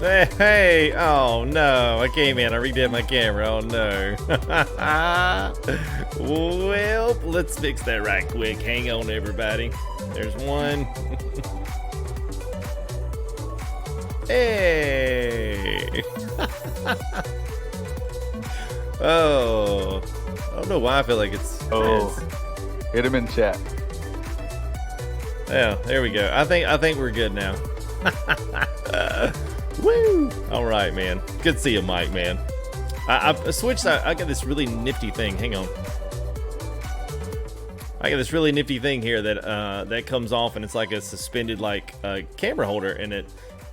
Hey, oh no, I came in, I redid my camera, oh no. Well, let's fix that right quick. Hang on, everybody. There's one. Hey. Oh, I don't know why I feel like it's. Hit him in chat. Yeah, there we go. I think we're good now. Woo! All right, man. Good to see you, Mike, man. I switched. I got this really nifty thing. Hang on. I got this really nifty thing here that comes off, and it's like a suspended camera holder. And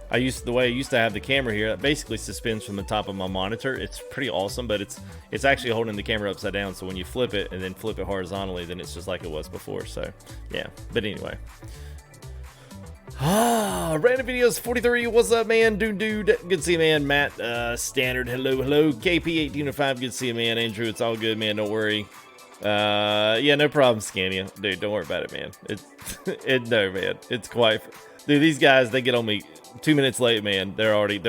the way I used to have the camera here, it basically suspends from the top of my monitor. It's pretty awesome, but it's actually holding the camera upside down. So when you flip it and then flip it horizontally, then it's just like it was before. So yeah. But anyway. Random videos 43. What's up, man? Dude. Good to see you, man. Matt, standard. Hello. KP1805. Good to see you, man. Andrew, it's all good, man. Don't worry. Yeah, no problem, Scania. Dude, don't worry about it, man. No, man. It's quite. Dude, these guys, they get on me 2 minutes late, man. They're already.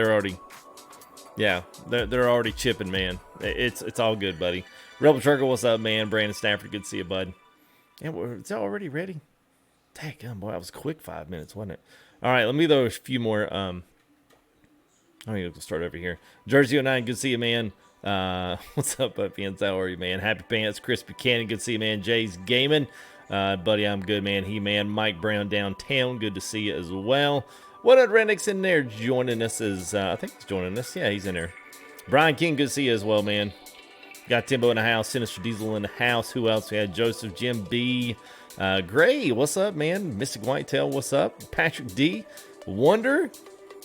Yeah, they're already chipping, man. It's all good, buddy. Rebel Trucker, what's up, man? Brandon Stafford, good to see you, bud. And it's already ready. Dang, boy, that was quick 5 minutes, wasn't it? All right, let me throw a few more. I'm going to start over here. Jersey09, good to see you, man. What's up, Pants? How are you, man? Happy Pants. Chris Buchanan, good to see you, man. Jay's Gaming. Buddy, I'm good, man. He-Man. Mike Brown downtown, good to see you as well. What up, Redneck's in there joining us? I think he's joining us. Yeah, he's in there. Brian King, good to see you as well, man. Got Timbo in the house. Sinister Diesel in the house. Who else? We had Joseph, Jim B. Gray, what's up, man? Mystic Whitetail, what's up? Patrick D. Wonder,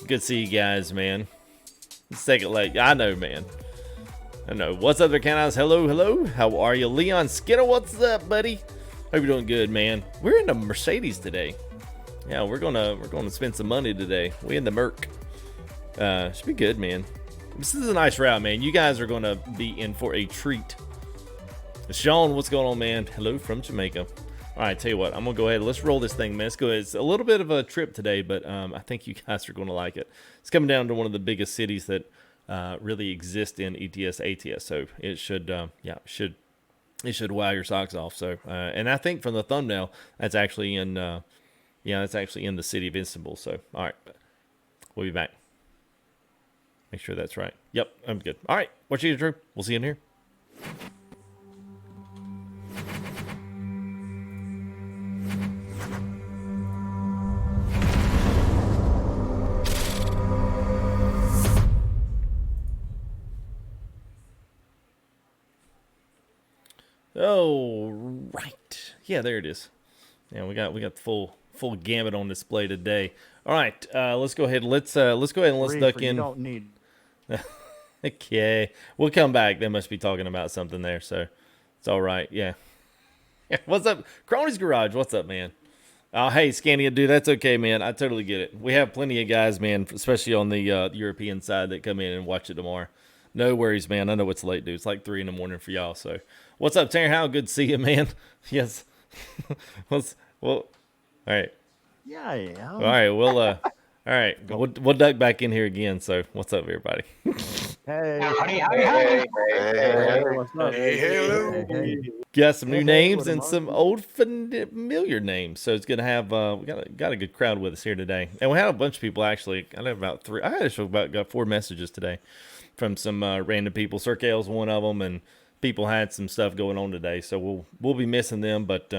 good to see you guys, man. Let's take it late. I know, man. I know. What's up there, Countouts? Hello. How are you? Leon Skinner, what's up, buddy? Hope you're doing good, man. We're in the Mercedes today. Yeah, we're gonna spend some money today. We in the Merc. Should be good, man. This is a nice route, man. You guys are gonna be in for a treat. Sean, what's going on, man? Hello from Jamaica. All right, tell you what, I'm going to go ahead. Let's roll this thing, man. Let's go ahead. It's a little bit of a trip today, but I think you guys are going to like it. It's coming down to one of the biggest cities that really exist in ETS, ATS. So it should, it should wow your socks off. So, and I think from the thumbnail, that's actually in, that's actually in the city of Istanbul. So, all right, we'll be back. Make sure that's right. Yep, I'm good. All right, what you do, Drew? We'll see you in here. Oh, right. Yeah, there it is. Yeah, we got the full gamut on display today. All right, let's go ahead. Let's go ahead and let's duck in. You don't need. Okay, we'll come back. They must be talking about something there, so it's all right. Yeah. What's up, Crony's Garage? What's up, man? Oh, hey, Scania, dude, that's okay, man. I totally get it. We have plenty of guys, man, especially on the European side that come in and watch it tomorrow. No worries, man. I know it's late, dude. It's like 3 in the morning for y'all. So, what's up, Tanner? How good to see you, man? Yes. Well, all right. Yeah, I am. All right. All right. We'll duck back in here again. So, what's up, everybody? Hey. What's up? Hey. Got some new names and some old familiar names. So it's gonna have we got a good crowd with us here today, and we had a bunch of people actually. I have about 3. I actually got 4 messages today from some random people. Sir Kale's one of them, and people had some stuff going on today, so we'll be missing them, but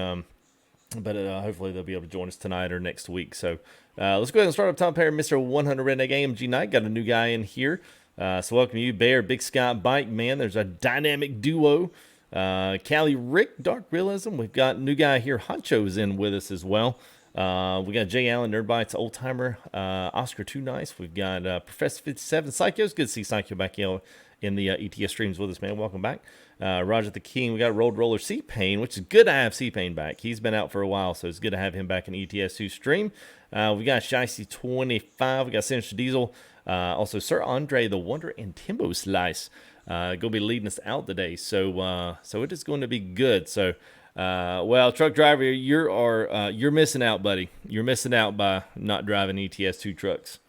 hopefully they'll be able to join us tonight or next week. So let's go ahead and start up top here, Mr. 100 Redneck AMG Night. Got a new guy in here, so welcome you, Bear, Big Scott, Bike Man. There's a dynamic duo, Callie, Rick, Dark Realism. We've got new guy here, Honcho's in with us as well. We got Jay Allen, Nerd Bites, Old Timer, Oscar Too Nice. We've got Professor 57, Psycho's good to see Psycho back in the ETS streams with us, man. Welcome back. Roger the King. We got Road Roller C-Pain, which is good to have C-Pain back. He's been out for a while, so it's good to have him back in ETS2 stream. We got Shicey 25. We got Sinister Diesel. Also, Sir Andre the Wonder and Timbo Slice going to be leading us out today. So it is going to be good. So, well, truck driver, you're missing out, buddy. You're missing out by not driving ETS2 trucks.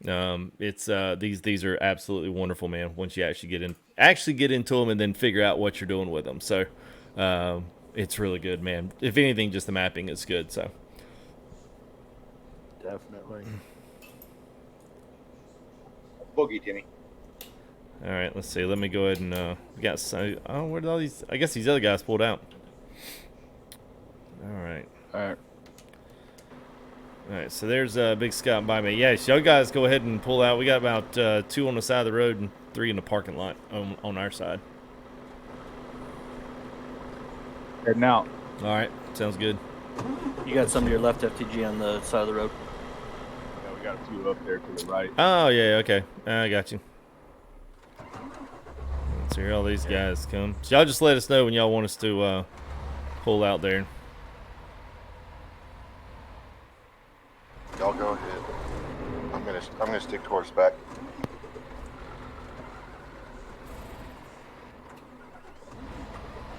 It's these are absolutely wonderful, man. Once you actually get into them and then figure out what you're doing with them. So it's really good, man. If anything, just the mapping is good. So Definitely. Boogie, Timmy. all right, let's see. Let me go ahead and we got some. Oh, where did all these? I guess these other guys pulled out. All right. All right. All right, so there's Big Scott by me. Yeah, so you guys go ahead and pull out. We got about 2 on the side of the road and 3 in the parking lot on our side. Heading out. All right, sounds good. You got some to your left, FTG, on the side of the road. Yeah, we got a few up there to the right. Oh, yeah, okay. I got you. Let's see, here all these guys come. So y'all just let us know when y'all want us to pull out there. Y'all go ahead. I'm gonna stick to horseback.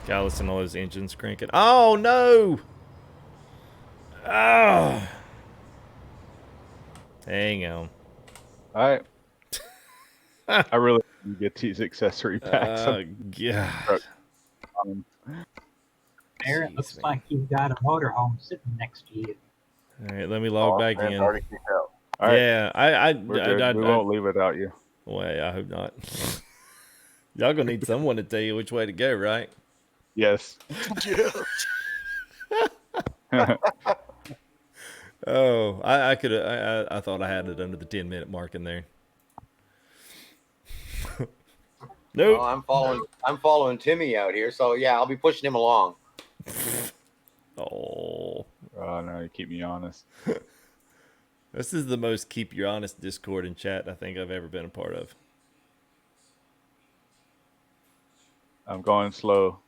Gotta listen to all those engines cranking. Oh, no! Oh! Hang on. All right. I really need to get these accessory packs. God. There, it Jeez, looks man. like you've got a motorhome sitting next to you. All right, let me log back man's in. already kicked out. All right. Yeah, We're good. We won't leave without you. Well, I hope not. Y'all gonna need someone to tell you which way to go, right? Yes. Oh, I could. I thought I had it under the 10-minute mark in there. Nope. Well, I'm following Timmy out here, so yeah, I'll be pushing him along. Oh, Oh no, you keep me honest. this is the most keep your honest Discord and chat I think I've ever been a part of. I'm going slow.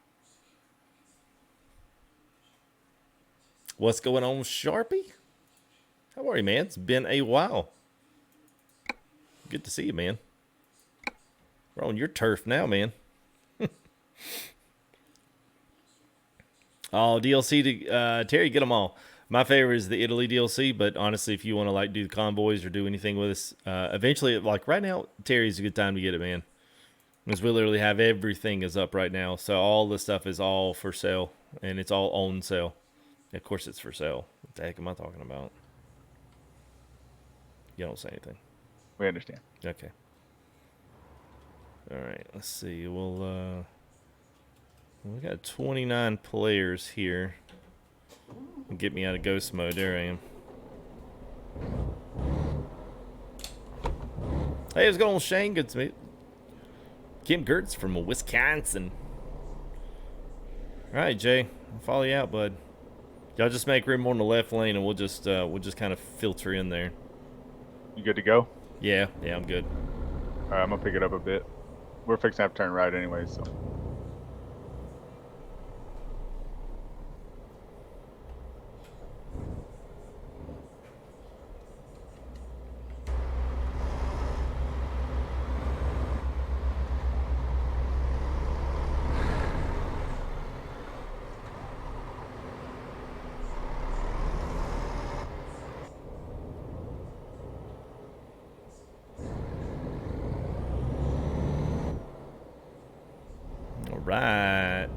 What's going on, Sharpie? How are you, man? It's been a while. Good to see you, man. We're on your turf now, man. Oh, DLC to Terry, get them all. My favorite is the Italy DLC, but honestly, if you want to like do the convoys or do anything with us, eventually, like right now, Terry's a good time to get it, man. Because we literally have everything is up right now, so all the stuff is all for sale, and it's all on sale. Of course, it's for sale. What the heck am I talking about? You don't say anything. We understand. Okay. All right. Let's see. We'll we got 29 players here. Get me out of ghost mode. There I am. Hey, what's going on, Shane? Good to meet. Kim Gertz from Wisconsin. All right, Jay. I'll follow you out, bud. Y'all just make room on the left lane, and we'll just kind of filter in there. You good to go? Yeah, I'm good. All right, I'm gonna pick it up a bit. We're fixing to have to turn right anyway, so. All right.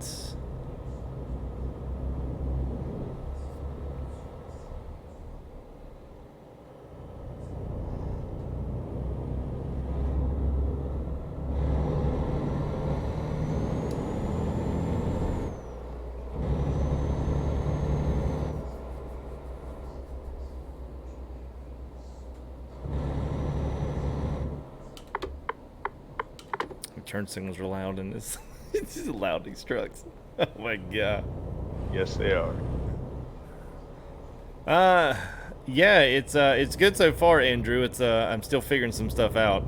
Turn signals are loud in this. It's just loud, these trucks. Oh my god. Yes, they are. Yeah, it's good so far, Andrew. It's I'm still figuring some stuff out.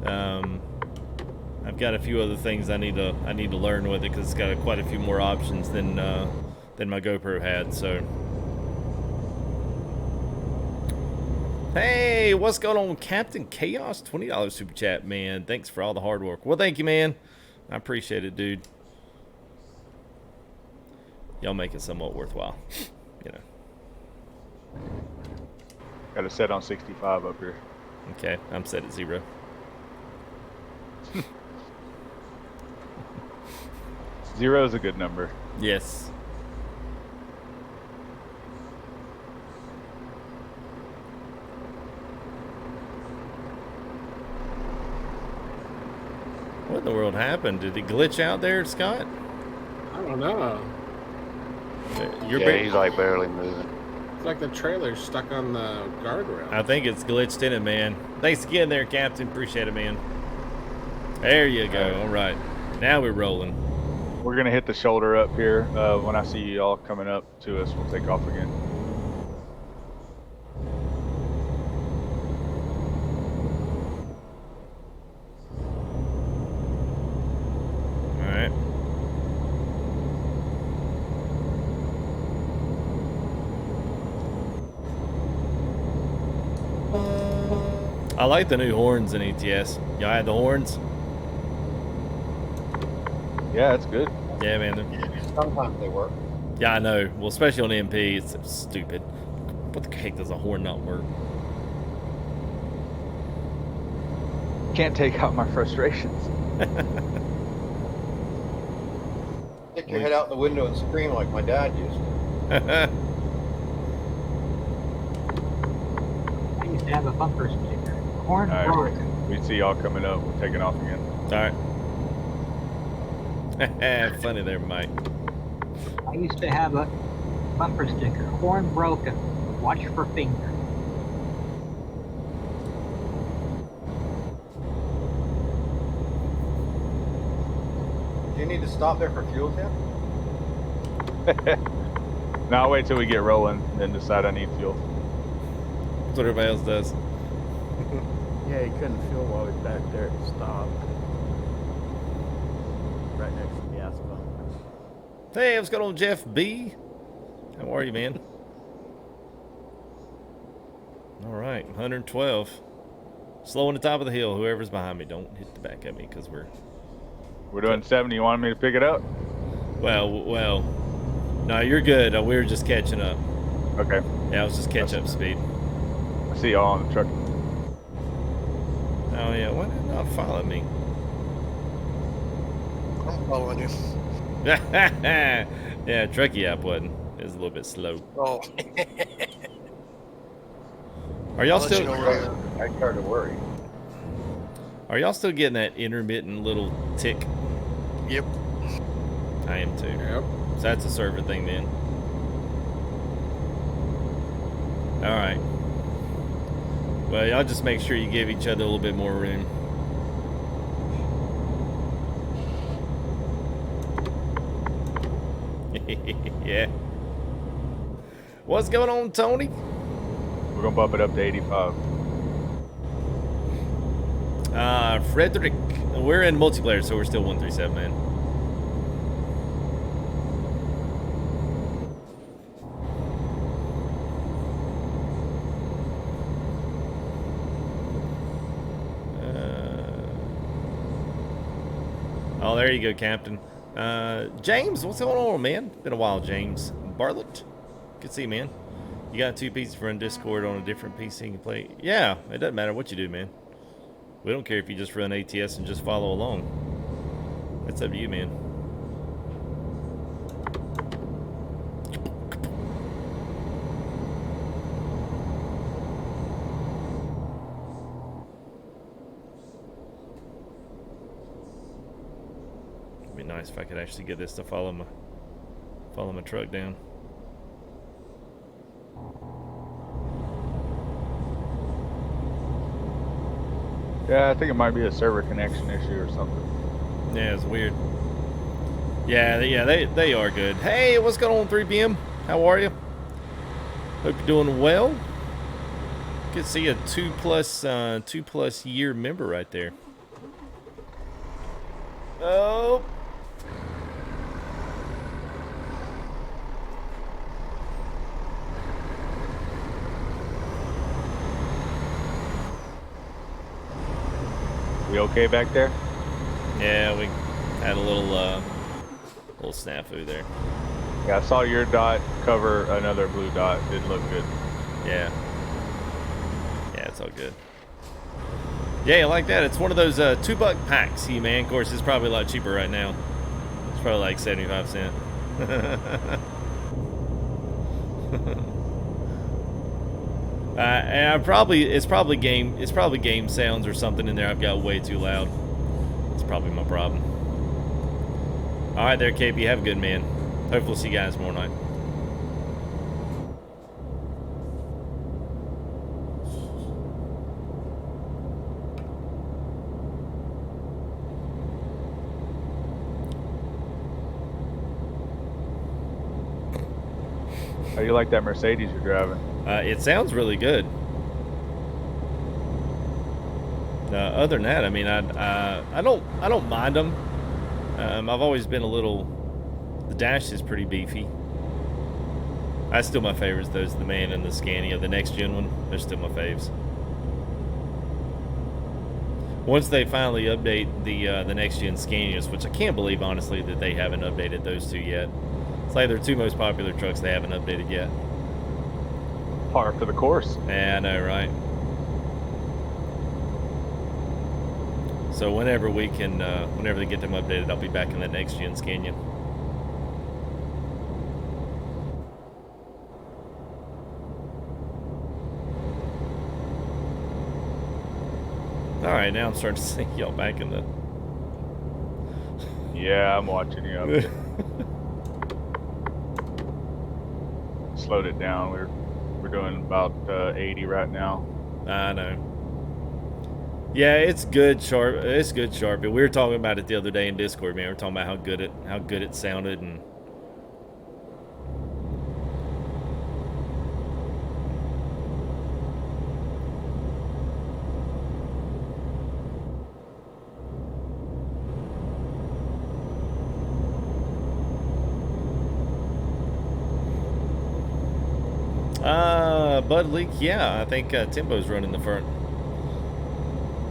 I've got a few other things I need to learn with it because it's got quite a few more options than my GoPro had. So, hey, what's going on, Captain Chaos? $20 super chat, man. Thanks for all the hard work. Well, thank you, man. I appreciate it, dude. Y'all make it somewhat worthwhile, you know. Got it set on 65 up here. Okay, I'm set at 0. Zero is a good number. Yes. What in the world happened? Did it glitch out there, Scott? I don't know. You're Yeah, he's like barely moving. It's like the trailer's stuck on the guardrail. I think it's glitched in it, man. Thanks again there, Captain. Appreciate it, man. There you go. All right. Now we're rolling. We're gonna hit the shoulder up here. When I see you all coming up to us, we'll take off again. All right. I like the new horns in ETS. Y'all had the horns? Yeah, it's good. Yeah, man. they're- Sometimes they work. Yeah, I know. Well, especially on MP, it's stupid. What the heck does a horn not work? Can't take out my frustrations. Stick your head out the window and scream like my dad used to. I used to have a bumper sticker. Horn All right. broken. We see y'all coming up. We're taking off again. Alright. Funny there, Mike. I used to have a bumper sticker. Horn broken. Watch for finger. Do you need to stop there for fuel, Tim? Now I'll wait till we get rolling, then decide I need fuel. That's what everybody else does. Yeah, he couldn't feel while he was back there at the stop. Right next to the gas pump. Hey, what's going on, Jeff B? How are you, man? All right, 112. Slow on the top of the hill. Whoever's behind me, don't hit the back of me because we're... We're doing 70. You want me to pick it up? Well. No, you're good. We were just catching up. Okay. Yeah, I was just catch up speed. I see y'all on the truck. Oh, yeah. Why did it not follow me? I'm following you. Yeah, Truckee app wasn't. It was a little bit slow. Oh, Are y'all I'll let you still... know where I am. I started to worry. Are y'all still getting that intermittent little tick? Yep. I am too. Yep. So that's a server thing then. Alright. Well, y'all just make sure you give each other a little bit more room. Yeah. What's going on, Tony? We're gonna bump it up to 85. Frederick. We're in multiplayer, so we're still 137, man. Oh, there you go, Captain. James, what's going on, man? Been a while, James. Bartlett, good to see you, man. You got 2 pieces for in Discord on a different PC you can play. Yeah, it doesn't matter what you do, man. We don't care if you just run ATS and just follow along. It's up to you, man. It'd be nice if I could actually get this to follow my truck down. Yeah, I think it might be a server connection issue or something. Yeah, it's weird. Yeah, they are good. Hey, what's going on, 3 p.m.? How are you? Hope you're doing well. Good to see a 2+ year member right there. Oh. We okay back there? Yeah, we had a little snafu there. Yeah, I saw your dot cover another blue dot. Didn't look good. Yeah. Yeah, it's all good. Yeah, you like that? It's one of those $2 packs, man. Of course, it's probably a lot cheaper right now. It's probably like 75 cents. And it's probably game sounds or something in there. I've got way too loud. It's probably my problem. All right, there, KP. Have a good man. Hopefully, we'll see you guys tomorrow night. How do you like that Mercedes you're driving? It sounds really good. Other than that, I mean, I don't mind them. I've always been a little. The dash is pretty beefy. That's still my favorites. Those the Man and the Scania, the next gen one. They're still my faves. Once they finally update the next gen Scanias, which I can't believe honestly that they haven't updated those two yet. It's like their two most popular trucks they haven't updated yet. Par for the course. Yeah, I know, right? So whenever we can, whenever they get them updated, I'll be back in that next gen Scania. All right, now I'm starting to see y'all back in the. Yeah, I'm watching you. Up. Slowed it down. We're doing about 80 right now. I know. Yeah, it's good sharp. It's good sharp. But we were talking about it the other day in Discord, man. We were talking about how good it sounded and. Bud Leak, yeah, I think Timbo's running the front.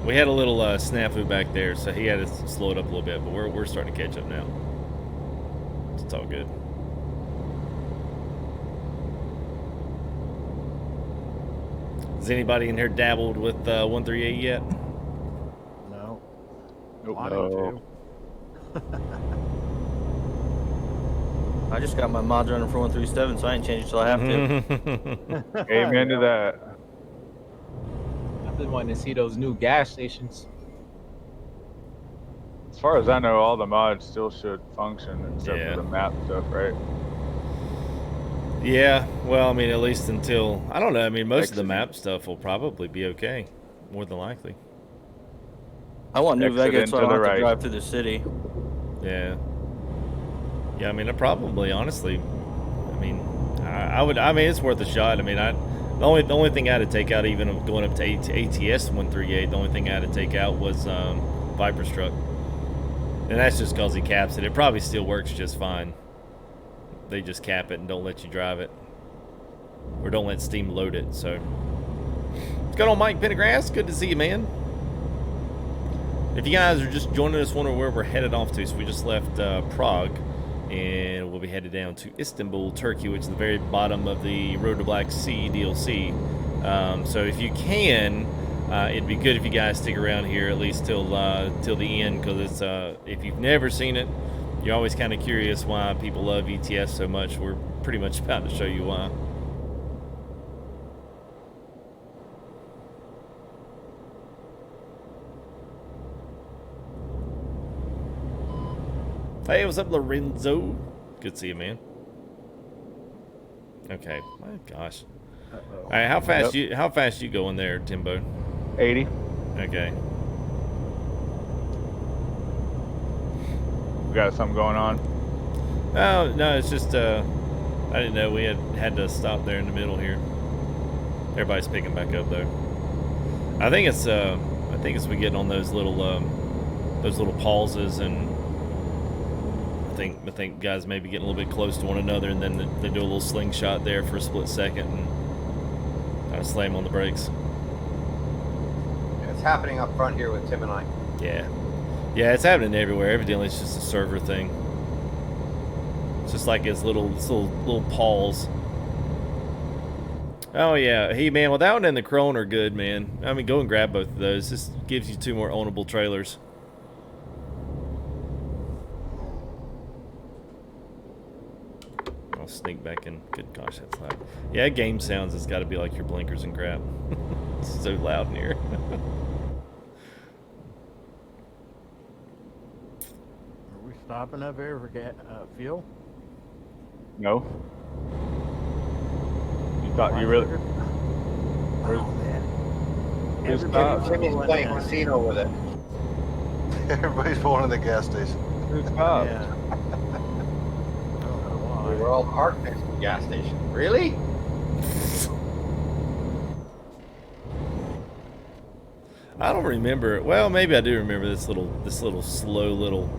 We had a little snafu back there, so he had to slow it up a little bit, but we're starting to catch up now. It's all good. Has anybody in here dabbled with 138 yet? No. Nope. Wanting I just got my mods running for 137, so I ain't changed till I have to. Amen to that. I've been wanting to see those new gas stations. As far as I know, all the mods still should function except Yeah. for the map stuff, right? Yeah, well, I mean, at least until, I don't know, I mean, most of the map stuff will probably be okay, more than likely. I want New Exit Vegas so I into don't the have to right. drive through the city. Yeah. Yeah, I mean, I probably, honestly, I mean, I mean, it's worth a shot. I mean, the only thing I had to take out, even going up to ATS 138, the only thing I had to take out was Viper's truck. And that's just because he caps it. It probably still works just fine. They just cap it and don't let you drive it. Or don't let Steam load it, so. What's going on, Mike Pendergrass? Good to see you, man. If you guys are just joining us, wondering where we're headed off to, so we just left Prague. And we'll be headed down to Istanbul, Turkey, which is the very bottom of the Road to Black Sea DLC. So if you can, it'd be good if you guys stick around here at least till the end, because it's if you've never seen it, you're always kind of curious why people love ETS so much. We're pretty much about to show you why. Hey, what's up, Lorenzo? Good to see you, man. Okay, my gosh. All right, how fast you going there, Timbo? 80. Okay. We got something going on. Oh no, it's just I didn't know we had to stop there in the middle here. Everybody's picking back up though. I think it's we getting on those little pauses, and I think guys maybe getting a little bit close to one another, and then they do a little slingshot there for a split second and kind of slam on the brakes. It's happening up front here with Tim and I. Yeah, it's happening everywhere. Evidently, it's just a server thing. It's just like it's little pause. Oh yeah, hey man, well that one and the Crone are good, man. I mean, go and grab both of those. This gives you 2 more ownable trailers. I'll sneak back in. Good gosh, that's loud. Yeah, game sounds has got to be like your blinkers and crap. It's so loud in here. Are we stopping up here for fuel? No. You thought you really? Oh, man. Where's Everybody's Jimmy's pulling playing in. casino with it. Everybody's pulling in the gas station. Who's Bob? Yeah. I don't know We why. were all parked next to the gas station. Really? I don't remember. Well, maybe I do remember this little slow little.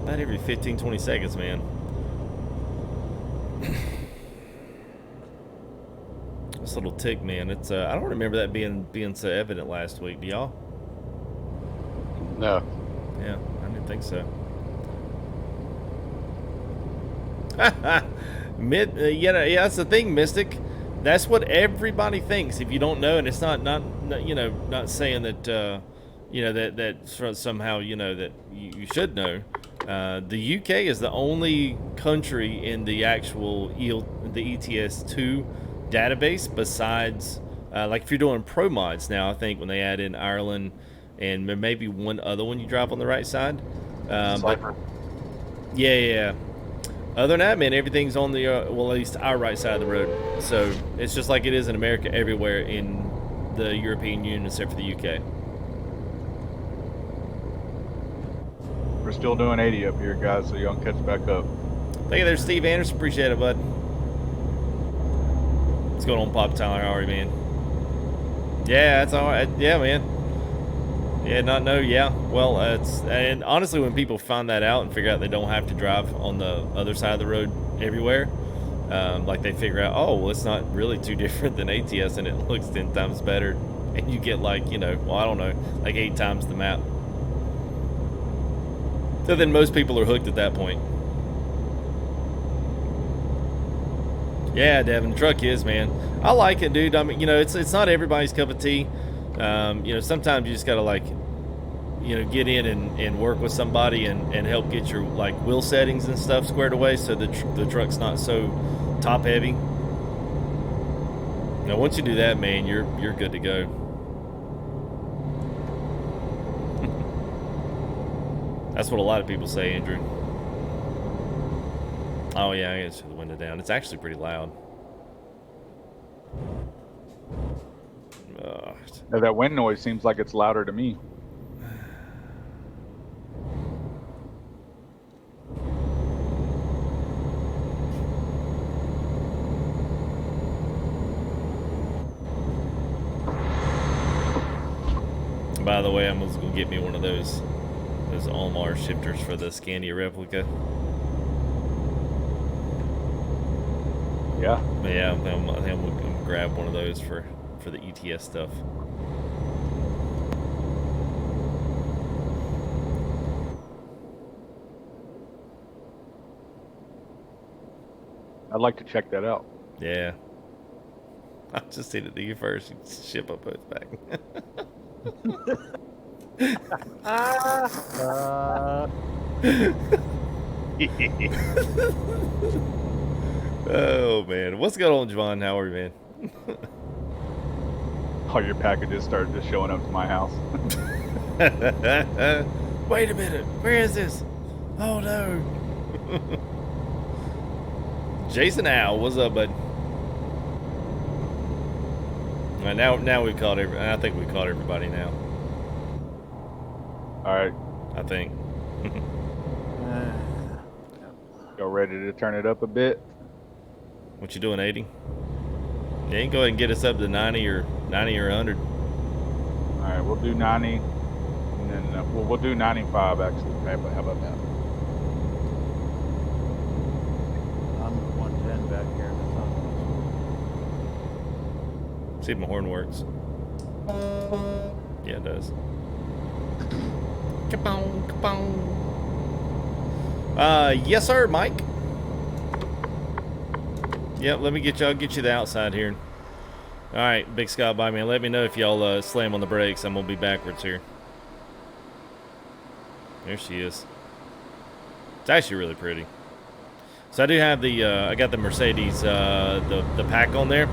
About every 15, 20 seconds, man. This little tick, man. It's I don't remember that being so evident last week. Do y'all? No. Yeah, I didn't think so. Yeah, that's the thing, Mystic. That's what everybody thinks. If you don't know, and it's not you know, not saying that you know that somehow you know that you should know. The UK is the only country in the actual the ETS2 database besides like if you're doing pro mods now. I think when they add in Ireland and maybe one other one you drive on the right side. But yeah. Other than that, man, everything's on the well, at least our right side of the road. So it's just like it is in America everywhere in the European Union except for the UK. We're still doing 80 up here, guys, so y'all can catch back up. Thank you there, Steve Anderson. Appreciate it, bud. What's going on, Pop Tyler? How are you, man? Yeah, that's all right. Yeah, man. Yeah, yeah. Well, and honestly, when people find that out and figure out they don't have to drive on the other side of the road everywhere, like they figure out, oh, well, it's not really too different than ATS, and it looks 10 times better, and you get like, you know, well, I don't know, like 8 times the map. So then most people are hooked at that point. Yeah, Devin, the truck is, man. I like it, dude. I mean, you know, it's not everybody's cup of tea. You know, sometimes you just gotta like, you know, get in and work with somebody and help get your like wheel settings and stuff squared away so the truck's not so top heavy. Now, once you do that, man, you're good to go. That's what a lot of people say, Andrew. Oh yeah, I gotta turn the window down. It's actually pretty loud. Now, that wind noise seems like it's louder to me. By the way, I'm just gonna get me one of those Almar shifters for the Scandia replica. Yeah. Yeah, I think I'm gonna grab one of those for the ETS stuff. I'd like to check that out. Yeah. I'll just send it to you first. You ship up both back. Oh man, what's going on, Javon? How are you, man? All your packages started just showing up to my house. Wait a minute, where is this? Oh no. Jason Al, what's up, bud? All right, now we've caught I think we caught everybody now. All right. I think. Y'all ready to turn it up a bit? What you doing, 80? Yeah, you can go ahead and get us up to 90 or 100. All right, we'll do 90, and then we'll do 95 actually. Okay, but how about that? I'm at 110 back here in the sun. See if my horn works. Yeah, it does. Kapow, kapow. Yes, sir, Mike. Yep, let me get you the outside here. All right, Big Scott, bye, man. Let me know if y'all slam on the brakes. I'm gonna be backwards here. There she is. It's actually really pretty. So I do have the I got the Mercedes the pack on there.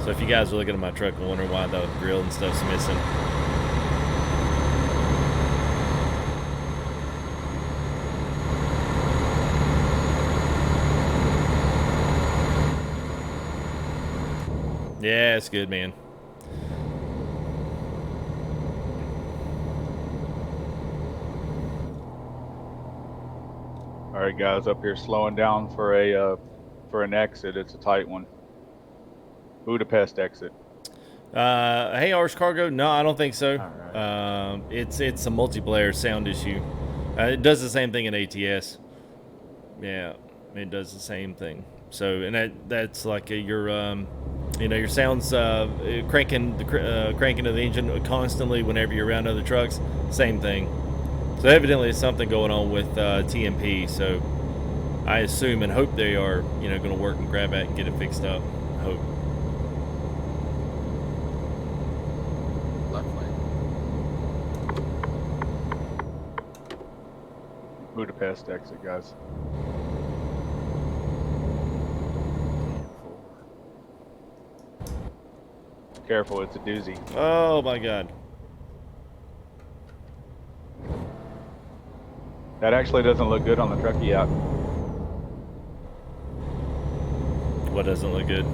So if you guys are looking at my truck and wondering why the grill and stuff's missing. Yeah, it's good, man. All right, guys, up here slowing down for an exit. It's a tight one. Budapest exit. Hey, Ars Cargo. No, I don't think so. All right. It's a multiplayer sound issue. It does the same thing in ATS. Yeah, it does the same thing. So, and that's like your your sounds cranking of the engine constantly whenever you're around other trucks. Same thing. So evidently, it's something going on with TMP. So I assume and hope they are going to work and grab that and get it fixed up. Hope. Left lane. Budapest exit, guys. Careful, it's a doozy. Oh my God. That actually doesn't look good on the truckie app. What doesn't look good?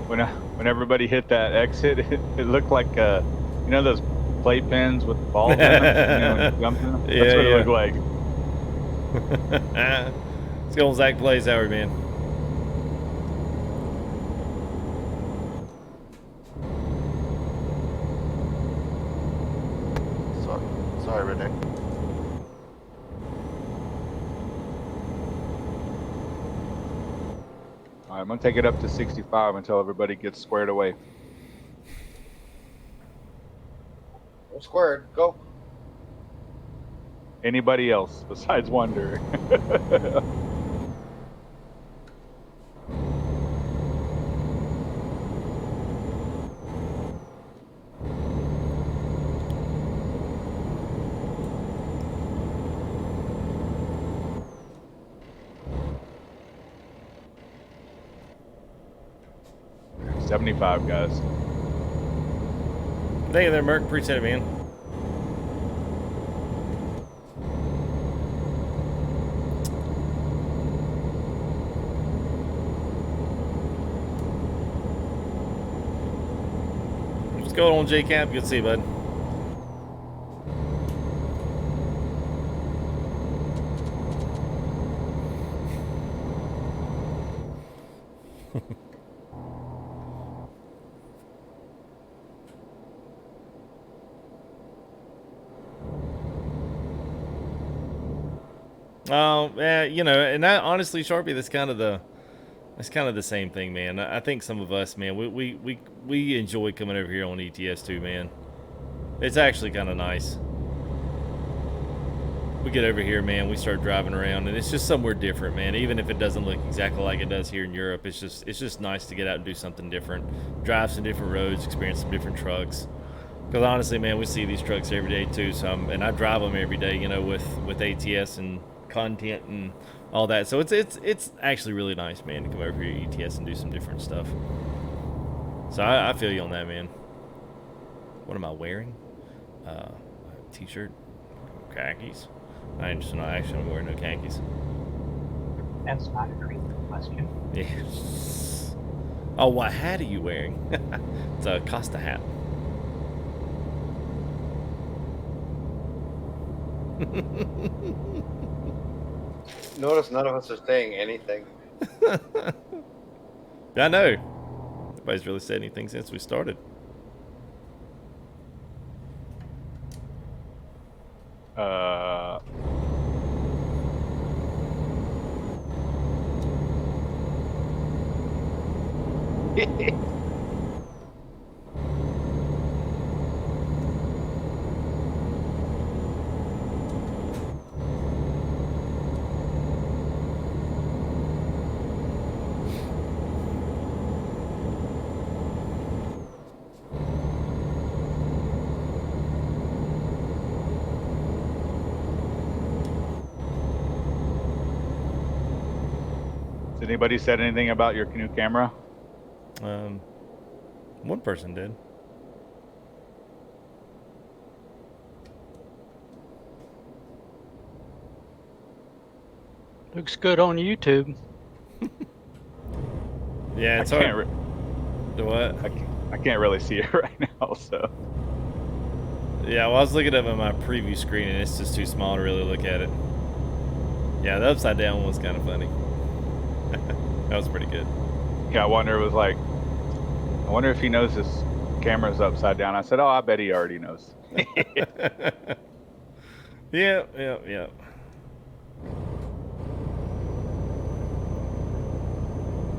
When everybody hit that exit, it looked like those playpens with balls in them. When you jump in them? That's what it looked like. Let's go on Zach Plays Hour, man. Sorry, Renee. All right, I'm gonna take it up to 65 until everybody gets squared away. We're squared. Go. Anybody else besides Wonder? $75, guys. Thank you there, Merc. Appreciate it, man. What's going on, J-Cap? Good to see you, bud. Yeah, and that, honestly, Sharpie, that's kind of the same thing, man. I think some of us, man, we enjoy coming over here on ETS too, man. It's actually kind of nice. We get over here, man, we start driving around, and it's just somewhere different, man. Even if it doesn't look exactly like it does here in Europe, it's just nice to get out and do something different, drive some different roads, experience some different trucks. Because honestly, man, we see these trucks every day too. So and I drive them every day, with ATS and content and all that. So it's actually really nice, man, to come over here to ETS and do some different stuff. So I feel you on that, man. What am I wearing? T-shirt, khakis. I'm wearing no khakis. That's not a great question. Yeah. Oh, what hat are you wearing? It's a Costa hat. Notice none of us are saying anything. I know. Nobody's really said anything since we started. Has anybody said anything about your new camera? One person did. Looks good on YouTube. Yeah, it's I hard. The what? I can't really see it right now, so. Yeah, well, I was looking up at my preview screen, and it's just too small to really look at it. Yeah, the upside down one was kind of funny. That was pretty good. Yeah, I wonder if he knows his camera's upside down. I said, oh, I bet he already knows. Yeah.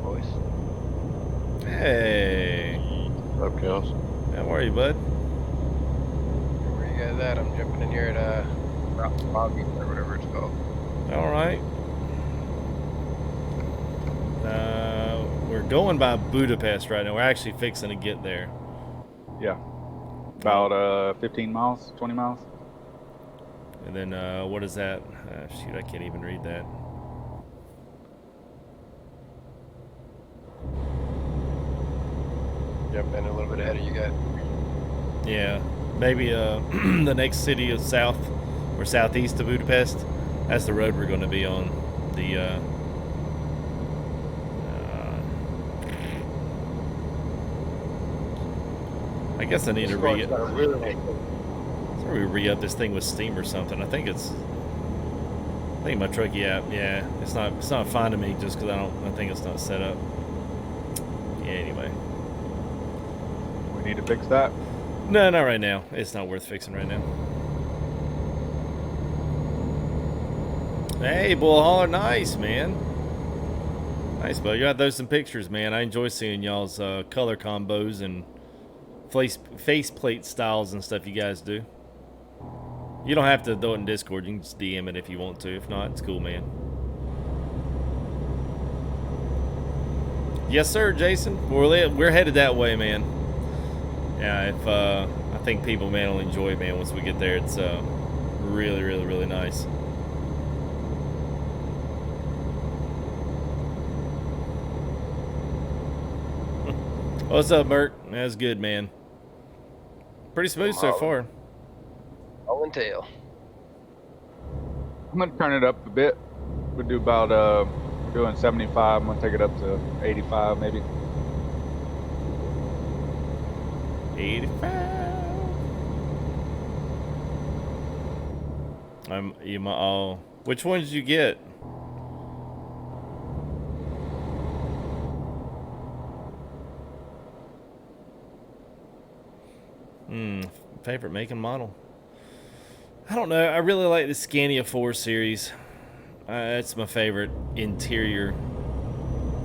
Boys. Hey. What's up, Kels? How are you, bud? Where you guys at? I'm jumping in here at Bobby or whatever it's called. All right. We're going by Budapest right now. We're actually fixing to get there. Yeah. About 15 miles, 20 miles. And then what is that? Shoot, I can't even read that. Jumping a little bit ahead of you guys. Yeah, maybe the next city is south or southeast of Budapest. That's the road we're going to be on. The I guess I need to re-up this thing with Steam or something. I think my Truckee app. Yeah, it's not finding me just because I think it's not set up. Yeah, anyway. We need to fix that. No, not right now. It's not worth fixing right now. Hey, Bull Hauler, nice, man. Nice, bud. You got those some pictures, man. I enjoy seeing y'all's color combos and faceplate styles and stuff you guys do. You don't have to do it in Discord. You can just DM it if you want to. If not, it's cool, man. Yes, sir, Jason. We're headed that way, man. Yeah, if I think people, man, will enjoy it, man. Once we get there, it's really, really, really nice. What's up, Merc? That's good, man. Pretty smooth so far. All and tail. I'm gonna turn it up a bit. We'll do about we're doing 75. I'm gonna take it up to 85 maybe. 85. Which ones did you get? Favorite make and model? I don't know. I really like the Scania 4 series. It's my favorite interior.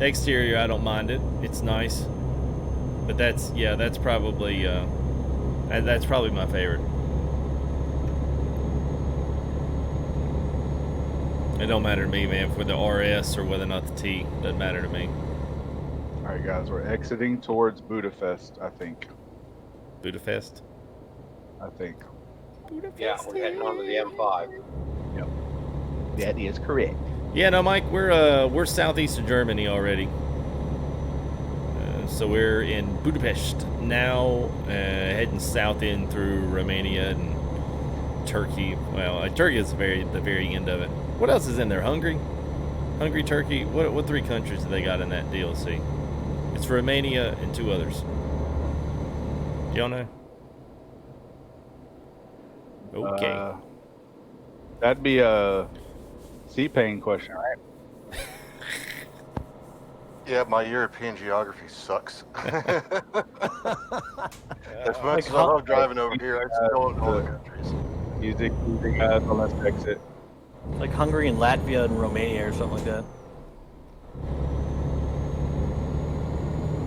Exterior, I don't mind it. It's nice. But that's probably my favorite. It don't matter to me, man, for the RS or whether or not the T. Doesn't matter to me. All right, guys, we're exiting towards Budapest, I think. Budapest? I think. Budapest. Yeah, we're heading on to the M5. Yep. That is correct. Yeah, no, Mike, we're southeast of Germany already. So we're in Budapest now, heading south in through Romania and Turkey. Well, Turkey is the very end of it. What else is in there? Hungary, Turkey. What three countries do they got in that DLC? It's Romania and two others. Y'all know? Okay. That'd be a C-Pain question, right? Yeah, my European geography sucks. As much as I love driving over here, I still don't know the countries. Music, guys, on let's exit. Like Hungary and Latvia and Romania or something like that.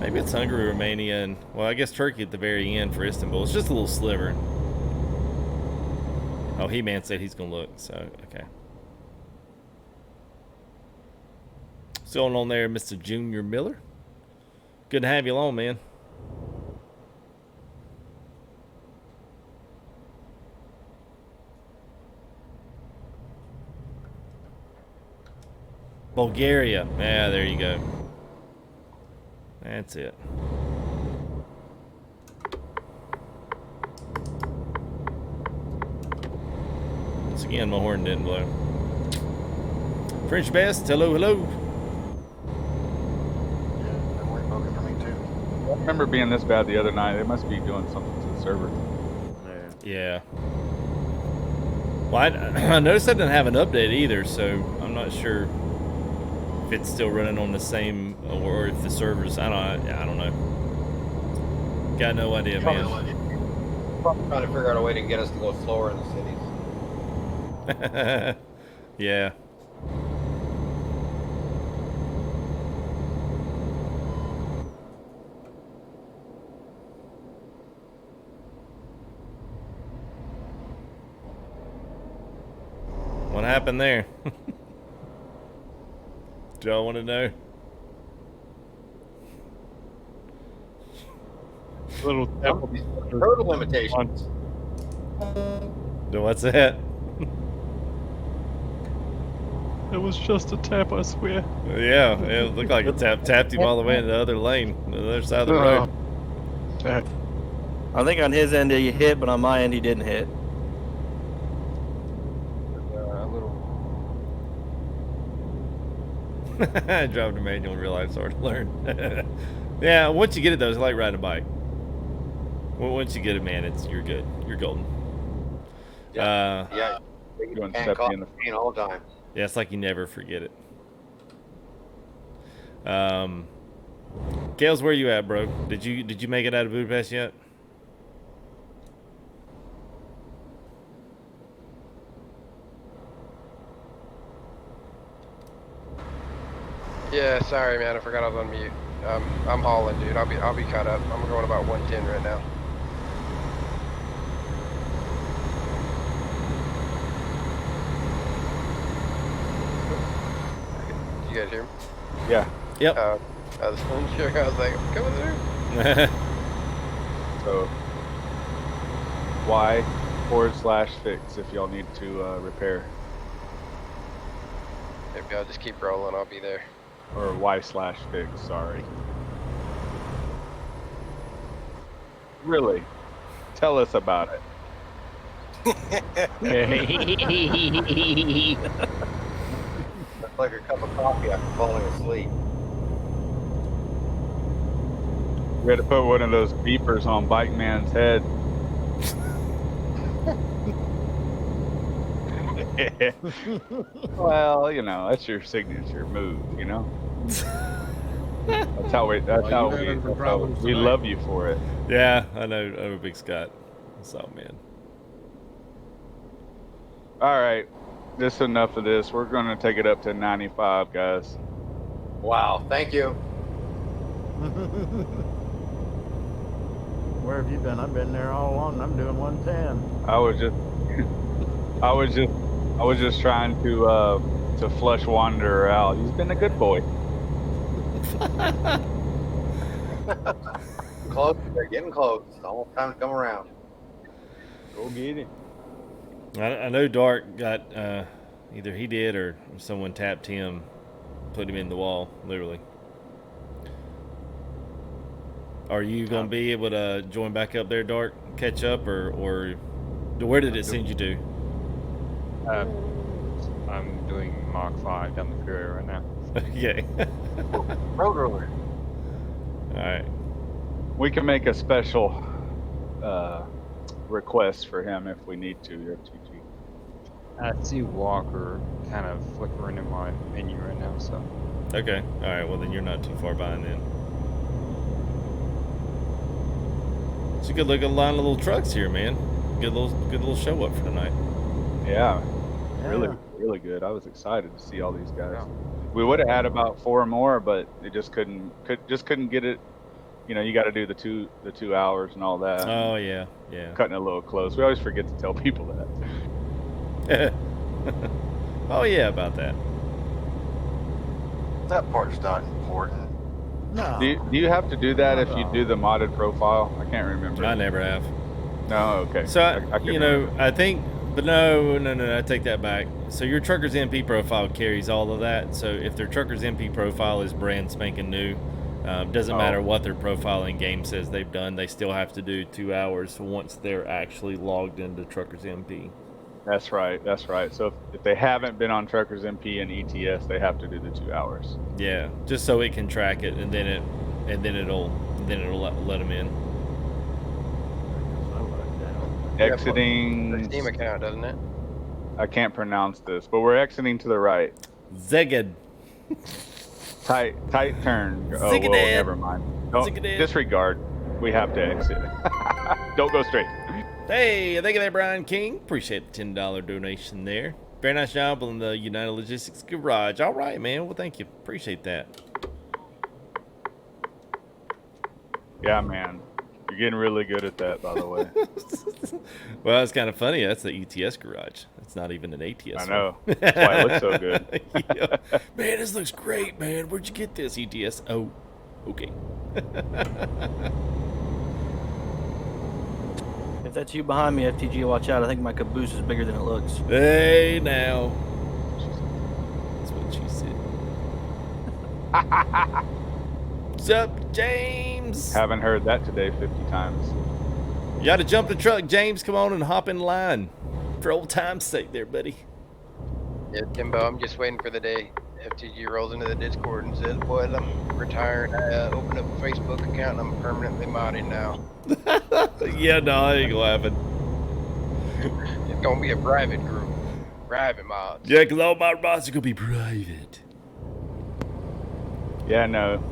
Maybe it's Hungary, Romania, and, well, I guess Turkey at the very end for Istanbul. It's just a little sliver. Oh, He-Man said he's going to look, so, okay. What's going on there, Mr. Junior Miller? Good to have you along, man. Bulgaria. Yeah, there you go. That's it. Once again, my horn didn't blow. French Best, hello, hello. Yeah, definitely broken for me too. I remember being this bad the other night. They must be doing something to the server. Yeah. Well, I noticed I didn't have an update either, so I'm not sure if it's still running on the same or if the servers. I don't know. Got no idea, man. Probably trying to figure out a way to get us to go slower in the cities. Yeah. What happened there? Do y'all want to know? Little Hurdle limitations. What's that? It was just a tap, I swear. Yeah, it looked like it tapped him all the way in the other lane, the other side of the road. I think on his end he hit, but on my end he didn't hit. I drove the manual and realized it's hard to learn. Yeah, once you get it though, it's like riding a bike. Well, once you get it, man, you're good. You're golden. Yeah, You're doing and step coffee in the all the time. Yeah, it's like you never forget it. Kales, where you at, bro? Did you make it out of Budapest yet? Yeah, sorry, man. I forgot I was on mute. I'm hauling, dude. I'll be caught up. I'm going about 110 right now. You guys hear me? Yeah. Yep. I was unsure. I was like, I'm coming through. So, Y/fix if y'all need to repair. Maybe I'll just keep rolling. I'll be there. Or Y/fix, sorry. Really? Tell us about it. It's like a cup of coffee after falling asleep. We had to put one of those beepers on Bike Man's head. Well, you know, that's your signature move, you know? That's how we love you for it. Yeah, I know. I'm a big Scott. What's up, man? All right, this is enough of this. We're going to take it up to 95, guys. Wow, thank you. Where have you been? I've been there all along. I'm doing 110. I was just trying to flush Wanderer out. He's been a good boy. Close. They're getting close. It's almost time to come around. Go get it. I know Dark got either he did or someone tapped him, put him in the wall, literally. Are you gonna be able to join back up there, Dark? Catch up, or where did it send you to? I'm doing Mach 5 down the freeway right now. Okay. Road roller. All right. We can make a special request for him if we need to, your FTG. I see Walker kind of flickering in my menu right now, so. Okay. All right. Well, then you're not too far behind then. It's a good looking line of little trucks here, man. Good little show up for tonight. Yeah, really good. I was excited to see all these guys. Yeah. We would have had about 4 more, but it just couldn't get it. You know, you got to do the 2 hours and all that. Oh yeah. Cutting it a little close. We always forget to tell people that. Oh yeah, about that. That part's not important. No. Do you have to do that if you do the modded profile? I can't remember. I never have. No, okay. So I you know, I think, but no, I take that back. So your Truckers MP profile carries all of that. So if their Truckers MP profile is brand spanking new, doesn't matter what their profile in game says they've done, they still have to do 2 hours once they're actually logged into Truckers MP. That's right. That's right. So if they haven't been on Truckers MP and ETS, they have to do the 2 hours. Yeah, just so it can track it, and then it'll let them in. Exiting. Steam account, doesn't it? I can't pronounce this, but we're exiting to the right. Zeged. Tight turn. Oh, well, never mind. Don't disregard. We have to exit. Don't go straight. Hey, thank you there, Brian King. Appreciate the $10 donation there. Very nice job on the United Logistics Garage. All right, man. Well, thank you. Appreciate that. Yeah, man. You're getting really good at that, by the way. Well, it's kind of funny. That's the ETS garage. It's not even an ATS. I know. That's why it looks so good. Yeah. Man, this looks great, man. Where'd you get this, ETS? Oh, okay. If that's you behind me, FTG, watch out. I think my caboose is bigger than it looks. Hey, now. That's what she said. What's up, James? Haven't heard that today 50 times. You got to jump the truck, James. Come on and hop in line. For old time's sake there, buddy. Yeah, Timbo, I'm just waiting for the day FTG rolls into the Discord and says, boys, I'm retiring. I opened up a Facebook account and I'm permanently modding now. Yeah, no, I ain't gonna happen. It's gonna be a private group. Private mods. Yeah, because all my mods are gonna be private. Yeah, no.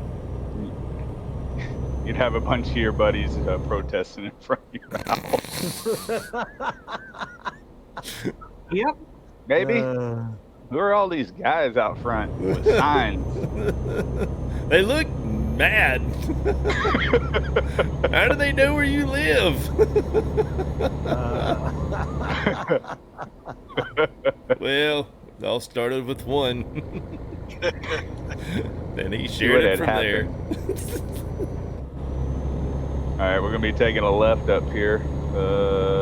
You'd have a bunch of your buddies protesting in front of your house. Yep. Maybe. Who are all these guys out front with signs? They look mad. How do they know where you live? Well, it all started with one. Then he shared it from there. Alright, we're going to be taking a left up here.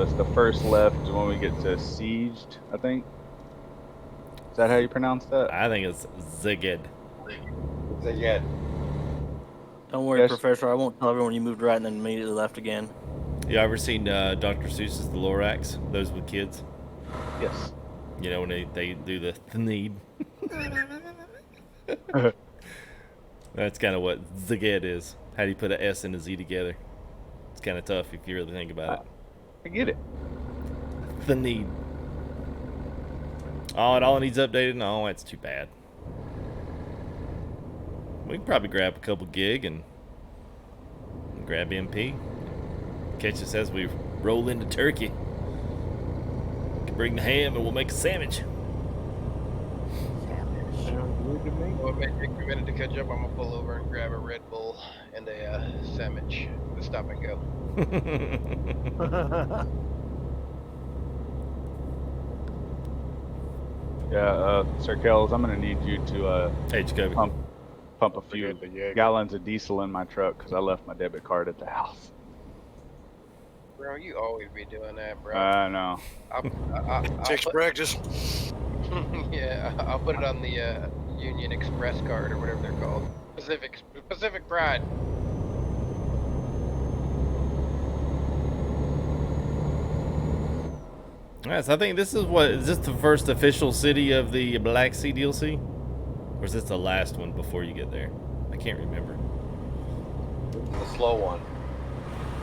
It's the first left when we get to Sieged, I think. Is that how you pronounce that? I think it's Zeged. Zeged. Don't worry, Professor. I won't tell everyone you moved right and then immediately left again. You ever seen Dr. Seuss's The Lorax? Those with kids? Yes. You know, when they do the need. That's kind of what Zeged is. How do you put an S and a Z together? It's kind of tough if you really think about it. I get it. The need. Oh, it all needs updated? No, that's too bad. We can probably grab a couple gig and grab MP. Catch us as we roll into Turkey. We can bring the ham and we'll make a sandwich. Well, it may take a minute to catch up. I'm gonna pull over and grab a Red Bull and a sandwich. Stop and go. Yeah, Sir Kells, I'm gonna need you to pump a few gallons of diesel in my truck because I left my debit card at the house. Bro, you always be doing that, bro. I know. Takes practice. Yeah, I'll put it on the Union Express card or whatever they're called. Pacific Pride. Yes, I think this is is this the first official city of the Black Sea DLC? Or is this the last one before you get there? I can't remember. The slow one.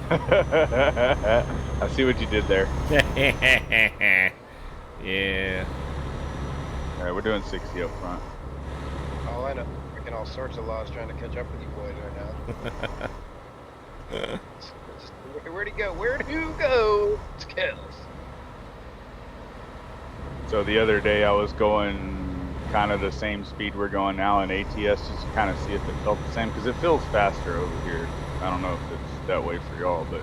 I see what you did there. Yeah. Alright, we're doing 60 up front. Oh, I know. Breaking all sorts of laws trying to catch up with you boys right now. Where'd he go? Where'd who go? Skills. So the other day I was going kind of the same speed we're going now in ATS just to kind of see if it felt the same because it feels faster over here. I don't know if it's that way for y'all, but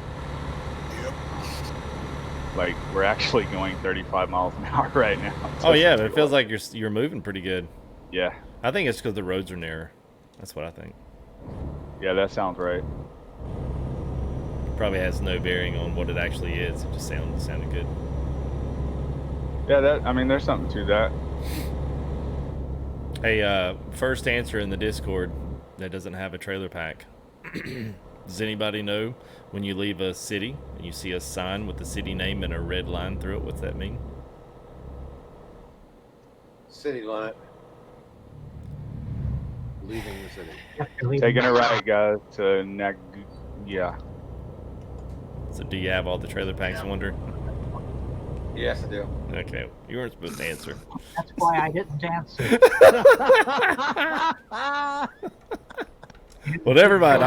like we're actually going 35 miles an hour right now. Oh yeah, but it feels like you're moving pretty good. Yeah. I think it's because the roads are narrower. That's what I think. Yeah, that sounds right. Probably has no bearing on what it actually is. It just sounded good. Yeah, I mean, there's something to that. Hey, first answer in the Discord that doesn't have a trailer pack. Does anybody know when you leave a city and you see a sign with the city name and a red line through it, what's that mean? City limit. Leaving the city. Taking a ride, guys, to yeah. So do you have all the trailer packs, Wonder? Yes, I do. Okay, you weren't supposed to answer. That's why I didn't answer. Well, never mind.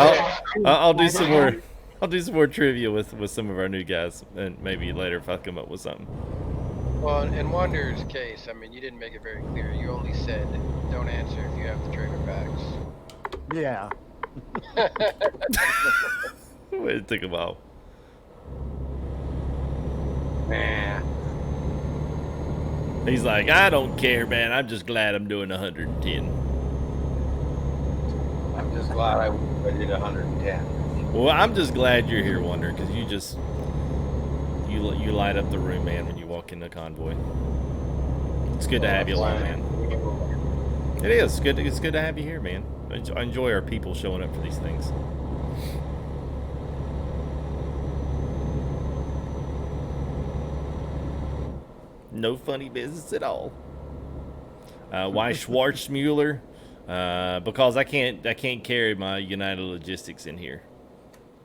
I'll do some more. I'll do some more trivia with some of our new guys, and maybe later if I come up with something. Well, in Wander's case, I mean, you didn't make it very clear. You only said don't answer if you have the trailer packs. Yeah. It took a while. Nah. He's like, I don't care, man. I'm just glad I'm doing 110. I'm just glad I did 110. Well, I'm just glad you're here, Wonder, because you light up the room, man, when you walk into Convoy. It's good to have you along, man. It is good. It's good to have you here, man. I enjoy our people showing up for these things. No funny business at all. Why Schwarzmuller? Because I can't carry my United Logistics in here.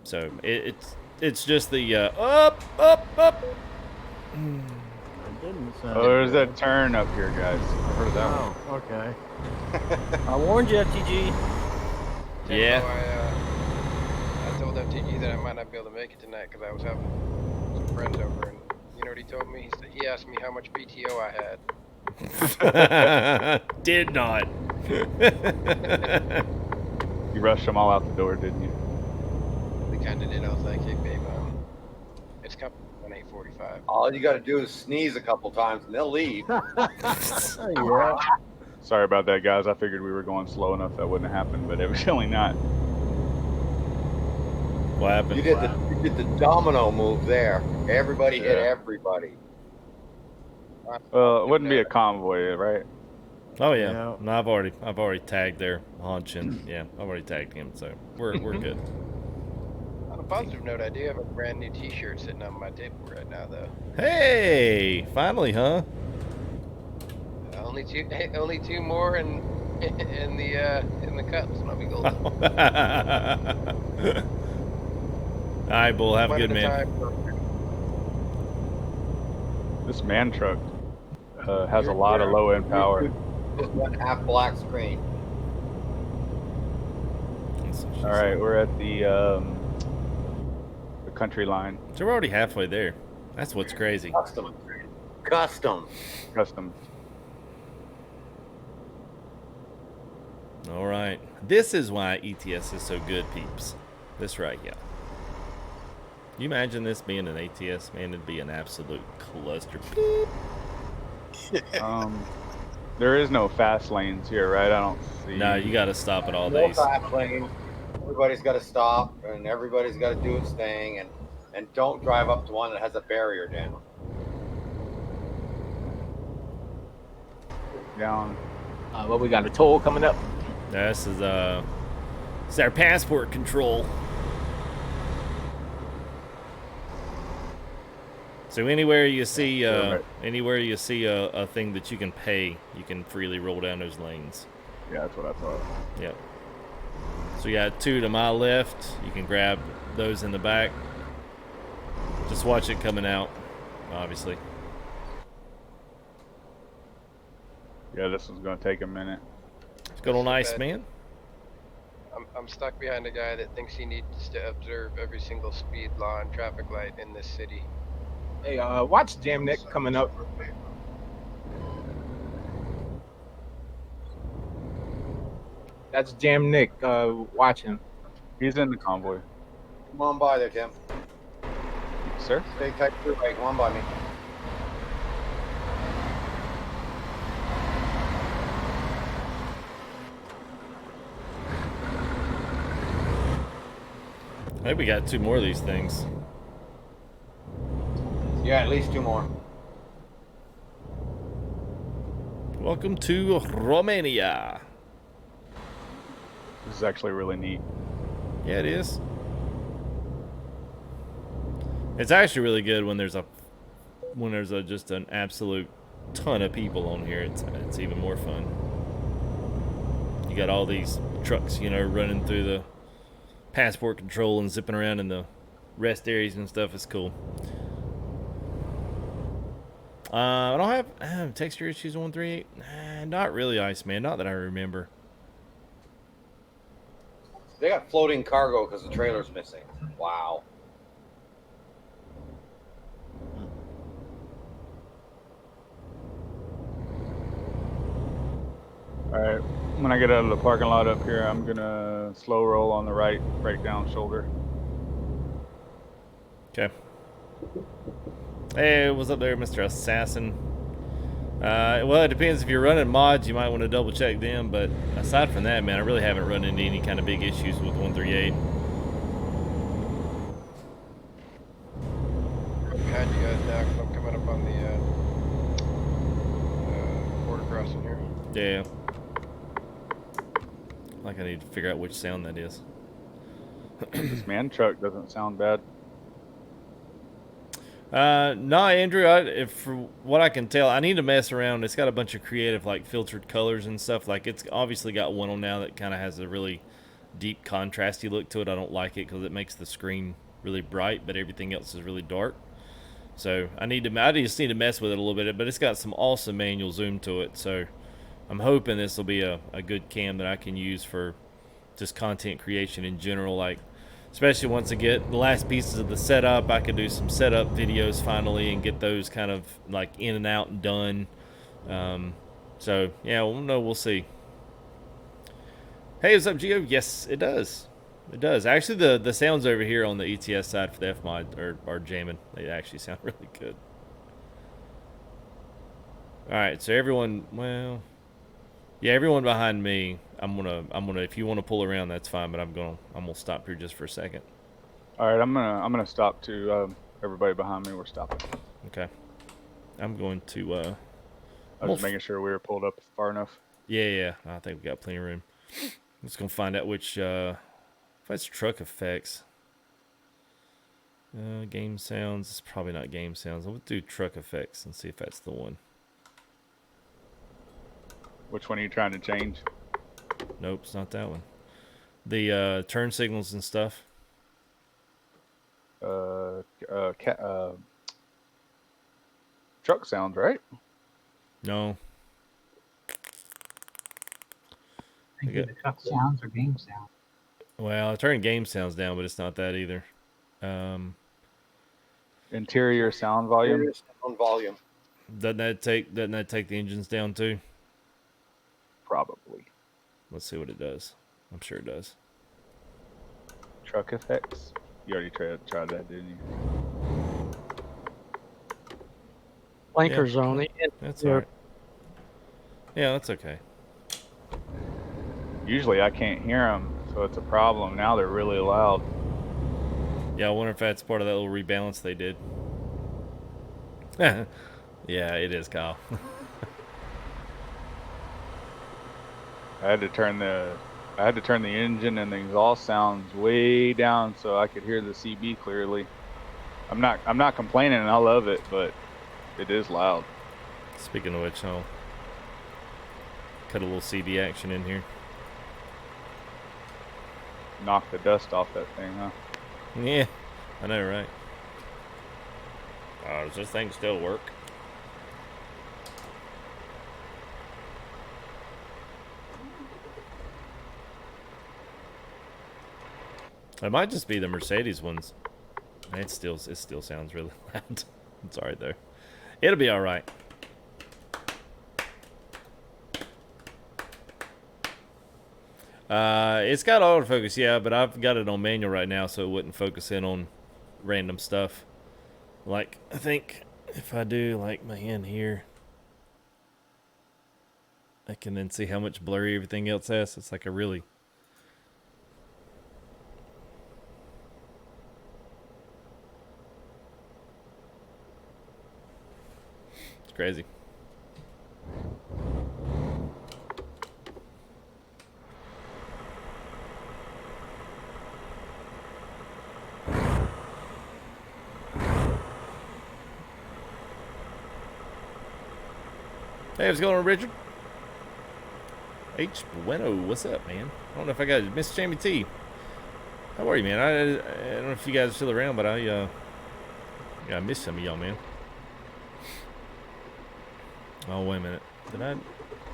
So it's just the up. Oh, there's a turn up here, guys. I've heard of that one. Oh, okay. I warned you, FTG. Yeah. I told FTG that I might not be able to make it tonight because I was having some friends over, and you know what he told me? He asked me how much PTO I had. Did not. You rushed them all out the door, didn't you? We kind of did. I was like, hey, babe, it's coming on 8:45. All you got to do is sneeze a couple times and they'll leave. Yeah. Sorry about that, guys. I figured we were going slow enough that wouldn't happen, but evidently not. What happened? You did the domino move there. Everybody hit everybody. Well, it wouldn't be a convoy, right? Oh yeah. No, I've already tagged their haunch, and yeah, I've already tagged him, so we're good. On a positive note, I do have a brand new T-shirt sitting on my table right now, though. Hey, finally, huh? Only two more in the cups, and I'll be golden. All right, Bull. Have a One good at a man. time per- This man truck has a lot of low end power. Just one half black screen. All right, we're at the country line. So we're already halfway there. That's what's crazy. Custom. All right. This is why ETS is so good, peeps. This right here. You imagine this being an ATS, man? It'd be an absolute cluster. There is no fast lanes here, right? I don't see. No, you got to stop at all No these. fast lane. Everybody's got to stop, and everybody's got to do its thing, and don't drive up to one that has a barrier down. Down. Well, we got a toll coming up. This is it's our passport control. So anywhere you see a thing that you can pay, you can freely roll down those lanes. Yeah, that's what I thought. Yep. So you got two to my left. You can grab those in the back. Just watch it coming out, obviously. Yeah, this one's gonna take a minute. It's going nice, man. I'm stuck behind a guy that thinks he needs to observe every single speed law and traffic light in this city. Hey, watch Jam Nick coming up. That's Jam Nick. Watch him. He's in the convoy. Come on by there, Tim. Sir? Stay tight to the right. Come on by me. I think we got two more of these things. Yeah, at least two more. Welcome to Romania. This is actually really neat. Yeah, it is. It's actually really good when there's just an absolute ton of people on here. It's even more fun. You got all these trucks, you know, running through the passport control and zipping around in the rest areas and stuff. It's cool. I don't have texture issues on 138. Not really, Iceman. Not that I remember. They got floating cargo because the trailer's missing. Wow. All right, when I get out of the parking lot up here, I'm gonna slow roll on the right down shoulder. Okay. Hey, what's up there, Mr. Assassin? Well, it depends. If you're running mods, you might want to double check them. But aside from that, man, I really haven't run into any kind of big issues with 138. Behind you guys now, 'cause I'm coming up on the border crossing here. Yeah. Like I need to figure out which sound that is. This man truck doesn't sound bad. No, Andrew. If for what I can tell, I need to mess around. It's got a bunch of creative, like filtered colors and stuff. Like it's obviously got one on now that kind of has a really deep, contrasty look to it. I don't like it because it makes the screen really bright, but everything else is really dark. So I just need to mess with it a little bit. But it's got some awesome manual zoom to it. So I'm hoping this will be a good cam that I can use for just content creation in general. Like, especially once I get the last pieces of the setup, I can do some setup videos finally and get those kind of like in and out and done. So yeah, we'll see. Hey, what's up, Gio? Yes, it does. It does. Actually, the sounds over here on the ETS side for the F-Mod are jamming. They actually sound really good. All right, so everyone, well, yeah, everyone behind me, I'm gonna. If you want to pull around, that's fine. But I'm gonna stop here just for a second. All right, I'm gonna stop too. Everybody behind me, we're stopping. Okay. I'm going to. I was just making sure we were pulled up far enough. Yeah. I think we got plenty of room. I'm just gonna find out which. If that's truck effects. Game sounds. It's probably not game sounds. I'll do truck effects and see if that's the one. Which one are you trying to change? Nope, it's not that one. The turn signals and stuff. Truck sounds, right? No. I think the truck sounds or game sounds. Well, I turned game sounds down, but it's not that either. Interior sound volume. Interior sound volume. Doesn't that take the engines down too? Probably. Let's see what it does. I'm sure it does. Truck effects. You already tried that, didn't you? Blinkers Yeah. only. That's all right. Yeah, that's okay. Usually I can't hear them, so it's a problem. Now they're really loud. Yeah, I wonder if that's part of that little rebalance they did. Yeah, it is, Kyle. I had to turn the engine and the exhaust sounds way down so I could hear the CB clearly. I'm not complaining, I love it, but it is loud. Speaking of which, I'll cut a little CB action in here. Knock the dust off that thing, huh? Yeah, I know, right? Does this thing still work? It might just be the Mercedes ones. It still sounds really loud. It's alright though. It'll be alright. It's got autofocus, yeah, but I've got it on manual right now, so it wouldn't focus in on random stuff. Like, I think if I do like my hand here, I can then see how much blurry everything else has. It's like a really... It's crazy. Hey, what's going on, Richard? H. Bueno, what's up, man? I don't know if I got Miss Jamie T. How are you, man? I don't know if you guys are still around, but I missed some of y'all, man. Oh, wait a minute. Did I?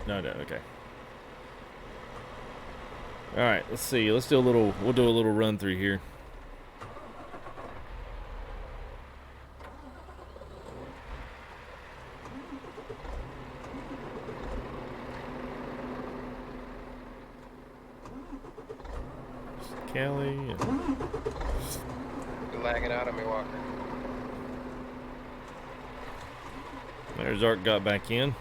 No, okay. All right, let's see. Let's do a little. We'll do a little run through here. Kelly. You're lagging out on me, Walker. There's Art got back in.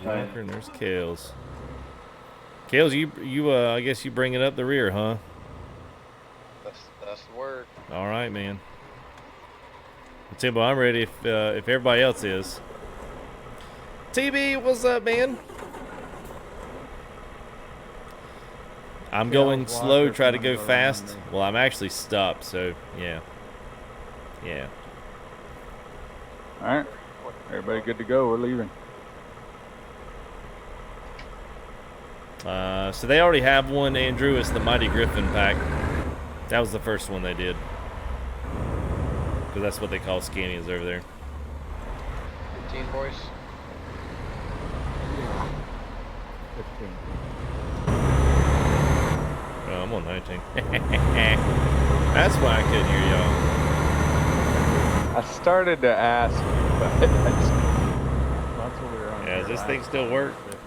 Walker, and there's Kales. Kales, you I guess you bringing up the rear, huh? That's the word. All right, man. Timbo, I'm ready if everybody else is. TB, what's up, man? I'm going slow, try to go fast. Well, I'm actually stopped, so yeah. Yeah. All right. Everybody good to go. We're leaving. So they already have one, Andrew. It's the Mighty Griffin pack. That was the first one they did. Because that's what they call Scanias over there. 15 boys. 15. Oh, I'm on 19. That's why I couldn't hear y'all. I started to ask, but I just... That's what we were on. Yeah, does this thing still work? 15.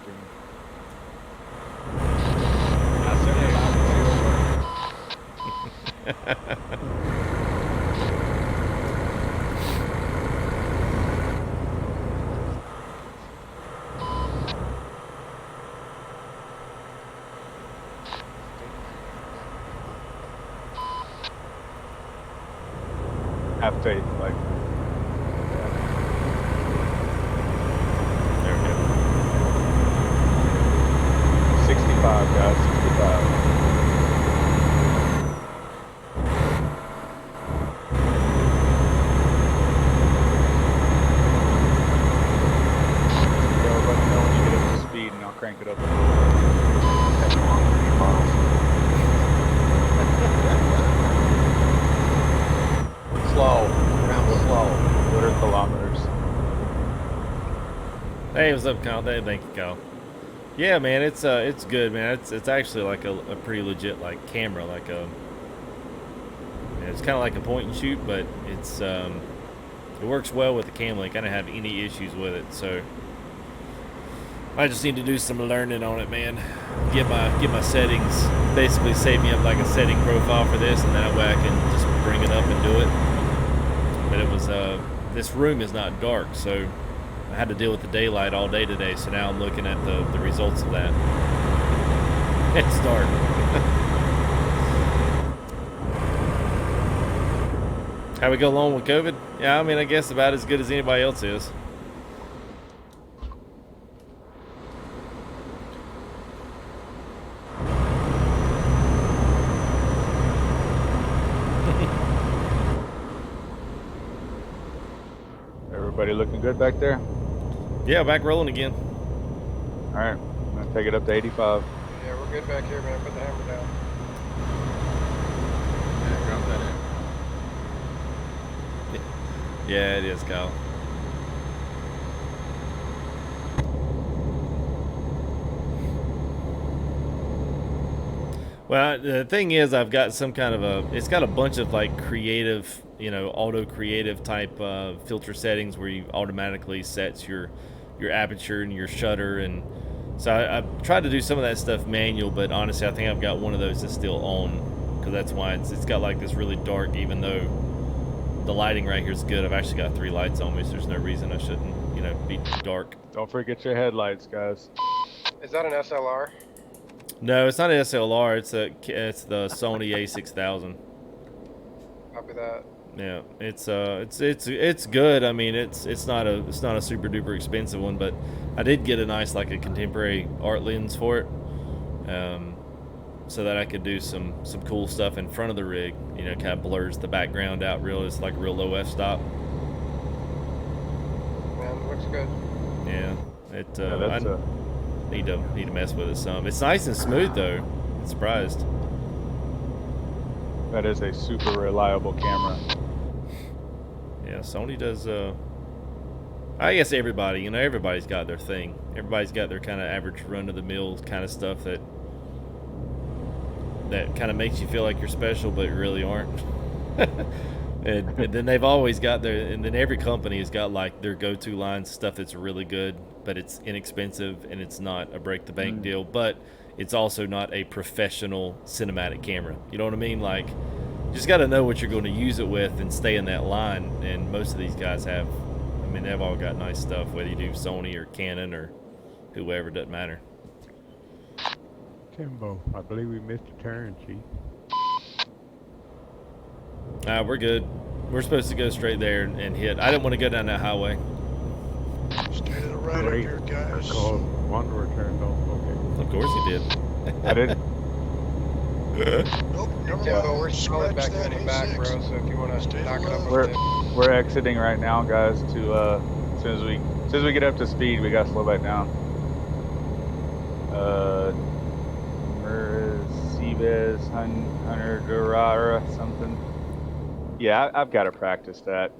have faith, like. There we go. 65, guys, 65. Crank it up a little bit. Slow. Ramble slow. 100 kilometers. Hey, what's up, Kyle? Thank you, Kyle. Yeah, man, it's good, man. It's actually like a pretty legit like camera, like a. It's kind of like a point and shoot, but it's it works well with the cam link. I don't have any issues with it, so. I just need to do some learning on it, man. Get my settings, basically save me up like a setting profile for this, and that way I can just bring it up and do it. But it was this room is not dark, so I had to deal with the daylight all day today. So now I'm looking at the results of that. It's dark. How we go along with COVID? Yeah, I mean, I guess about as good as anybody else is. Everybody looking good back there? Yeah, back rolling again. All right, I'm gonna take it up to 85. Yeah, we're good back here, man. Put the hammer down. Yeah, drop that in. Yeah, it is, Kyle. Well, the thing is, I've got some kind of it's got a bunch of like creative, you know, auto creative type filter settings where you automatically sets your aperture and your shutter, and so I've tried to do some of that stuff manual, but honestly, I think I've got one of those that's still on, because that's why it's got like this really dark, even though the lighting right here is good. I've actually got 3 lights on me, so there's no reason I shouldn't, you know, be dark. Don't forget your headlights, guys. Is that an SLR? No, it's not an SLR. It's the Sony A6000. Copy that. Yeah, it's good. I mean, it's not a super duper expensive one, but I did get a nice like a contemporary art lens for it, so that I could do some cool stuff in front of the rig. You know, kind of blurs the background out real. It's like a real low f-stop. good. Yeah, it. Yeah, that's I need to mess with it some. It's nice and smooth though. I'm surprised. that is a super reliable camera. Yeah, Sony does. I guess everybody, you know, everybody's got their thing. Everybody's got their kind of average run-of-the-mill kind of stuff that kind of makes you feel like you're special, but you really aren't. and then they've always got and then every company has got like their go-to line stuff that's really good, but it's inexpensive and it's not a break-the-bank deal, but it's also not a professional cinematic camera. You know what I mean? Like, you just got to know what you're going to use it with and stay in that line. And most of these guys have. I mean, they've all got nice stuff, whether you do Sony or Canon or whoever, doesn't matter. Timbo, I believe we missed a turn, Chief. We're good. We're supposed to go straight there and hit. I didn't want to go down that highway. Stay to the right of here, guys. Wanderer turned off. Okay. Of course he did. I didn't. Nope, never Yeah, mind. but we're slowing back Scratch that heading back, bro. A6. So if you want to Stay knock it up low. a bit. We're exiting right now, guys. To as soon as we get up to speed, we gotta slow back down. Mercedes Hunter Durara something. Yeah, I've got to practice that.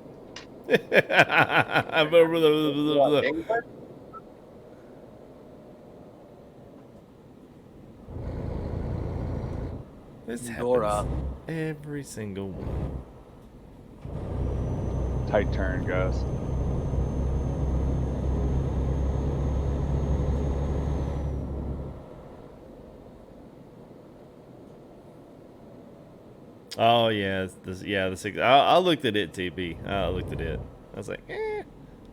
This Dora. happens every single one. Tight turn, guys. Oh yeah, the 6. I looked at it, TB. I looked at it. I was like,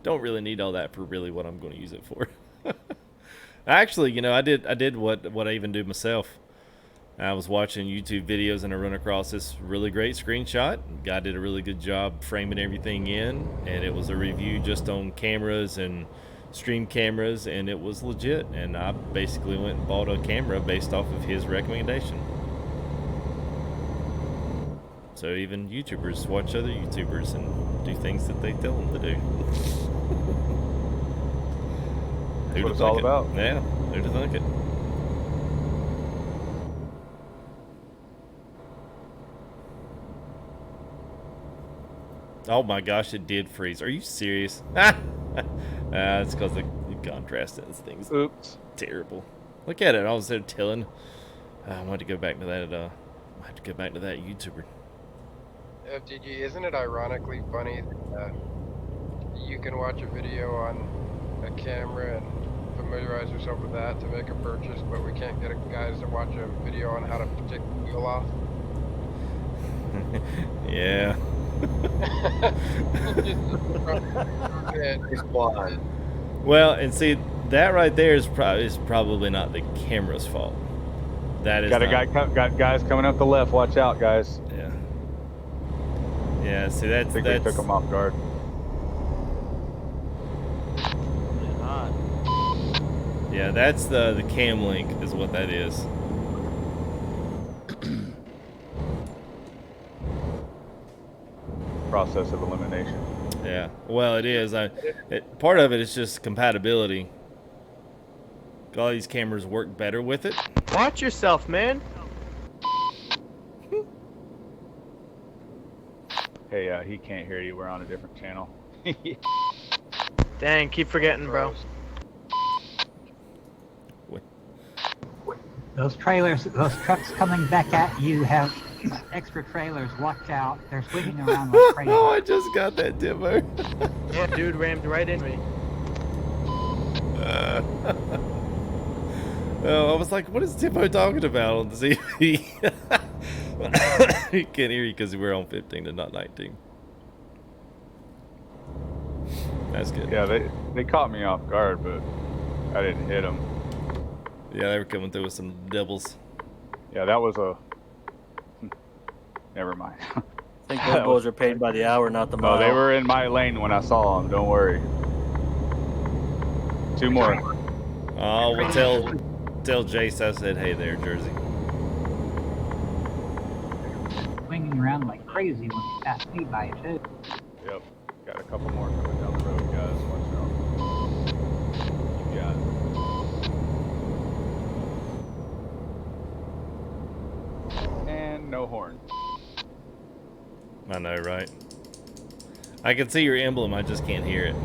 don't really need all that for really what I'm going to use it for. Actually, you know, I did what I even do myself. I was watching YouTube videos and I run across this really great screenshot. Guy did a really good job framing everything in, and it was a review just on cameras and stream cameras, and it was legit. And I basically went and bought a camera based off of his recommendation. So even YouTubers watch other YouTubers and do things that they tell them to do. That's what it's all about. Yeah, who'd have thunk it? Oh my gosh, it did freeze. Are you serious? It's because the contrast in this thing's terrible. Look at it. I was there tilling. I wanted to go back to that. I have to go back to that YouTuber. FTG, isn't it ironically funny that you can watch a video on a camera and familiarize yourself with that to make a purchase, but we can't get guys to watch a video on how to take the wheel off? Yeah. Well, and see, that right there is probably not the camera's fault. That is got guys coming up the left. Watch out, guys. Yeah. Yeah. See, that's we took them off guard. Yeah, that's the cam link is what that is. Process of elimination. Yeah, well, it is. Part of it is just compatibility. All these cameras work better with it. Watch yourself, man. Hey, he can't hear you. We're on a different channel. Dang, keep forgetting, bro. Those trailers, those trucks coming back at you have extra trailers. Watch out. They're swinging around like crazy. Oh, I just got that demo. Yeah, dude rammed right into me. Oh, I was like, what is Timbo talking about on the TV? He can't hear you because we're on 15 and not 19. That's good. Yeah, they caught me off guard, but I didn't hit them. Yeah, they were coming through with some doubles. Yeah, that was a... Never mind. I think those boys are paid by the hour, not the mile. No, they were in my lane when I saw them. Don't worry. 2 more. Oh, well, tell Jace I said, hey there, Jersey. Swinging around like crazy when you pass me by, too. Yep. Got a couple more coming down the road, guys. Watch out. horn, no horn. I know, right? I can see your emblem, I just can't hear it.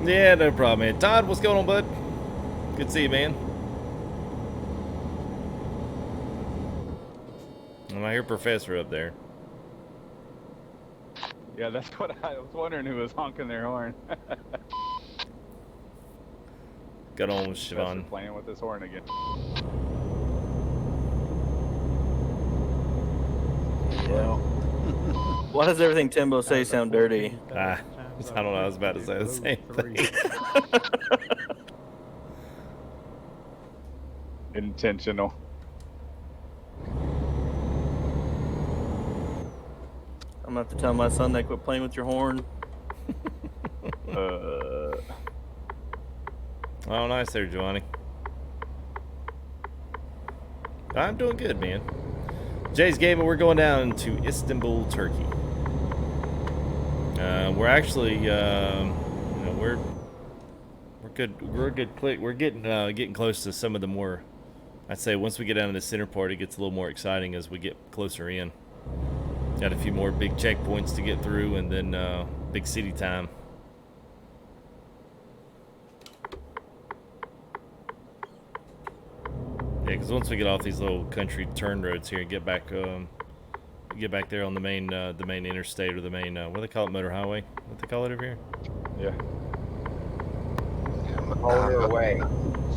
Yeah, no problem, man. Todd, what's going on, bud? Good to see you, man. I hear Professor up there. Yeah, that's what I was wondering, who was honking their horn. Got on with Siobhan. Playing with his horn again. Yeah. Why does everything Timbo say sound dirty? I don't know. I was about to say the same thing. Intentional. I'm gonna have to tell my son they quit playing with your horn. Oh, nice there, Johnny. I'm doing good, man. Jay's Gaming, we're going down to Istanbul, Turkey. We're actually, you know, we're good. We're a good click. We're getting close to some of the more. I'd say once we get down to the center part, it gets a little more exciting as we get closer in. Got a few more big checkpoints to get through, and then big city time. Yeah, because once we get off these little country turn roads here and get back there on the main interstate, or the main what do they call it, motor highway? What they call it over here? Yeah. Motor way.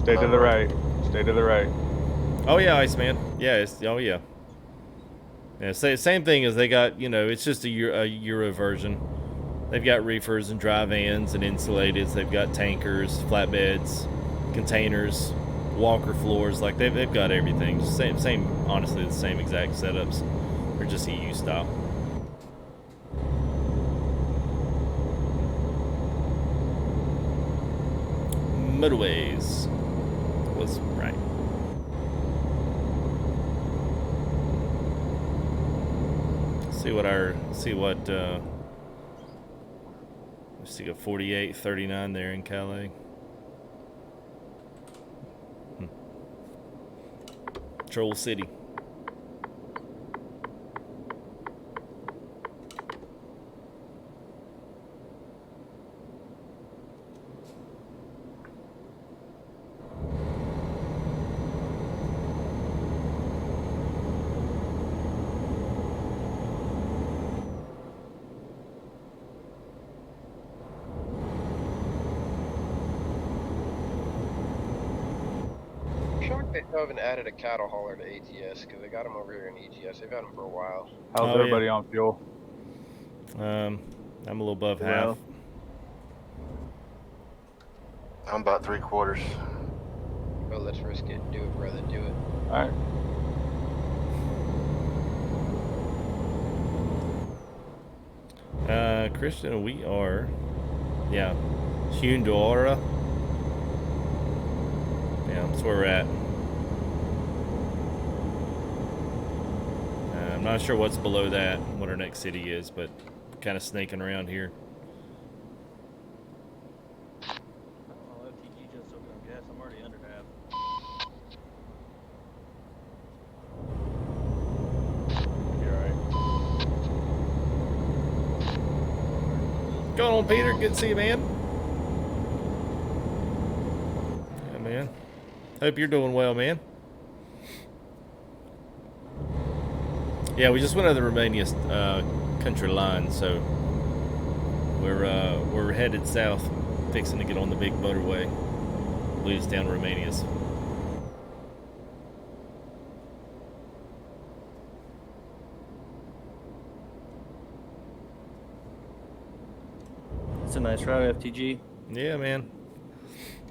Stay to the right. Stay to the right. Oh yeah, Iceman. Yeah, oh yeah. Yeah, same thing as they got. You know, it's just a Euro version. They've got reefers and dry vans and insulateds. They've got tankers, flatbeds, containers, walker floors. Like they've got everything. Just same. Honestly, the same exact setups. They're just EU style. Motorways was right. See got 48, 39 there in Calais. Troll City. They haven't added a cattle hauler to ATS because they got them over here in ETS. They've had them for a while. How's everybody on fuel? I'm a little above half. I'm about 3/4. Well, let's risk it. Do it, brother. Do it. All right. Christian, we are, yeah, Hyundai. Yeah, that's where we're at. I'm not sure what's below that, what our next city is, but kind of snaking around here. Oh, FTG just soaking up gas. I'm already under half. You're right. Going on, Peter. Good to see you, man. Yeah, man. Hope you're doing well, man. Yeah, we just went over the Romania country line, so we're headed south, fixing to get on the big motorway, leads down to Romania's. It's a nice route, FTG. Yeah, man.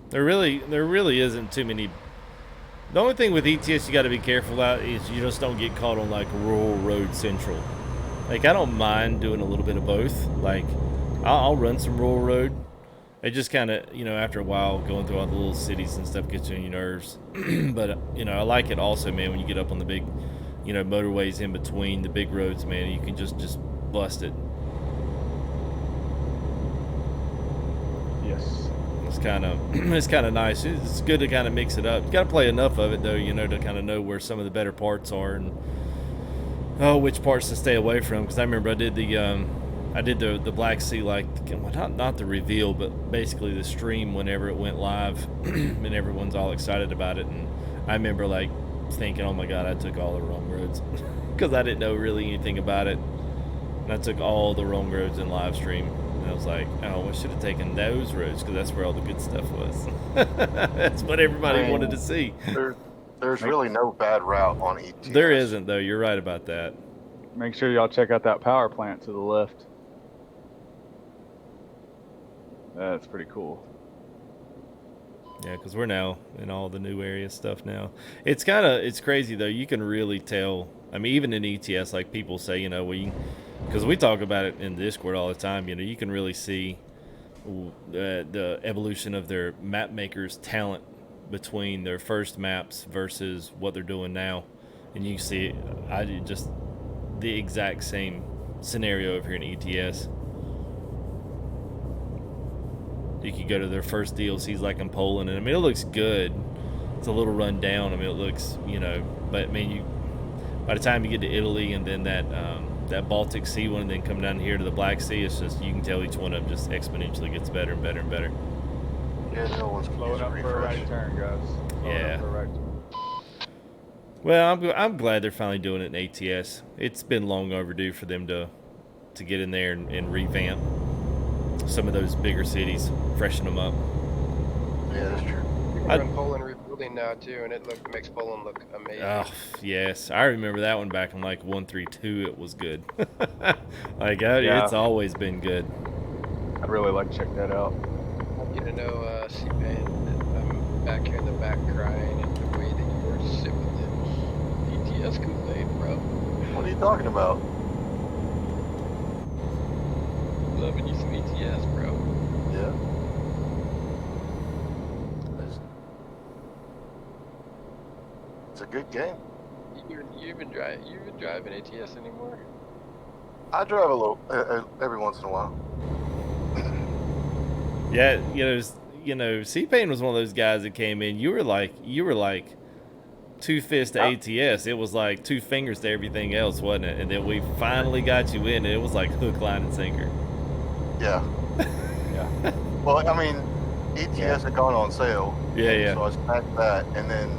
There really isn't too many. The only thing with ETS you got to be careful about is you just don't get caught on like rural road central. Like I don't mind doing a little bit of both. Like I'll run some rural road. It just kind of, you know, after a while going through all the little cities and stuff gets you on your nerves. But you know, I like it also, man, when you get up on the big, you know, motorways in between the big roads, man, you can just bust it. Yeah. Yes. It's kind of nice. It's good to kind of mix it up. You got to play enough of it though, you know, to kind of know where some of the better parts are and which parts to stay away from. Because I remember I did the Black Sea, like, well, not the reveal, but basically the stream whenever it went live, and everyone's all excited about it. And I remember like thinking, oh my god, I took all the wrong roads because I didn't know really anything about it, and I took all the wrong roads in live stream. And I was like, oh, I should have taken those roads because that's where all the good stuff was. That's what everybody wanted to see. There's really no bad route on ETS. There isn't, though. You're right about that. Make sure y'all check out that power plant to the left. That's pretty cool. Yeah, because we're now in all the new area stuff now. It's crazy, though. You can really tell. I mean, even in ETS, like people say, you know, because we talk about it in Discord all the time, you know, you can really see the evolution of their map makers' talent between their first maps versus what they're doing now. And you see just the exact same scenario over here in ETS. You could go to their first DLCs like in Poland, and I mean, it looks good. It's a little run down. I mean, it looks, you know, but I mean, by the time you get to Italy and then that Baltic Sea one, and then come down here to the Black Sea, it's just, you can tell each one of them just exponentially gets better and better and better. Yeah, no one's Load up for a right turn, guys. Yeah. Well, I'm glad they're finally doing it in ATS. It's been long overdue for them to get in there and revamp some of those bigger cities, freshen them up. Yeah, that's true. We're in Poland rebuilding now too, and it makes Poland look amazing. Oh yes, I remember that one back in like 1.3.2. It was good. Like it's always been good. I'd really like to check that out. I want you to know, C-Pain, that I'm back here in the back crying at the way that you were sipping the ETS Kool-Aid, bro. What are you talking about? Loving you some ETS, bro. Yeah. It's a good game. You've been driving ATS anymore? I drive a little every once in a while. Yeah, you know, C-Pain was one of those guys that came in. You were like two fists to ATS. It was like two fingers to everything else, wasn't it? And then we finally got you in, and it was like hook, line, and sinker. Yeah. Yeah. Well, I mean, ETS had gone on sale. Yeah. So I snagged that, and then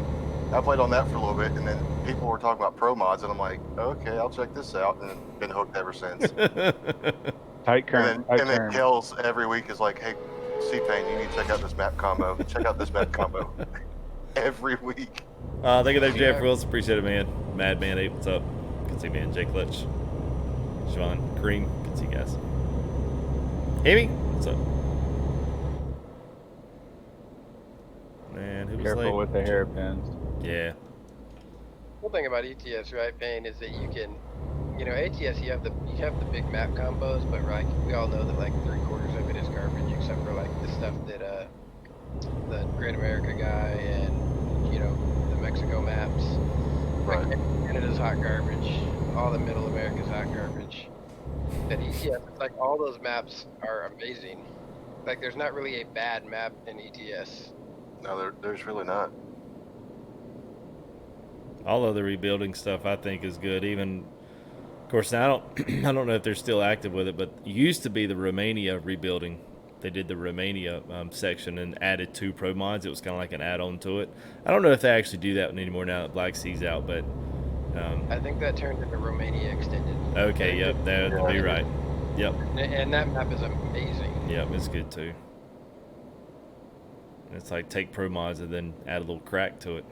I played on that for a little bit, and then people were talking about pro mods, and I'm like, okay, I'll check this out, and been hooked ever since. Tight current. And then Kells every week is like, hey, C-Pain, you need to check out this map combo. Check out this map combo. Every week. Thank you there, Jeff Wills. Appreciate it, man. Madman 8, what's up? Good to see you, man. Jay Clutch. Sean, Cream, good to see you guys. Amy, what's up? Man, who was Careful late? with the hairpins. Yeah. Cool thing about ETS, right, Payne, is that you can, you know, ATS you have the big map combos, but like we all know that like 3/4 of it is garbage, except for like the stuff that the Great America guy and you know the Mexico maps. Right. Like, Canada's hot garbage. All the Middle America's hot garbage. But ETS, it's like all those maps are amazing. Like there's not really a bad map in ETS. No, there's really not. All of the rebuilding stuff I think is good. Even, of course, now I don't know if they're still active with it, but it used to be the Romania rebuilding. They did the Romania section and added 2 pro mods. It was kind of like an add-on to it. I don't know if they actually do that anymore now that Black Sea's out, but I think that turned into Romania Extended. Okay, yep, that'd be right. Yep. And that map is amazing. Yep, it's good too. It's like take pro mods and then add a little crack to it.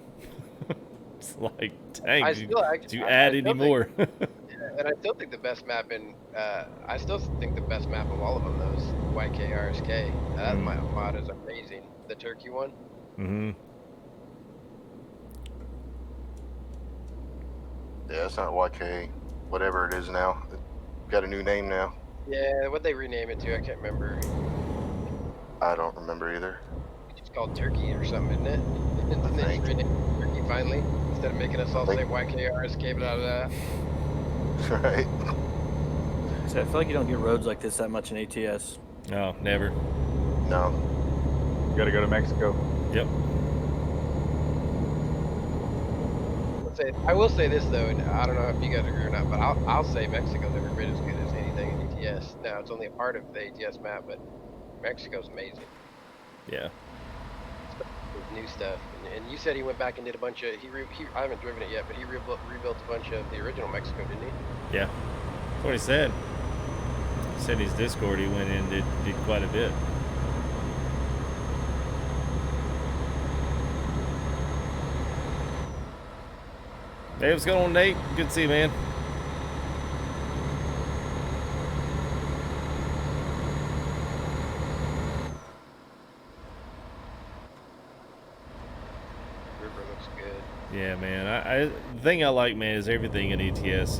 It's like, dang, did you add any more? And I still think the best map of all of them, those YKRSK. That mod is amazing. The Turkey one. Mm-hmm. Yeah, it's not YK, whatever it is now. It's got a new name now. Yeah, what they rename it to, I can't remember. I don't remember either. It's called Turkey or something, isn't it? And then you rename it Turkey finally, instead of making us all say YKRSK, blah, blah, blah. Right. So I feel like you don't get roads like this that much in ATS. No, never. No. Gotta go to Mexico. Yep. I will say this though, and I don't know if you guys agree or not, but I'll say Mexico's every bit as good as anything in ETS. Now it's only a part of the ATS map, but Mexico's amazing. Yeah. With new stuff, and you said he went back and did a bunch of I haven't driven it yet, but he rebuilt a bunch of the original Mexico, didn't he? Yeah. That's what he said. He said his Discord he went in and did quite a bit. Hey, what's going on, Nate? Good to see you, man. River looks good. Yeah, man. The thing I like, man, is everything in ETS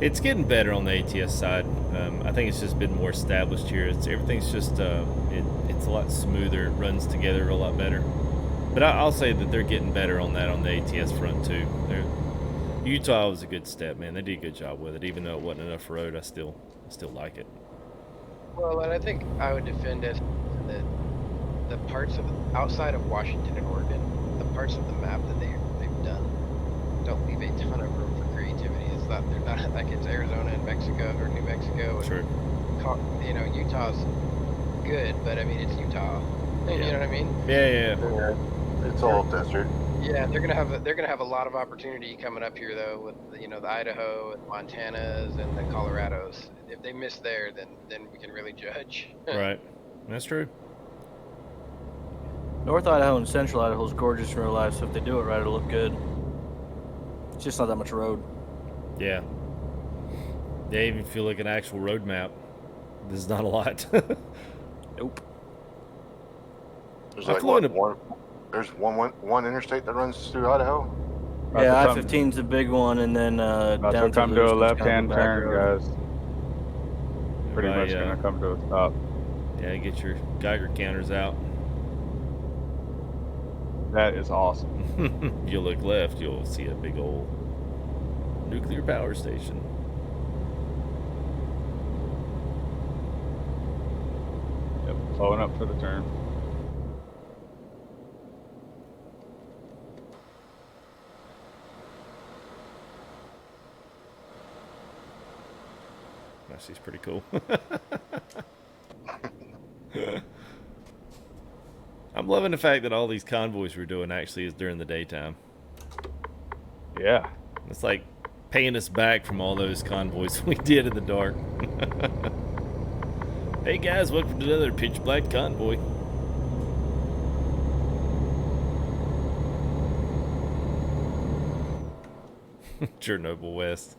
it's getting better on the ATS side. I think it's just been more established here. Everything's just it's a lot smoother. It runs together a lot better. But I'll say that they're getting better on that on the ATS front too. Utah was a good step, man. They did a good job with it, even though it wasn't enough road. I still like it. Well, and I think I would defend it that the parts of outside of Washington and Oregon, the parts of the map that they've done don't leave a ton of room for creativity. They're not like it's Arizona and Mexico or New Mexico. And, True. You know, Utah's good, but I mean it's Utah. You know what I mean? Yeah. It's all desert. Yeah, they're gonna have a lot of opportunity coming up here though with the Idaho and Montanas and the Colorados. If they miss there, then we can really judge. Right. That's true. North Idaho and Central Idaho is gorgeous in real life, so if they do it right, it'll look good. It's just not that much road. Yeah. Yeah, even if you look at an actual road map, this is not a lot. Nope. There's like one interstate that runs through Idaho. Yeah, I-15's a big one, and then About down to come to a left-hand kind of turn, road. guys. Pretty much gonna come to a stop. Yeah, get your Geiger counters out. That is awesome. You look left, you'll see a big old nuclear power station. Yep, flowing up for the turn. She's pretty cool. I'm loving the fact that all these convoys we're doing actually is during the daytime. Yeah. It's like paying us back from all those convoys we did in the dark. Hey guys, welcome to another pitch black convoy. Chernobyl West.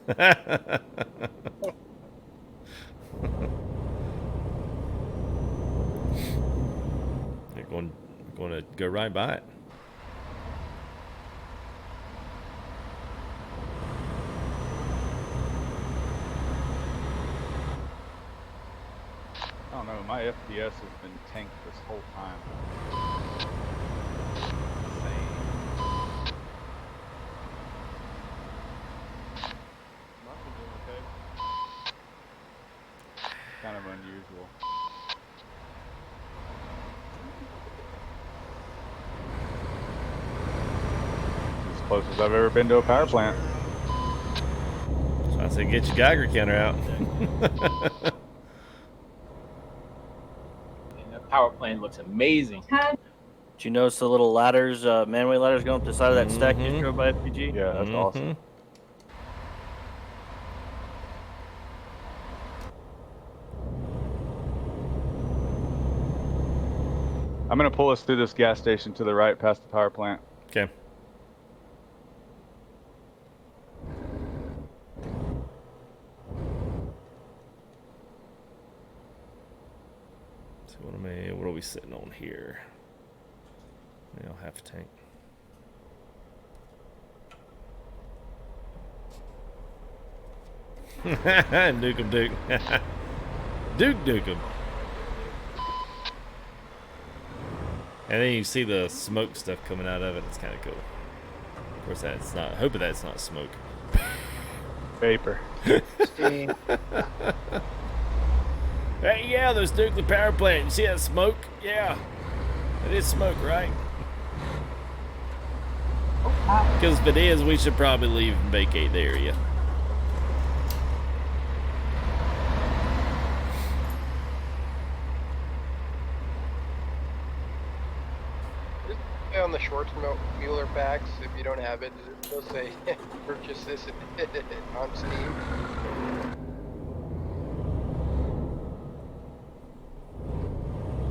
They're going to go right by it. I don't know, my FPS has been tanked this whole time. Kind of unusual. As close as I've ever been to a power plant. So I say get your Geiger counter out. And the power plant looks amazing. Did you notice the little ladders, manway ladders going up the side of that stack you just drove by FPG? Yeah, that's awesome. I'm going to pull us through this gas station to the right past the power plant. Okay. So what are we sitting on here? I'll half a tank. Nuke him, Duke. Duke him. And then you see the smoke stuff coming out of it. It's kind of cool. Of course, that's not. Hoping that's not smoke. Vapor. Steam. Hey, yeah, those nuclear power plant. You see that smoke? Yeah. It is smoke, right? Because if it is, we should probably leave and vacate the area. On the Schwarzmuller packs, if you don't have it, does it still say purchase this on Steam?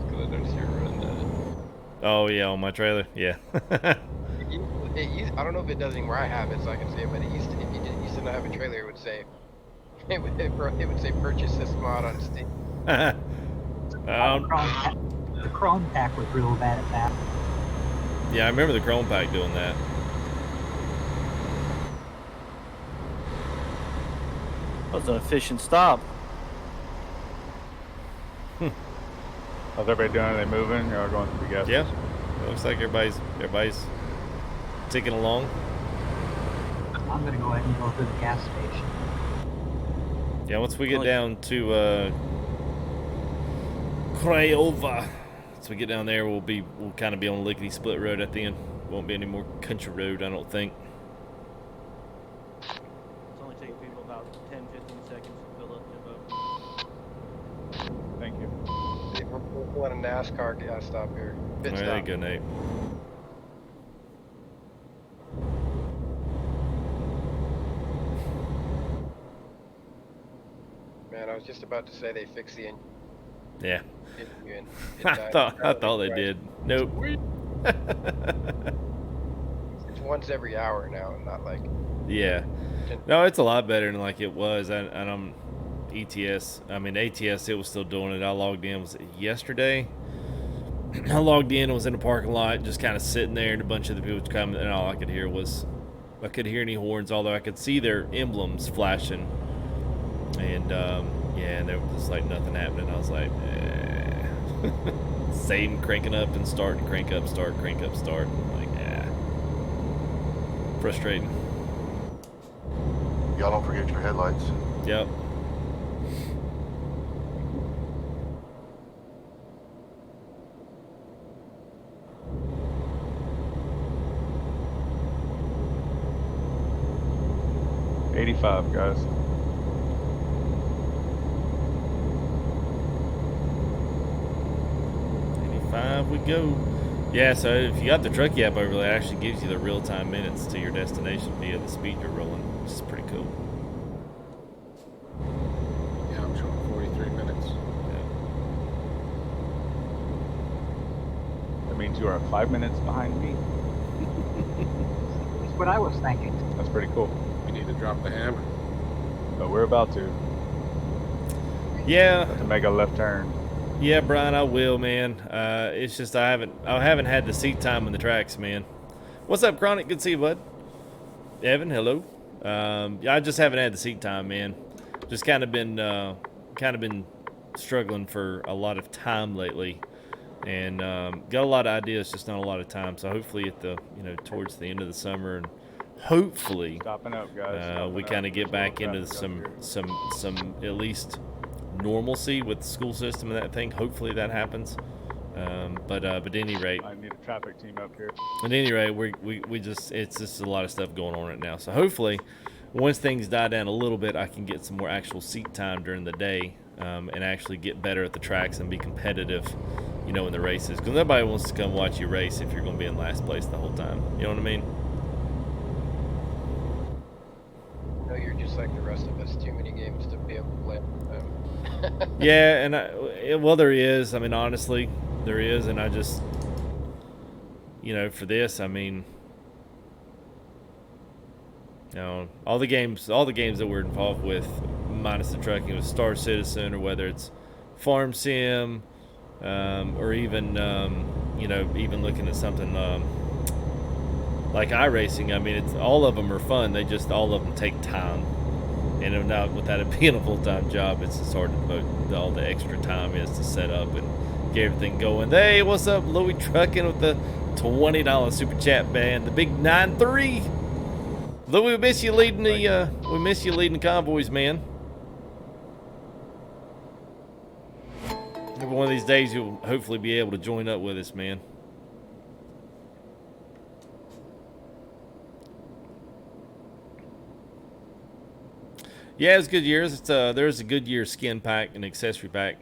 Because I noticed you were running that. Oh yeah, on my trailer, yeah. I don't know if it does anymore. I have it, so I can say it. But if you used to not have a trailer, it would say it would say purchase this mod on Steam. The Chrome pack was real bad at that. Yeah, I remember the Chrome Pack doing that. That was an efficient stop. How's everybody doing? Are they moving? Or going through the gas Yeah, station? it looks like everybody's ticking along. I'm gonna go ahead and go to the gas station. Yeah, once we get down to Craiova, once we get down there, we'll kind of be on lickety split road at the end. Won't be any more country road, I don't think. It's only taking people about 10-15 seconds to fill up their boat. Thank you. We're on a NASCAR gas stop here. Pit There stop. you go, Nate. Man, I was just about to say they fixed the engine. Yeah. It I thought they did. Nope. It's once every hour now, not like. Yeah. No, it's a lot better than like it was. And I'm ETS. I mean ATS. It was still doing it. I logged in. Was it yesterday? I logged in. Was in the parking lot, just kind of sitting there, and a bunch of the people was coming, and all I could hear was, I couldn't hear any horns, although I could see their emblems flashing. And yeah, and there was just like nothing happening. I was like, same cranking up and start, and crank up, start, crank up, start. I'm like, frustrating. Y'all don't forget your headlights. Yep. $85, guys. 85 we go. Yeah, so if you got the Truckee app overlay, it actually gives you the real-time minutes to your destination via the speed you're rolling, which is pretty cool. Yeah, I'm showing 43 minutes. That means you are 5 minutes behind me. That's what I was thinking. That's pretty cool. We need to drop the hammer. But we're about to. Yeah. About to make a left turn. Yeah, Brian, I will, man. It's just I haven't had the seat time on the tracks, man. What's up, Chronic? Good to see you, bud. Evan, hello. Yeah, I just haven't had the seat time, man. Just kind of been struggling for a lot of time lately, and got a lot of ideas, just not a lot of time. So hopefully at the towards the end of the summer, and hopefully Stopping up, guys. we kind of get back into some at least normalcy with the school system and that thing. Hopefully that happens. But at any rate, I need a traffic team up here. at any rate, it's just a lot of stuff going on right now. So hopefully, once things die down a little bit, I can get some more actual seat time during the day, and actually get better at the tracks and be competitive, in the races. Because nobody wants to come watch you race if you're going to be in last place the whole time. You know what I mean? No, you're just like the rest of us. Too many games to be able to play. Yeah, and well, there is. I mean, honestly, there is, and I just, for this, I mean, all the games that we're involved with, minus the trucking, with Star Citizen, or whether it's Farm Sim, or even, even looking at something like iRacing. I mean, it's all of them are fun. They just all of them take time. And now, without it being a full-time job, it's just hard to devote all the extra time is to set up and get everything going. Hey, what's up, Louie Trucking with the $20 super chat band, the big 9-3. Louie, we miss you leading the convoys, man. Maybe one of these days you'll hopefully be able to join up with us, man. Yeah, it was good years. It's there's a good year skin pack and accessory pack.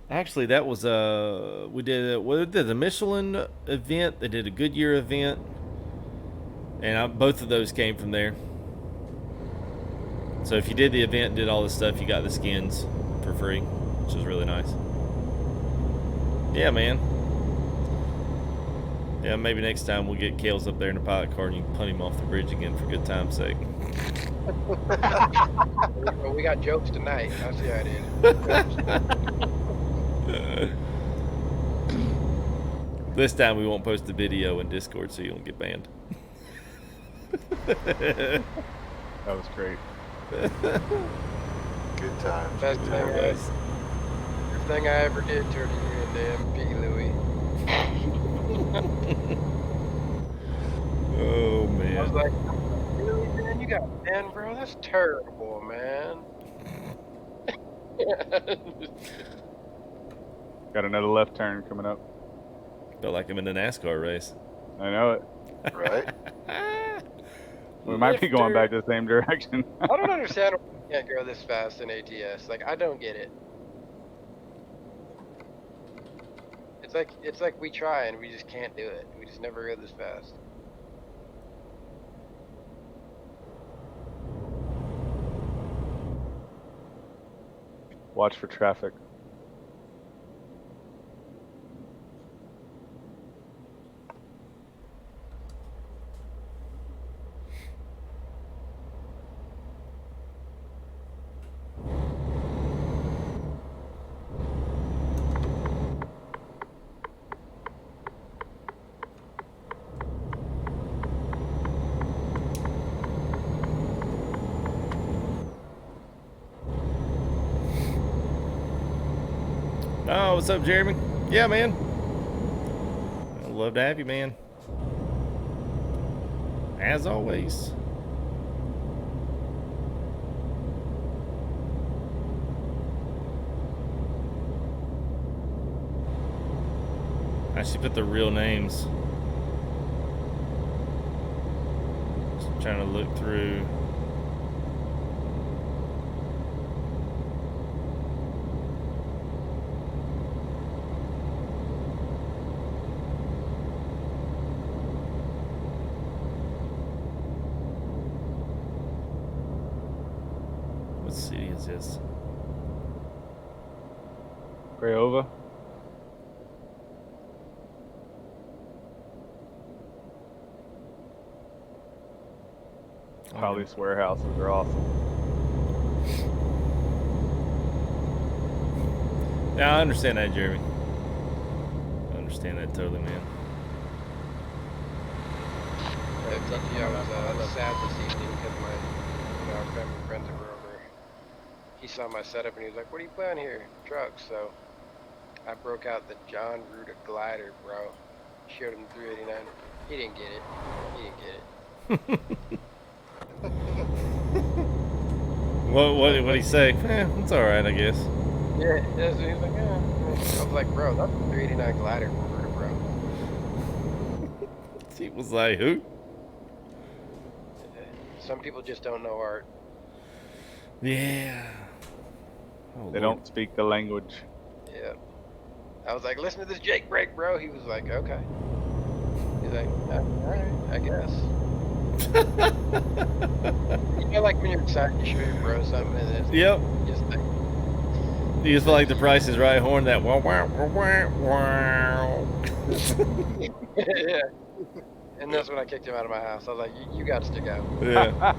Actually that was we did the Michelin event. They did a Goodyear event, and both of those came from there. So if you did the event and did all this stuff, you got the skins for free, which was really nice. Yeah, man. Yeah, maybe next time we'll get Kales up there in the pilot car and you can punt him off the bridge again for good time's sake. Well, we got jokes tonight. That's the idea. This time we won't post the video in Discord so you don't get banned. That was great. Good time. Best thing I ever did turning you into MP, Louis. Oh man. I was like, really, man? You got 10, bro? That's terrible, man. Got another left turn coming up. Felt like I'm in a NASCAR race. I know it. Right? We might be going back to the same direction. I don't understand why you can't go this fast in ATS. Like, I don't get it. It's like we try and we just can't do it. We just never go this fast. Watch for traffic. Oh, what's up, Jeremy? Yeah, man. I'd love to have you, man. As always. I should put the real names. Just trying to look through. What city is this? Craiova. All these warehouses are awesome. Yeah, I understand that, Jeremy. I understand that totally, man. I was sad this evening because our family friends that were over. He saw my setup and he was like, "What are you playing here? Trucks." So I broke out the John Ruta glider, bro. Showed him 389. He didn't get it. He didn't get it. What did he say? It's all right, I guess. Yeah, that's what he was like. I was like, bro, that's a 389 glider, bro. He was like, who? Some people just don't know art. Yeah. Oh, They don't speak the language. Yeah. I was like, listen to this Jake break, bro. He was like, okay. He's like, all right, I guess. You know, like when you're excited to show your bro something, and it's just like, you just feel like the Price is Right horn that wow wow wow wow. yeah. And that's when I kicked him out of my house. I was like, you got to go. Yeah.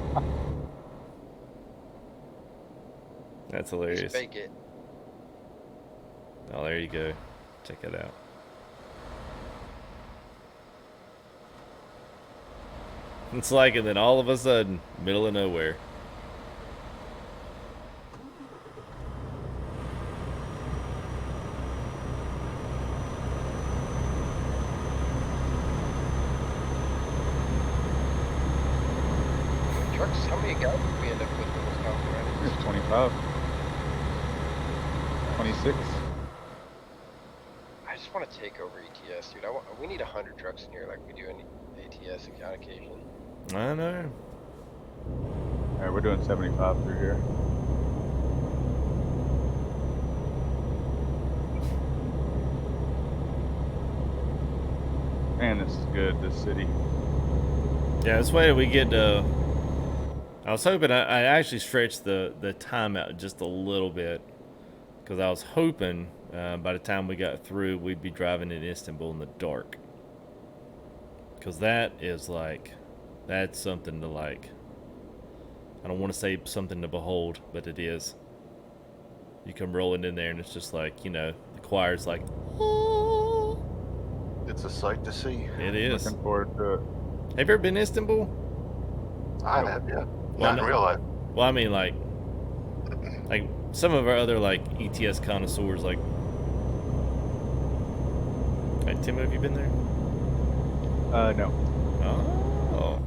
That's hilarious. Just fake it. Oh, there you go. Check it out. It's like, and then all of a sudden, middle of nowhere. Trucks, how many guys did we end up with in this company, right? It's 25. 26. I just want to take over ETS, dude. We need 100 trucks in here like we do in ATS on occasion. I know. All right, we're doing 75 through here. Man, this is good, this city. Yeah, this way we get I was hoping I actually stretched the time out just a little bit, because I was hoping by the time we got through we'd be driving in Istanbul in the dark, because that is like, that's something to like, I don't want to say something to behold, but it is. You come rolling in there and it's just like, you know, the choir's like, oh. It's a sight to see. It is. Looking forward to it. Have you ever been to Istanbul? I have, yeah. Well, Not in real life. Well, I mean, like some of our other like ETS connoisseurs, like Tim, have you been there? No. Oh.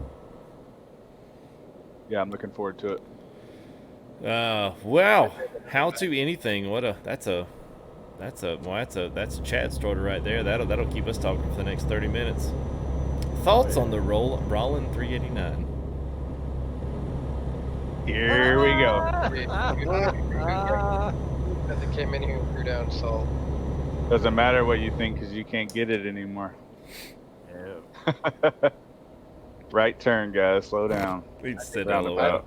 Yeah, I'm looking forward to it. Wow. How to anything? That's a chat starter right there. That'll keep us talking for the next 30 minutes. Thoughts on the Rollin 389? Here we go. As it came in here and threw down salt. Doesn't matter what you think, because you can't get it anymore. Yeah. Right turn, guys. Slow down. We'd sit all the way Roundabout.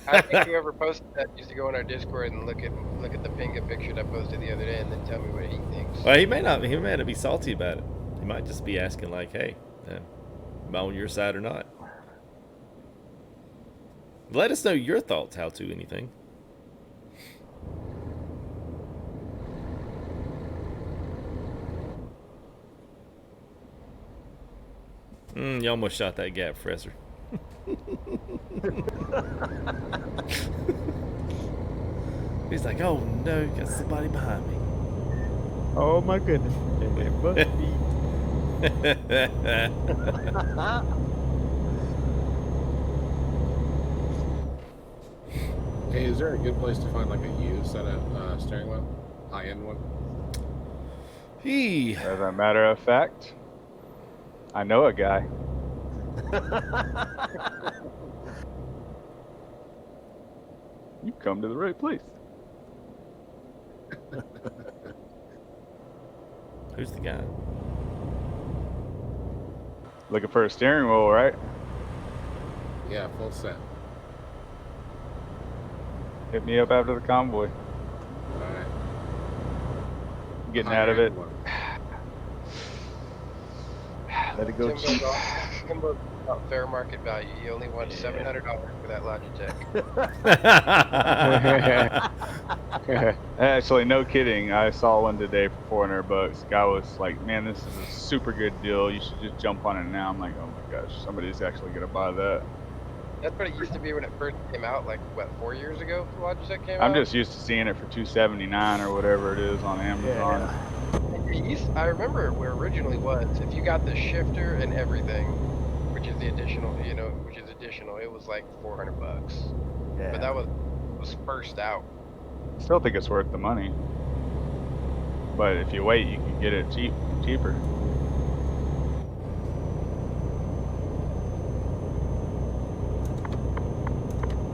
I think whoever posted that used to go on our Discord and look at the Pinga picture that I posted the other day and then tell me what he thinks. Well, he may not be salty about it. He might just be asking like, hey, am I on your side or not? Let us know your thoughts, how to anything. You almost shot that gap, Professor. He's like, oh no, got somebody behind me. Oh my goodness. It must be. Hey, is there a good place to find like a used set of steering wheel? High-end one? As a matter of fact, I know a guy. You come to the right place. Who's the guy? Looking for a steering wheel, right? Yeah, full set. Hit me up after the convoy. Alright. Getting out of it. One. Let it go cheap. Timbo's about fair market value. You only want $700 for that Logitech. Actually, no kidding. I saw one today for $400. Guy was like, "Man, this is a super good deal. You should just jump on it now." I'm like, "Oh my gosh, somebody's actually gonna buy that." That's what it used to be when it first came out, like what, 4 years ago? The Logitech came out. I'm just used to seeing it for $279 or whatever it is on Amazon. Yeah. I remember where originally was, if you got the shifter and everything, which is the additional, it was like $400. Yeah. But that was first out. Still think it's worth the money. But if you wait, you can get it cheaper.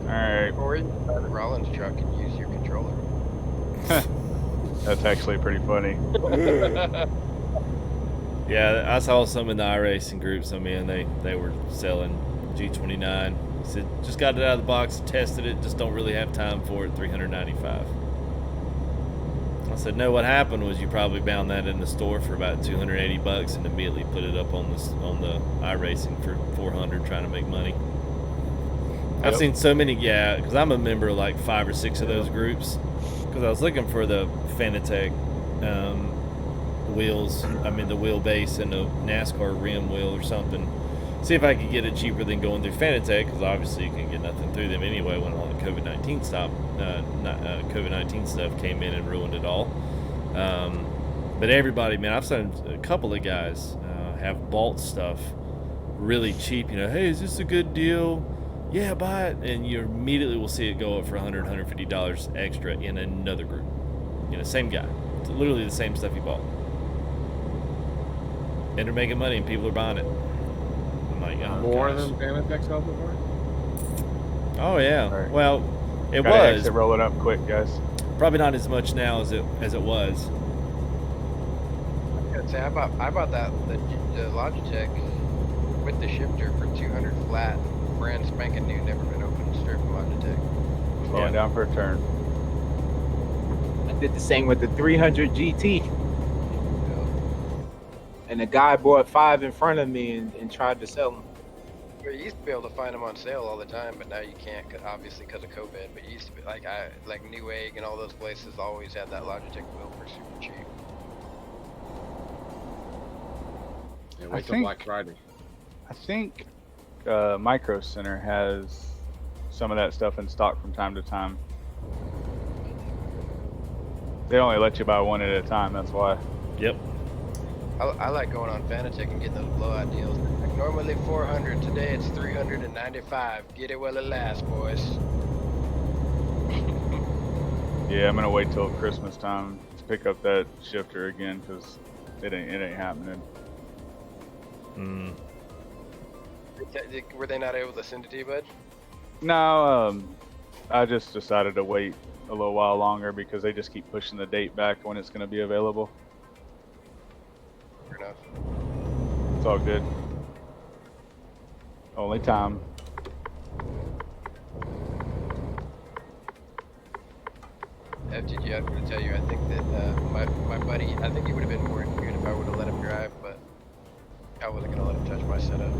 Alright. Or you can buy the Rollins truck and use your controller. That's actually pretty funny. Yeah, I saw some in the iRacing groups. I mean, they were selling G29. He said, just got it out of the box, tested it, just don't really have time for it, $395. I said, no, what happened was you probably bound that in the store for about $280 and immediately put it up on the iRacing for $400 trying to make money. I've seen so many, yeah, because I'm a member of like 5 or 6 of those groups. Because I was looking for the Fanatec wheels, the wheelbase and a NASCAR rim wheel or something. See if I could get it cheaper than going through Fanatec, because obviously you can get nothing through them anyway when all the COVID-19 stuff came in and ruined it all. But everybody, man, I've seen a couple of guys have bought stuff really cheap. You know, hey, is this a good deal? Yeah, buy it, and you immediately will see it go up for $100, $150 extra in another group. You know, same guy. It's literally the same stuff he bought. And they're making money, and people are buying it. I'm like, oh, More gosh. than Fanatec sells it for? Oh yeah. Right. Well, it Gotta was exit, roll it up quick, guys. probably not as much now as it was. I'd say I bought that the Logitech with the shifter for 200 flat, brand spanking new, never been opened, straight from Logitech. Slowing down for a turn. I did the same with the 300 GT. And the guy bought 5 in front of me and tried to sell them. You used to be able to find them on sale all the time, but now you can't, obviously because of COVID. But you used to be like Newegg and all those places always had that Logitech wheel for super cheap. Yeah, wait till Black Friday. I think Micro Center has some of that stuff in stock from time to time. They only let you buy one at a time, that's why. Yep. I like going on Fanatec and getting those blowout deals. Like normally 400, today it's 395. Get it while it lasts, boys. Yeah, I'm gonna wait till Christmas time to pick up that shifter again because it ain't happening. Were they not able to send it to you, bud? No, I just decided to wait a little while longer because they just keep pushing the date back when it's gonna be available. Fair enough. It's all good. Only time. FTG, I'm gonna tell you, I think that my buddy, I think he would have been more immune if I would have let him drive, but I wasn't gonna let him touch my setup.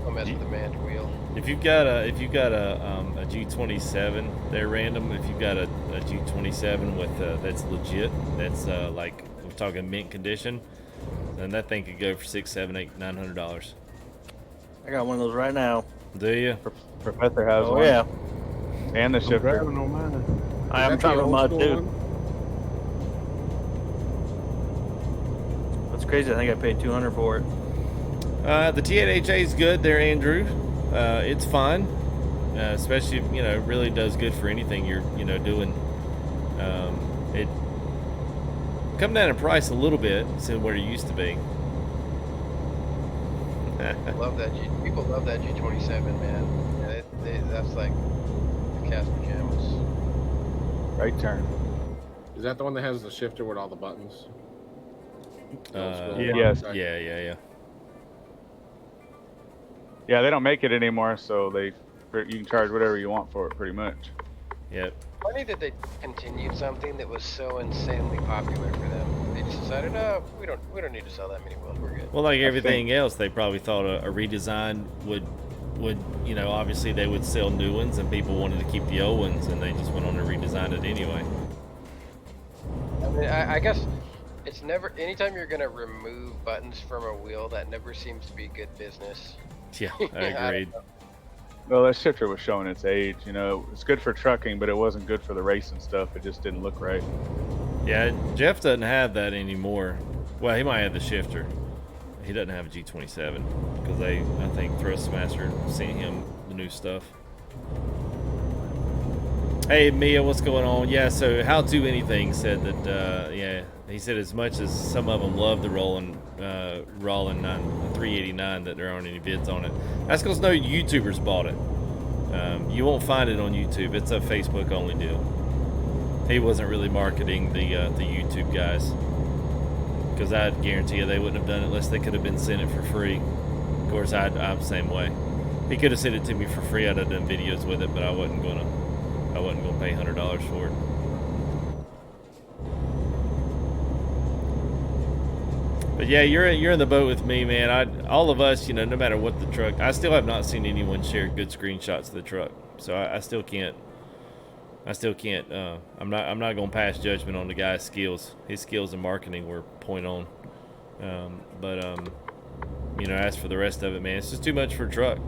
I'll mess with the manned wheel. If you've got a G27, they're random. If you've got a G27 with that's legit, that's like we're talking mint condition, then that thing could go for $600, $700, $800, $900. I got one of those right now. Do you? Professor has Oh one. yeah. And the shifter. Driving on mine. I am trying to mod too. That's crazy. I think I paid 200 for it. The T8HA is good there, Andrew. It's fine, especially if, it really does good for anything you're doing. It come down in price a little bit to where it used to be. Love that people love that G27, man. Yeah, that's like the cat's pajamas. Right turn. Is that the one that has the shifter with all the buttons? Yes. Yeah. Yeah, they don't make it anymore, so you can charge whatever you want for it, pretty much. Yep. Funny that they continued something that was so insanely popular for them. They just decided, oh, we don't need to sell that many wheels. We're good. Well, like everything else, they probably thought a redesign would obviously they would sell new ones, and people wanted to keep the old ones, and they just went on and redesigned it anyway. I mean, I guess it's never. Anytime you're gonna remove buttons from a wheel, that never seems to be good business. Yeah, I agreed. Well, that shifter was showing its age. It's good for trucking, but it wasn't good for the racing stuff. It just didn't look right. Yeah, Jeff doesn't have that anymore. Well, he might have the shifter. He doesn't have a G27 because I think Thrustmaster sent him the new stuff. Hey Mia, what's going on? Yeah, so How To Anything said that, he said as much as some of them love the Roland 389 that there aren't any bids on it. That's because no YouTubers bought it. You won't find it on YouTube. It's a Facebook only deal. He wasn't really marketing the YouTube guys, because I guarantee you they wouldn't have done it unless they could have been sent it for free. Of course, I'm the same way. He could have sent it to me for free. I'd have done videos with it, but I wasn't gonna pay $100 for it. But yeah, you're in the boat with me, man. All of us, no matter what the truck, I still have not seen anyone share good screenshots of the truck. So I still can't. I'm not gonna pass judgment on the guy's skills. His skills in marketing were point on. As for the rest of it, man, it's just too much for a truck.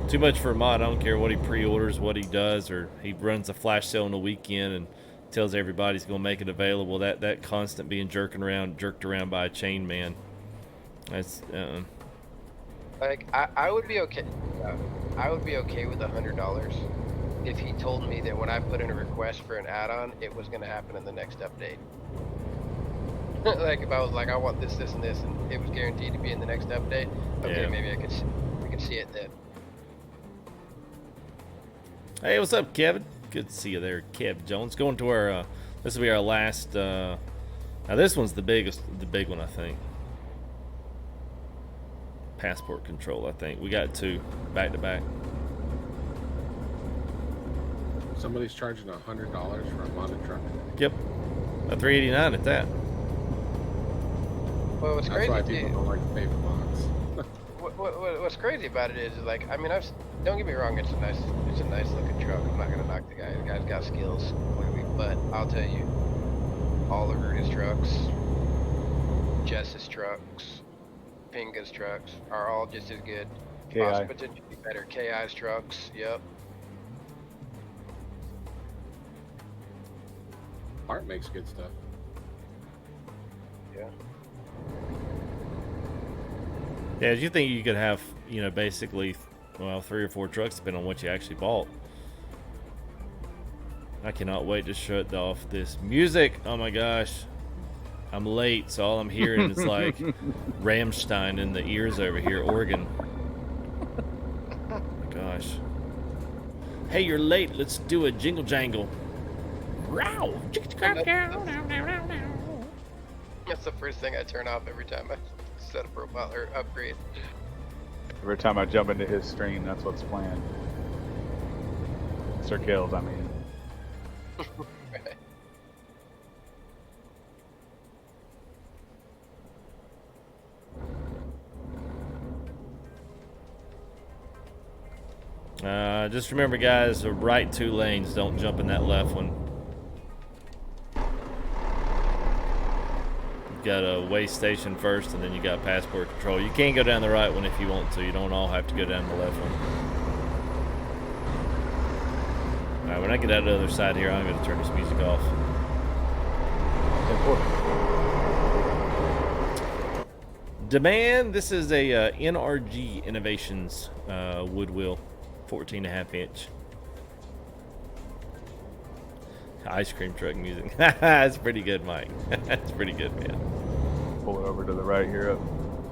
Too much for a mod. I don't care what he pre-orders, what he does, or he runs a flash sale on the weekend and tells everybody he's gonna make it available. That constant being jerked around by a chain, man. That's Like I would be okay. I would be okay with $100 if he told me that when I put in a request for an add-on, it was gonna happen in the next update. Like if I was like, I want this, and this, and it was guaranteed to be in the next update. Okay, Yeah. maybe we could see it then. Hey, what's up, Kevin? Good to see you there, Kev Jones. Going to our, this will be our last, now this one's the big one, I think. Passport control, I think. We got 2 back to back. Somebody's charging $100 for a modded truck. Yep. A $389 at that. Well, what's That's crazy? why people don't like to pay for mods. What's crazy about it is like, I mean, don't get me wrong, it's a nice looking truck. I'm not gonna knock the guy. The guy's got skills, clearly, but I'll tell you, all of Ruda's trucks, Jess's trucks, Pinga's trucks are all just as good. KI. Possibly potentially better. KI's trucks, yep. Art makes good stuff. Yeah. Yeah, you think you could have, you know, basically, well, 3 or 4 trucks depending on what you actually bought. I cannot wait to shut off this music. Oh my gosh. I'm late, so all I'm hearing is like Rammstein in the ears over here, organ. Oh my gosh. Hey, you're late. Let's do a jingle jangle. Row. That's the first thing I turn off every time I set a profile or upgrade. Every time I jump into his stream, that's what's playing. Sir Kills, I mean. Just remember, guys, the right 2 lanes. Don't jump in that left one. You've got a way station first, and then you got passport control. You can go down the right one if you want to. You don't all have to go down the left one. All right, when I get out of the other side here, I'm going to turn this music off. Demand. This is a NRG Innovations wood wheel. 14.5 inch. Ice cream truck music. That's pretty good, Mike. That's pretty good, man. Pull it over to the right here,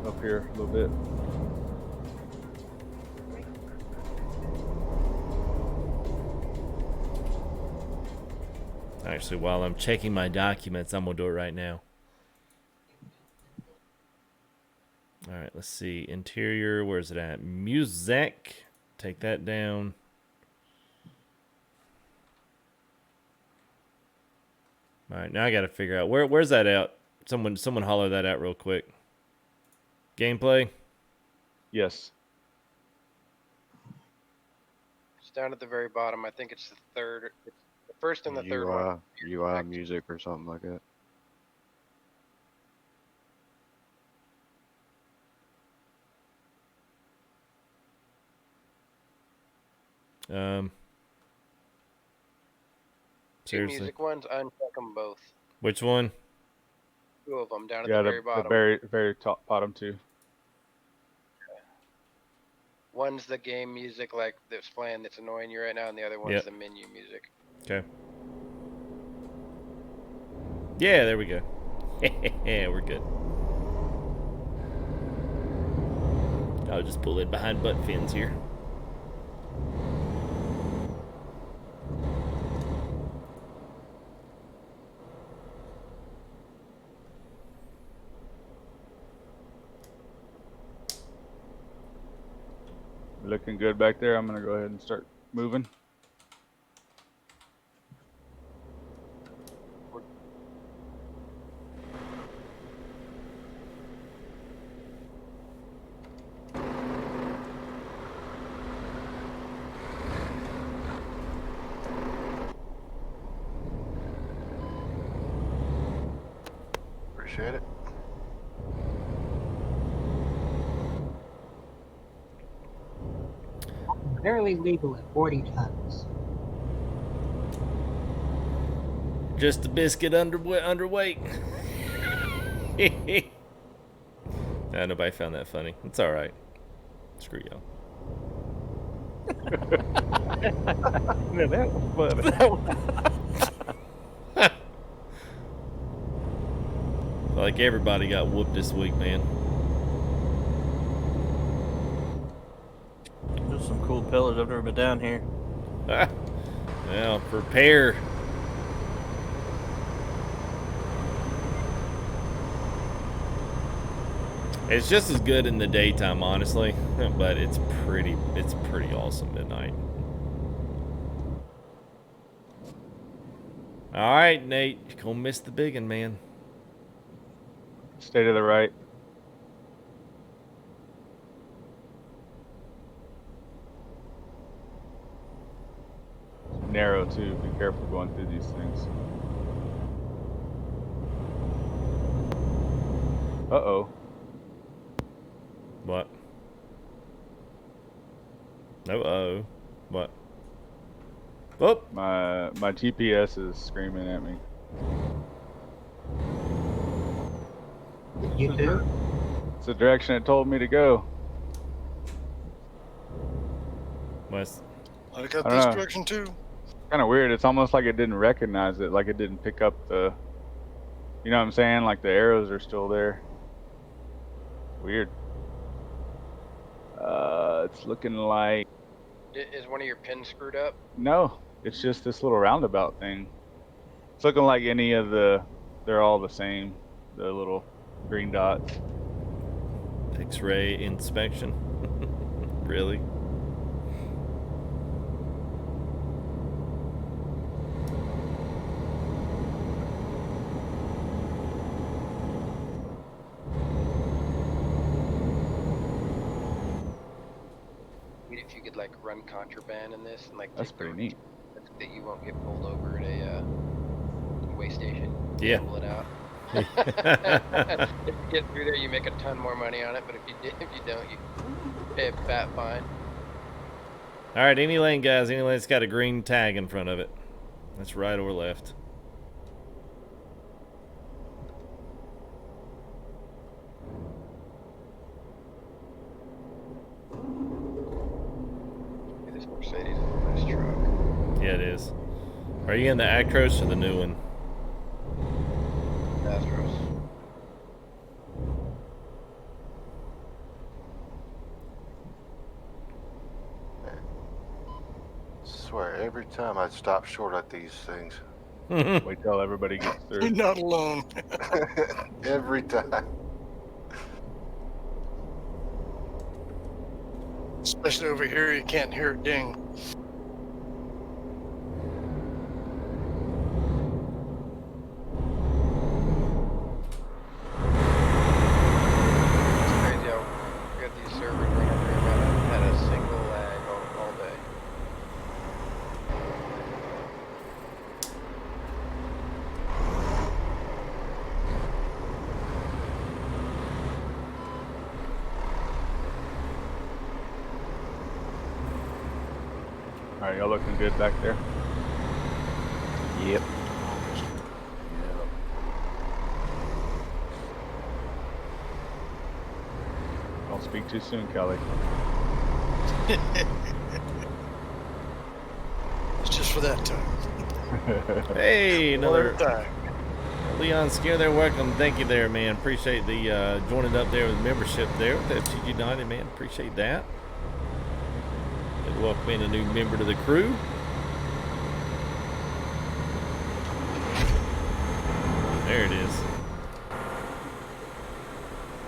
up here a little bit. Actually, while I'm checking my documents, I'm gonna do it right now. All right, let's see. Interior, where's it at? Music. Take that down. All right, now I got to figure out where's that out. Someone holler that out real quick. Gameplay. Yes. It's down at the very bottom. I think it's the third. It's the first and the third one. UI music or something like that. Two Seriously. music ones, uncheck them both. Which one? 2 of them down at Yeah, the very bottom. the very top bottom 2. One's the game music like that's playing that's annoying you right now, and the other one's Yep. the menu music. Okay. Yeah, there we go. Yeah, we're good. I'll just pull it behind butt fins here. Looking good back there. I'm going to go ahead and start moving. Appreciate it. Barely legal at 40 tons. Just a biscuit underweight. Nah, nobody found that funny. It's all right. Screw y'all. No, that was funny. Like everybody got whooped this week, man. There's some cool pillars. I've never been down here. Well, prepare. It's just as good in the daytime, honestly, but it's pretty awesome at night. All right, Nate, you're gonna miss the big one, man. Stay to the right. Narrow too. Be careful going through these things. Uh-oh. What? No, uh-oh. What? Oh! My GPS is screaming at me. You too? It's the direction it told me to go. West. I got I this don't know. direction too. Kind of weird. It's almost like it didn't recognize it, like it didn't pick up the, you know what I'm saying? Like the arrows are still there. Weird. It's looking like, Is one of your pins screwed up? no, it's just this little roundabout thing. It's looking like any of they're all the same, the little green dots. X-ray inspection. Really? If you could like run contraband in this and like That's pretty neat. that you won't get pulled over at a way station. Yeah. Pull it out. If you get through there, you make a ton more money on it. But if you don't, you pay a fat fine. All right, any lane, guys. Any lane that's got a green tag in front of it. That's right or left. This Mercedes is a nice truck. Yeah, it is. Are you in the Actros or the new one? Astros. Swear, every time I stop short at these things. Wait till everybody gets through. You're not alone. Every time. Especially over here, you can't hear it ding. It's crazy how good these servers run over here, man. I've had a single lag all day. All right, y'all looking good back there? Yep. Don't speak too soon, Kelly. It's just for that time. Hey, another time. Leon Skinner there. Welcome. Thank you there, man. Appreciate the joining up there with membership there with FC United, man. Appreciate that. And welcome in a new member to the crew. There it is.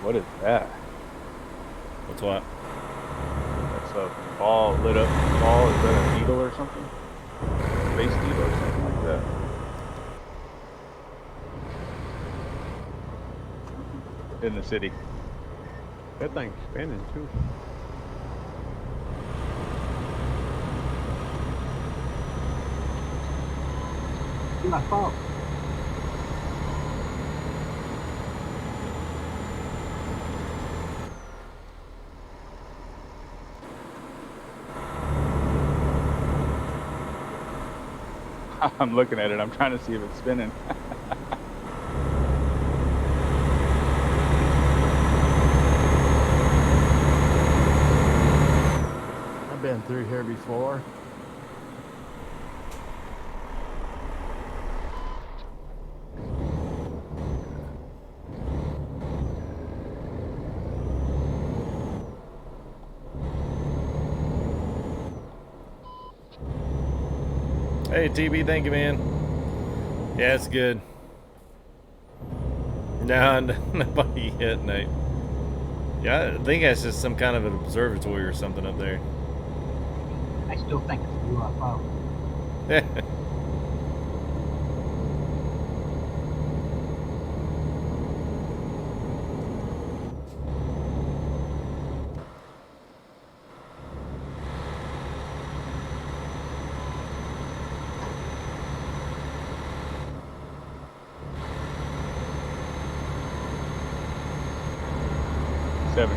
What is that? What's what? That's a ball, lit up ball. Is that a needle or something? Space needle or something like that. In the city. That thing's spinning too. My fault. I'm looking at it. I'm trying to see if it's spinning. I've been through here before. Hey, TB, thank you, man. Yeah, it's good. No, nobody yet, Nate. Yeah, I think that's just some kind of an observatory or something up there. I still think it's a UFO.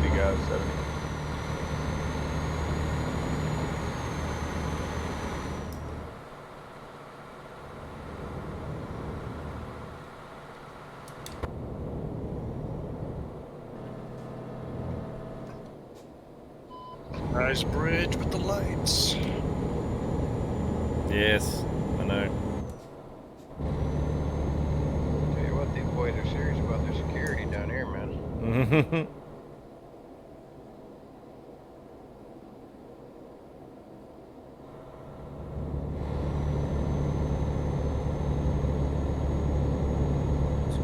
Guys, 70. Nice bridge with the lights. Yes, I know. Tell you what, these boys are serious about their security down here, man.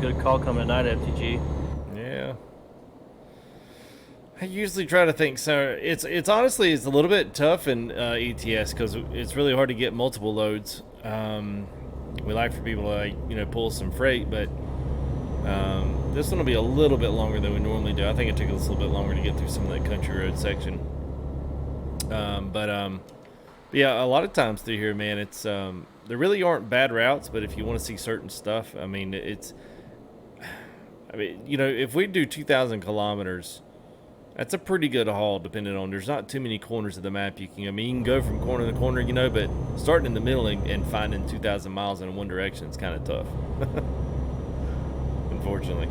Good call coming tonight, FTG. Yeah. I usually try to think so. It's honestly it's a little bit tough in ETS because it's really hard to get multiple loads. We like for people to like, pull some freight, but this one will be a little bit longer than we normally do. I think it took us a little bit longer to get through some of that country road section. But yeah, a lot of times through here, man, it's there really aren't bad routes, but if you want to see certain stuff, I mean, if we do 2,000 kilometers, that's a pretty good haul, depending on, there's not too many corners of the map you can, you can go from corner to corner, but starting in the middle and finding 2,000 miles in one direction is kind of tough. Unfortunately.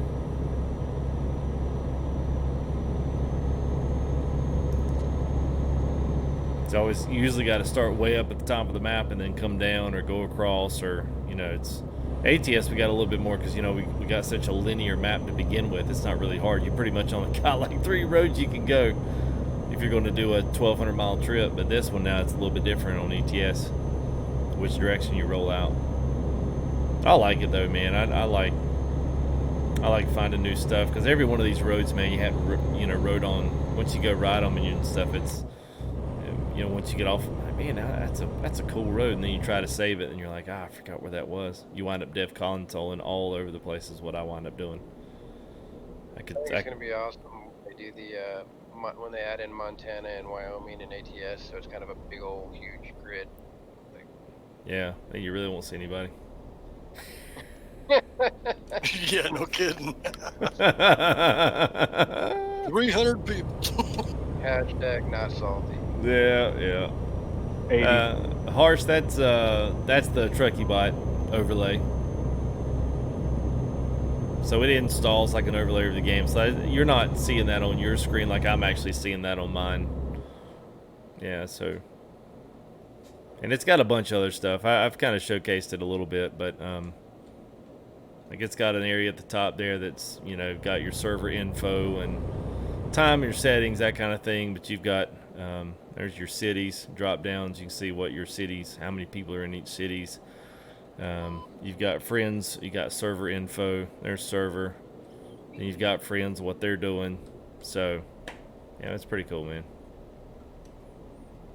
It's always, you usually got to start way up at the top of the map and then come down or go across, or, it's ATS, we got a little bit more because, we got such a linear map to begin with. It's not really hard. You pretty much only got like 3 roads you can go if you're going to do a 1,200 mile trip. But this one now, it's a little bit different on ETS, which direction you roll out. I like it though, man. I like finding new stuff because every one of these roads, man, you have, road on, once you go ride on them and stuff, it's, once you get off, man, that's a cool road, and then you try to save it and you're like, I forgot where that was. You wind up dev consoling all over the place is what I wind up doing. It's gonna be awesome. They do the when they add in Montana and Wyoming and ATS, so it's kind of a big old huge grid. Yeah, you really won't see anybody. Yeah, no kidding. 300 people. Hashtag not salty. Yeah. Harsh, that's the Truckee bot overlay. So it installs like an overlay of the game. So you're not seeing that on your screen like I'm actually seeing that on mine. Yeah, so. And it's got a bunch of other stuff. I've kind of showcased it a little bit, but like it's got an area at the top there that's, got your server info and time, your settings, that kind of thing. But you've got there's your cities drop downs. You can see what your cities, how many people are in each cities. You've got friends, you got server info, there's server, and you've got friends, what they're doing. So yeah, that's pretty cool, man.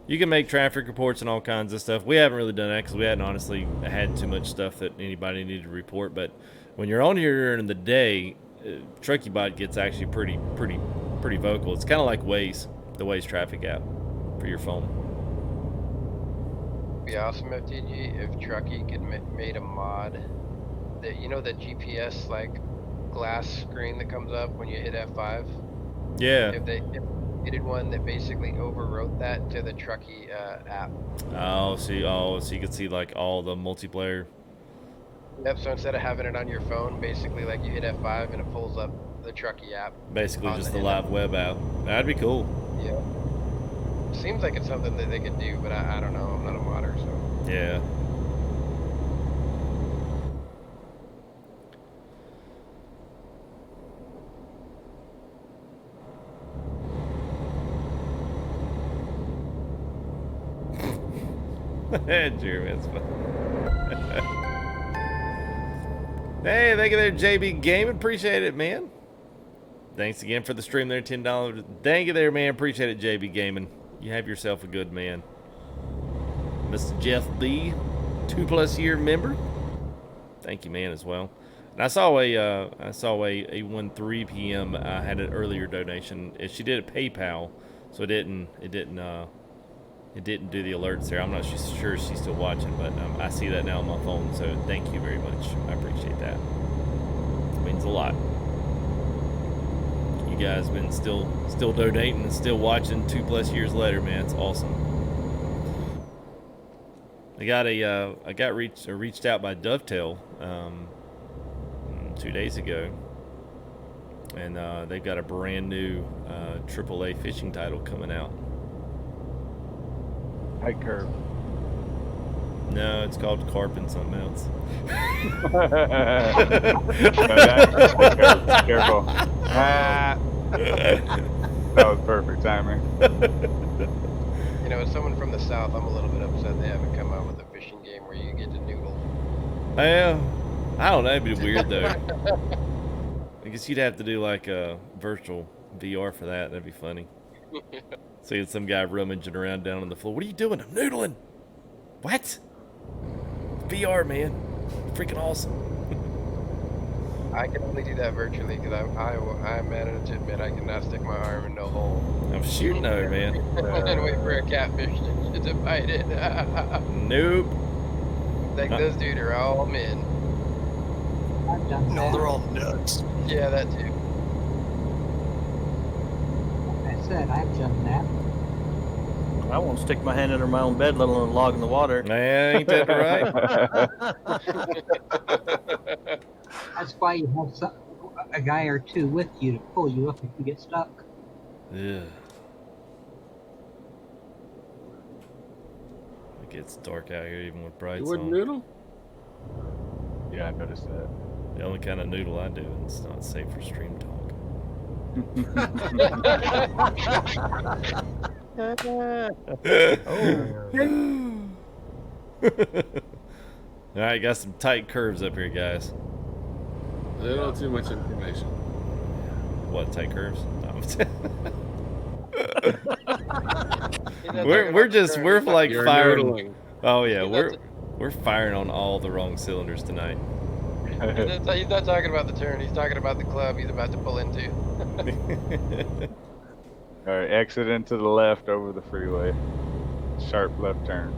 You can make traffic reports and all kinds of stuff. We haven't really done that because we hadn't honestly had too much stuff that anybody needed to report. But when you're on here in the day, TruckyBot gets actually pretty vocal. It's kind of like Waze, the Waze traffic app for your phone. It'd be awesome, FTG, if Truckee could made a mod that, the GPS like glass screen that comes up when you hit F5. Yeah. If they did one that basically overwrote that to the Truckee app. Oh, so you could see like all the multiplayer. Yep. So instead of having it on your phone, basically like you hit F5 and it pulls up the Truckee app. Basically just the live web app. That'd be cool. Yeah. Seems like it's something that they could do, but I don't know. I'm not a modder, so. Yeah. Jeremy, that's fun. Hey, thank you there, JB Gaming. Appreciate it, man. Thanks again for the stream there, $10. Thank you there, man. Appreciate it, JB Gaming. You have yourself a good man. Mr. Jeff B, 2+ year member. Thank you, man, as well. And I saw a 1:03 p.m. I had an earlier donation. She did a PayPal, so it didn't do the alerts there. I'm not sure she's still watching, but I see that now on my phone. So thank you very much. I appreciate that. It means a lot. You guys been still donating and still watching 2+ years later, man. It's awesome. I got reached out by Dovetail 2 days ago, and they've got a brand new AAA fishing title coming out. Tight curve. No, it's called Carp and something else. Careful. That was perfect timing. You know, as someone from the south, I'm a little bit upset they haven't come out with a fishing game where you get to noodle. Yeah, I don't know. It'd be weird though. I guess you'd have to do like a virtual VR for that. That'd be funny. Seeing some guy rummaging around down on the floor. What are you doing? I'm noodling. What? VR, man. Freaking awesome. I can only do that virtually because I'm managed to admit I cannot stick my arm in no hole. I'm shooting over, man. And wait for a catfish to bite it. Nope. Like those dude are all men. I've done No, that. they're all nuts. Yeah, that too. Like I said, I've done that. I won't stick my hand under my own bed, let alone log in the water. Man, ain't that right? That's why you have a guy or two with you to pull you up if you get stuck. Yeah. It gets dark out here even with brights You wouldn't on. noodle? Yeah, I noticed that. The only kind of noodle I do, and it's not safe for stream talk. All right, got some tight curves up here, guys. A little too much information. What, tight curves? No. You're we're like You're firing. noodling. Oh yeah, we're firing on all the wrong cylinders tonight. He's not talking about the turn. He's talking about the club he's about to pull into. All right, exit into the left over the freeway. Sharp left turn.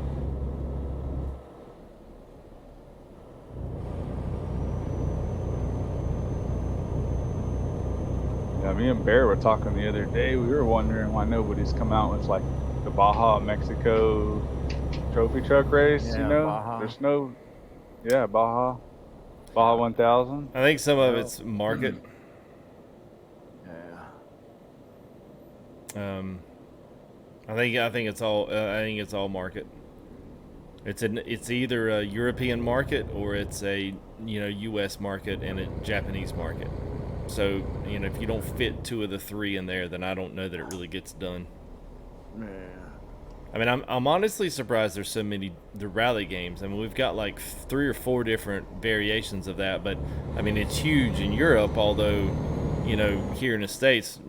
Yeah, me and Bear were talking the other day. We were wondering why nobody's come out with like the Baja Mexico trophy truck race. Yeah, you know, Baja. there's no, yeah, Baja 1000. I think some of it's market. Yeah. I think it's all market. It's either a European market or it's a U.S. market and a Japanese market. So if you don't fit two of the three in there, then I don't know that it really gets done. Yeah. I mean, I'm honestly surprised there's so many the rally games. I mean, we've got like 3 or 4 different variations of that, but I mean, it's huge in Europe. Although, here in the States,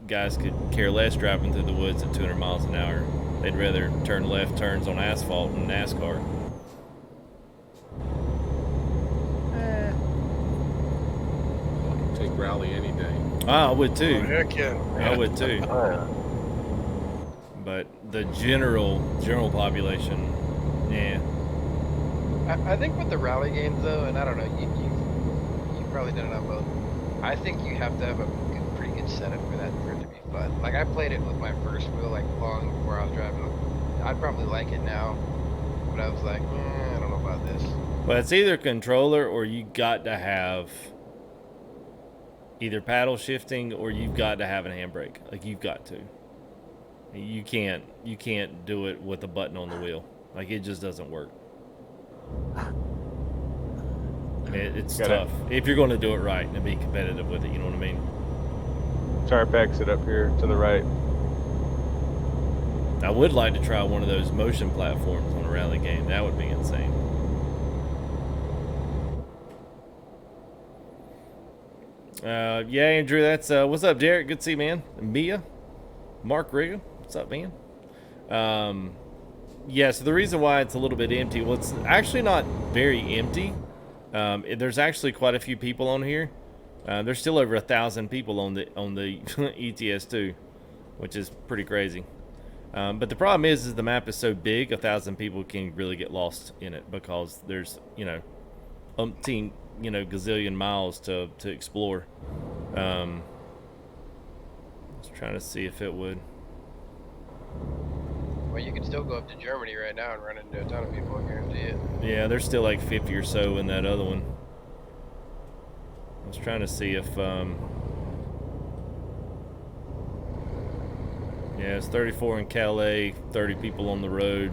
guys could care less driving through the woods at 200 miles an hour. They'd rather turn left turns on asphalt in NASCAR. Take rally any day. I would too. Oh, heck yeah. I would too. But the general population, yeah. I think with the rally games though, and I don't know, you've probably done it on both. I think you have to have a pretty good setup for it to be fun. Like I played it with my first wheel like long before I was driving. I'd probably like it now, but I was like, I don't know about this. Well, it's either controller or you got to have either paddle shifting or you've got to have a handbrake. Like you've got to. You can't do it with a button on the wheel. Like it just doesn't work. It's tough if you're going to do it right and be competitive with it. You know what I mean? Sharp exit up here to the right. I would like to try one of those motion platforms on a rally game. That would be insane. Yeah, Andrew, that's what's up, Derek? Good to see you, man. Mia, Mark Riga, what's up, man? Yeah, so the reason why it's a little bit empty, well, it's actually not very empty. There's actually quite a few people on here. There's still over 1,000 people on the ETS2, which is pretty crazy. But the problem is the map is so big, 1,000 people can really get lost in it because there's, you know, umpteen, you know, gazillion miles to explore. I was trying to see if it would. Well, you can still go up to Germany right now and run into a ton of people, I guarantee it. Yeah, there's still like 50 or so in that other one. I was trying to see if, yeah, it's 34 in Calais, 30 people on the road.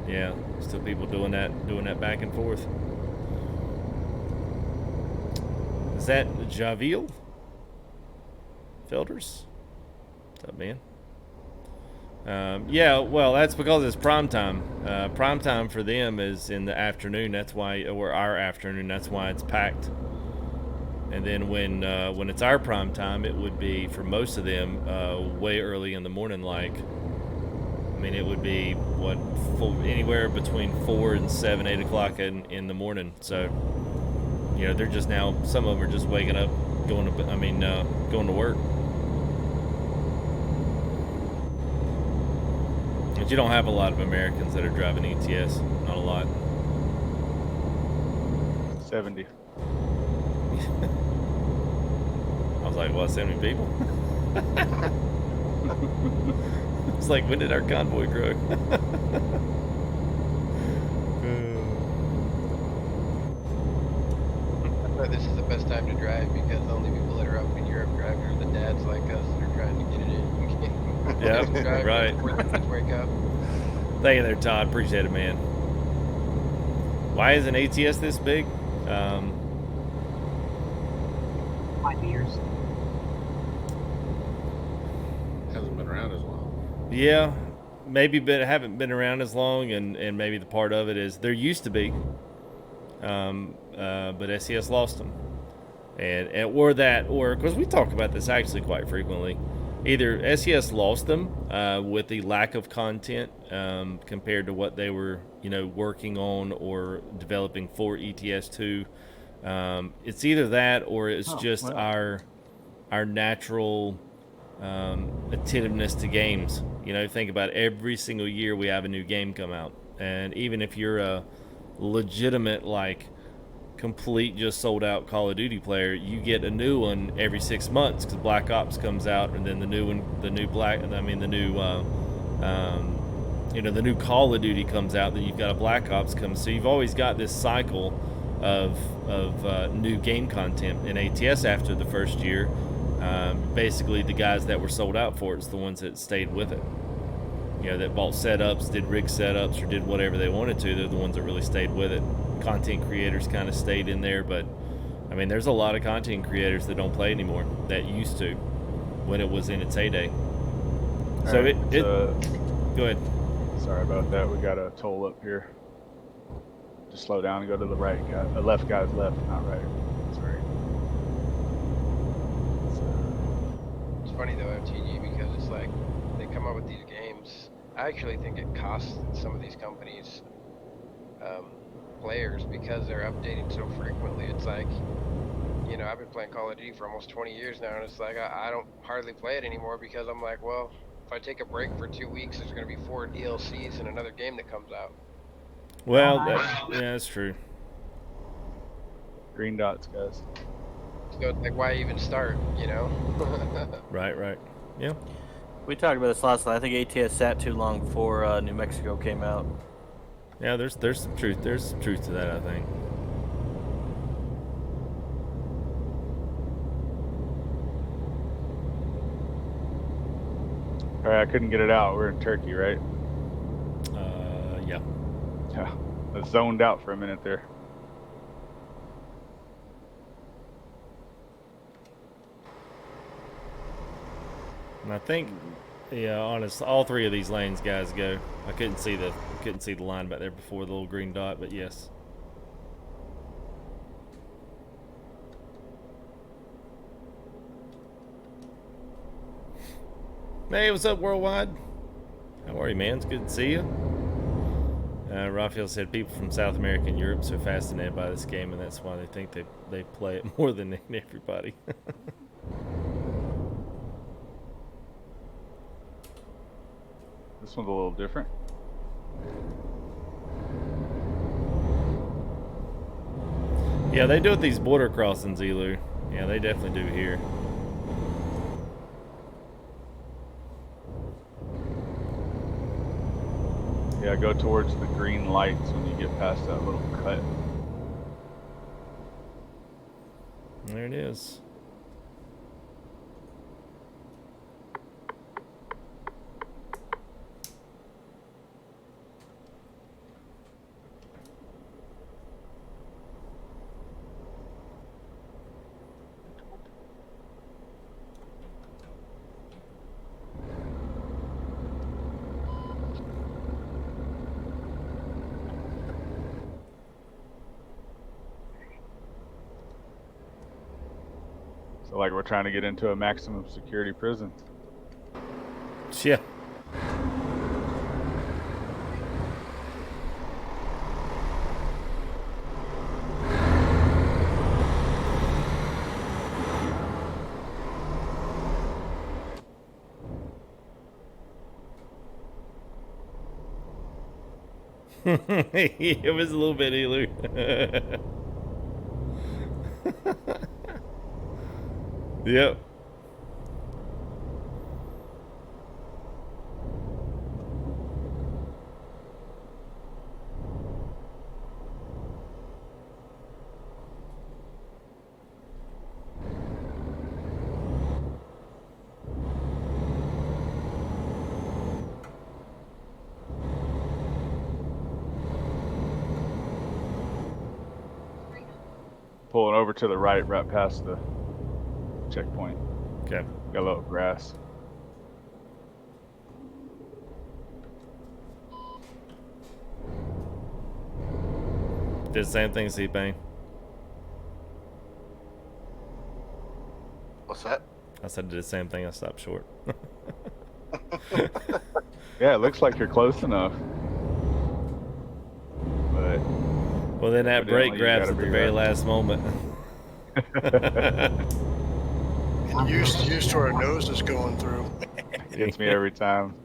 Yeah, still people doing that back and forth. Is that Javiel Felders? What's up, man? Yeah, well, that's because it's prime time. Prime time for them is in the afternoon. That's why, or our afternoon. That's why it's packed. And then when it's our prime time, it would be for most of them way early in the morning. Like, I mean, it would be what anywhere between 4 and 7, 8 o'clock in the morning. So, you know, they're just now. Some of them are just waking up, going to work. But you don't have a lot of Americans that are driving ETS. Not a lot. 70. I was like, what, 70 people? It's like, when did our convoy grow? But this is the best time to drive because the only people that are up in Europe driving are the dads like us that are trying to get it in. Yeah, right. Wake up. Thank you there, Todd. Appreciate it, man. Why isn't ATS this big? 5 years. Hasn't been around as long. Yeah, maybe haven't been around as long, and maybe the part of it is there used to be, but SES lost them, or because we talk about this actually quite frequently. Either SES lost them with the lack of content compared to what they were, you know, working on or developing for ETS2. It's either that or it's just our natural attentiveness to games. You know, think about it, every single year we have a new game come out, and even if you're a legitimate, like, complete just sold out Call of Duty player, you get a new one every 6 months because Black Ops comes out, and then the new Call of Duty comes out, then you've got a Black Ops come. So you've always got this cycle of new game content in ATS after the first year. Basically the guys that were sold out for it's the ones that stayed with it. You know, that bought setups, did rig setups, or did whatever they wanted to. They're the ones that really stayed with it. Content creators kind of stayed in there, but I mean, there's a lot of content creators that don't play anymore that used to when it was in its heyday. So right, go ahead. Sorry about that. We got a toll up here. Just slow down and go to the right guy. The left guy's left, not right. Sorry. It's funny though, FTG, because it's like they come up with these games. I actually think it costs some of these companies players because they're updating so frequently. It's like, you know, I've been playing Call of Duty for almost 20 years now, and it's like I don't hardly play it anymore because I'm like, well, if I take a break for 2 weeks, there's going to be 4 DLCs and another game that comes out. Well, yeah, that's true. Green dots, guys. So it's like, why even start, you know? Right. Yeah. We talked about this last night. I think ATS sat too long before New Mexico came out. Yeah, there's some truth. There's some truth to that, I think. All right, I couldn't get it out. We're in Turkey, right? Yeah. Yeah. I zoned out for a minute there. And I think, yeah, honest, all 3 of these lanes guys go. I couldn't see the line back there before the little green dot, but yes. Hey, what's up, Worldwide? How are you, man? It's good to see you. Raphael said people from South America and Europe are so fascinated by this game, and that's why they think they play it more than everybody. This one's a little different. Yeah, they do it these border crossings, Elu. Yeah, they definitely do here. Yeah, go towards the green lights when you get past that little cut. There it is. So like we're trying to get into a maximum security prison. Yeah. It was a little bit, Elu. Yep. Pulling over to the right past the checkpoint. Okay. Got a little grass. Did the same thing, C-Pain. What's that? I said did the same thing. I stopped short. Yeah, it looks like you're close enough. But well, then that brake evidently you grabs gotta at the be very right. last moment. And used to our noses going through. It gets me every time.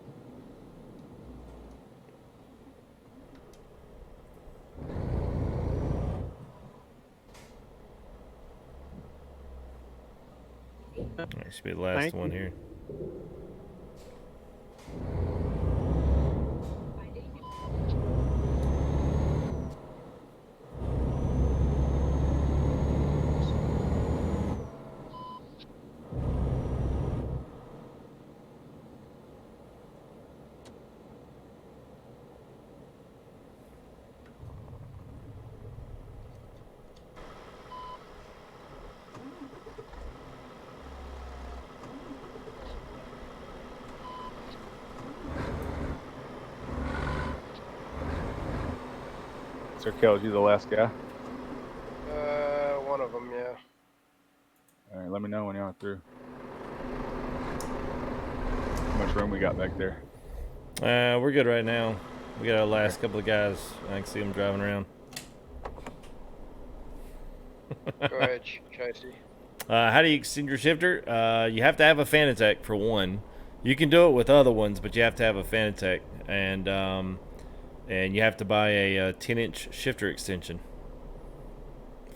That should be the last Thank one you. here. Sir Kells, you the last guy? One of them, yeah. Alright, let me know when y'all are through. How much room we got back there? We're good right now. We got our last couple of guys. I can see them driving around. Go ahead, Chicey. How do you extend your shifter? You have to have a Fanatec for one. You can do it with other ones, but you have to have a Fanatec, and you have to buy a 10-inch shifter extension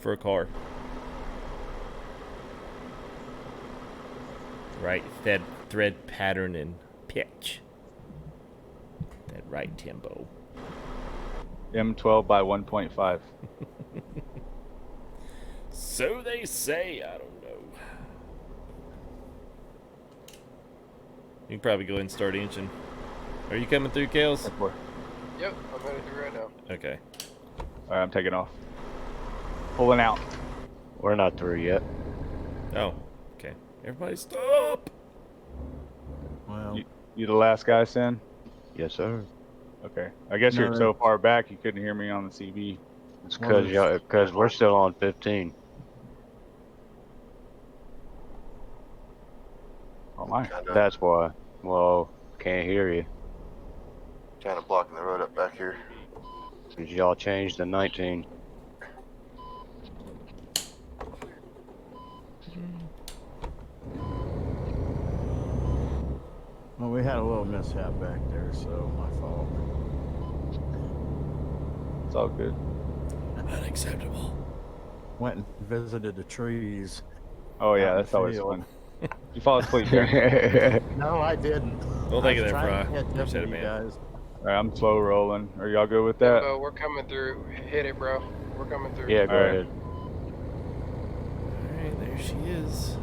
for a car. Right, that thread pattern and pitch. That right tempo. M12 by 1.5. So they say. I don't know. You can probably go ahead and start engine. Are you coming through, Kales? Yep, I'm headed through right now. Okay. Alright, I'm taking off. Pulling out. We're not through yet. Oh, okay. Everybody stop! Well, You the last guy, Sin? Yes, sir. Okay. I guess No, you're so far back you couldn't hear me on the CB. It's because we're still on 15. Oh my. That's why. Whoa, can't hear you. Kind of blocking the road up back here. Did y'all change the 19? Well, we had a little mishap back there, so my fault. It's all good. Unacceptable. Went and visited the trees. Oh yeah, out in that's the always field. fun. You fall asleep there. No, I didn't. Well, thank you I was there, trying to Fry. catch up Appreciate with it, you man. guys. All right, I'm slow rolling. Are y'all good with that? Timbo, we're coming through. Hit it, bro. We're coming through. Yeah, go All right. ahead. All right, there she is.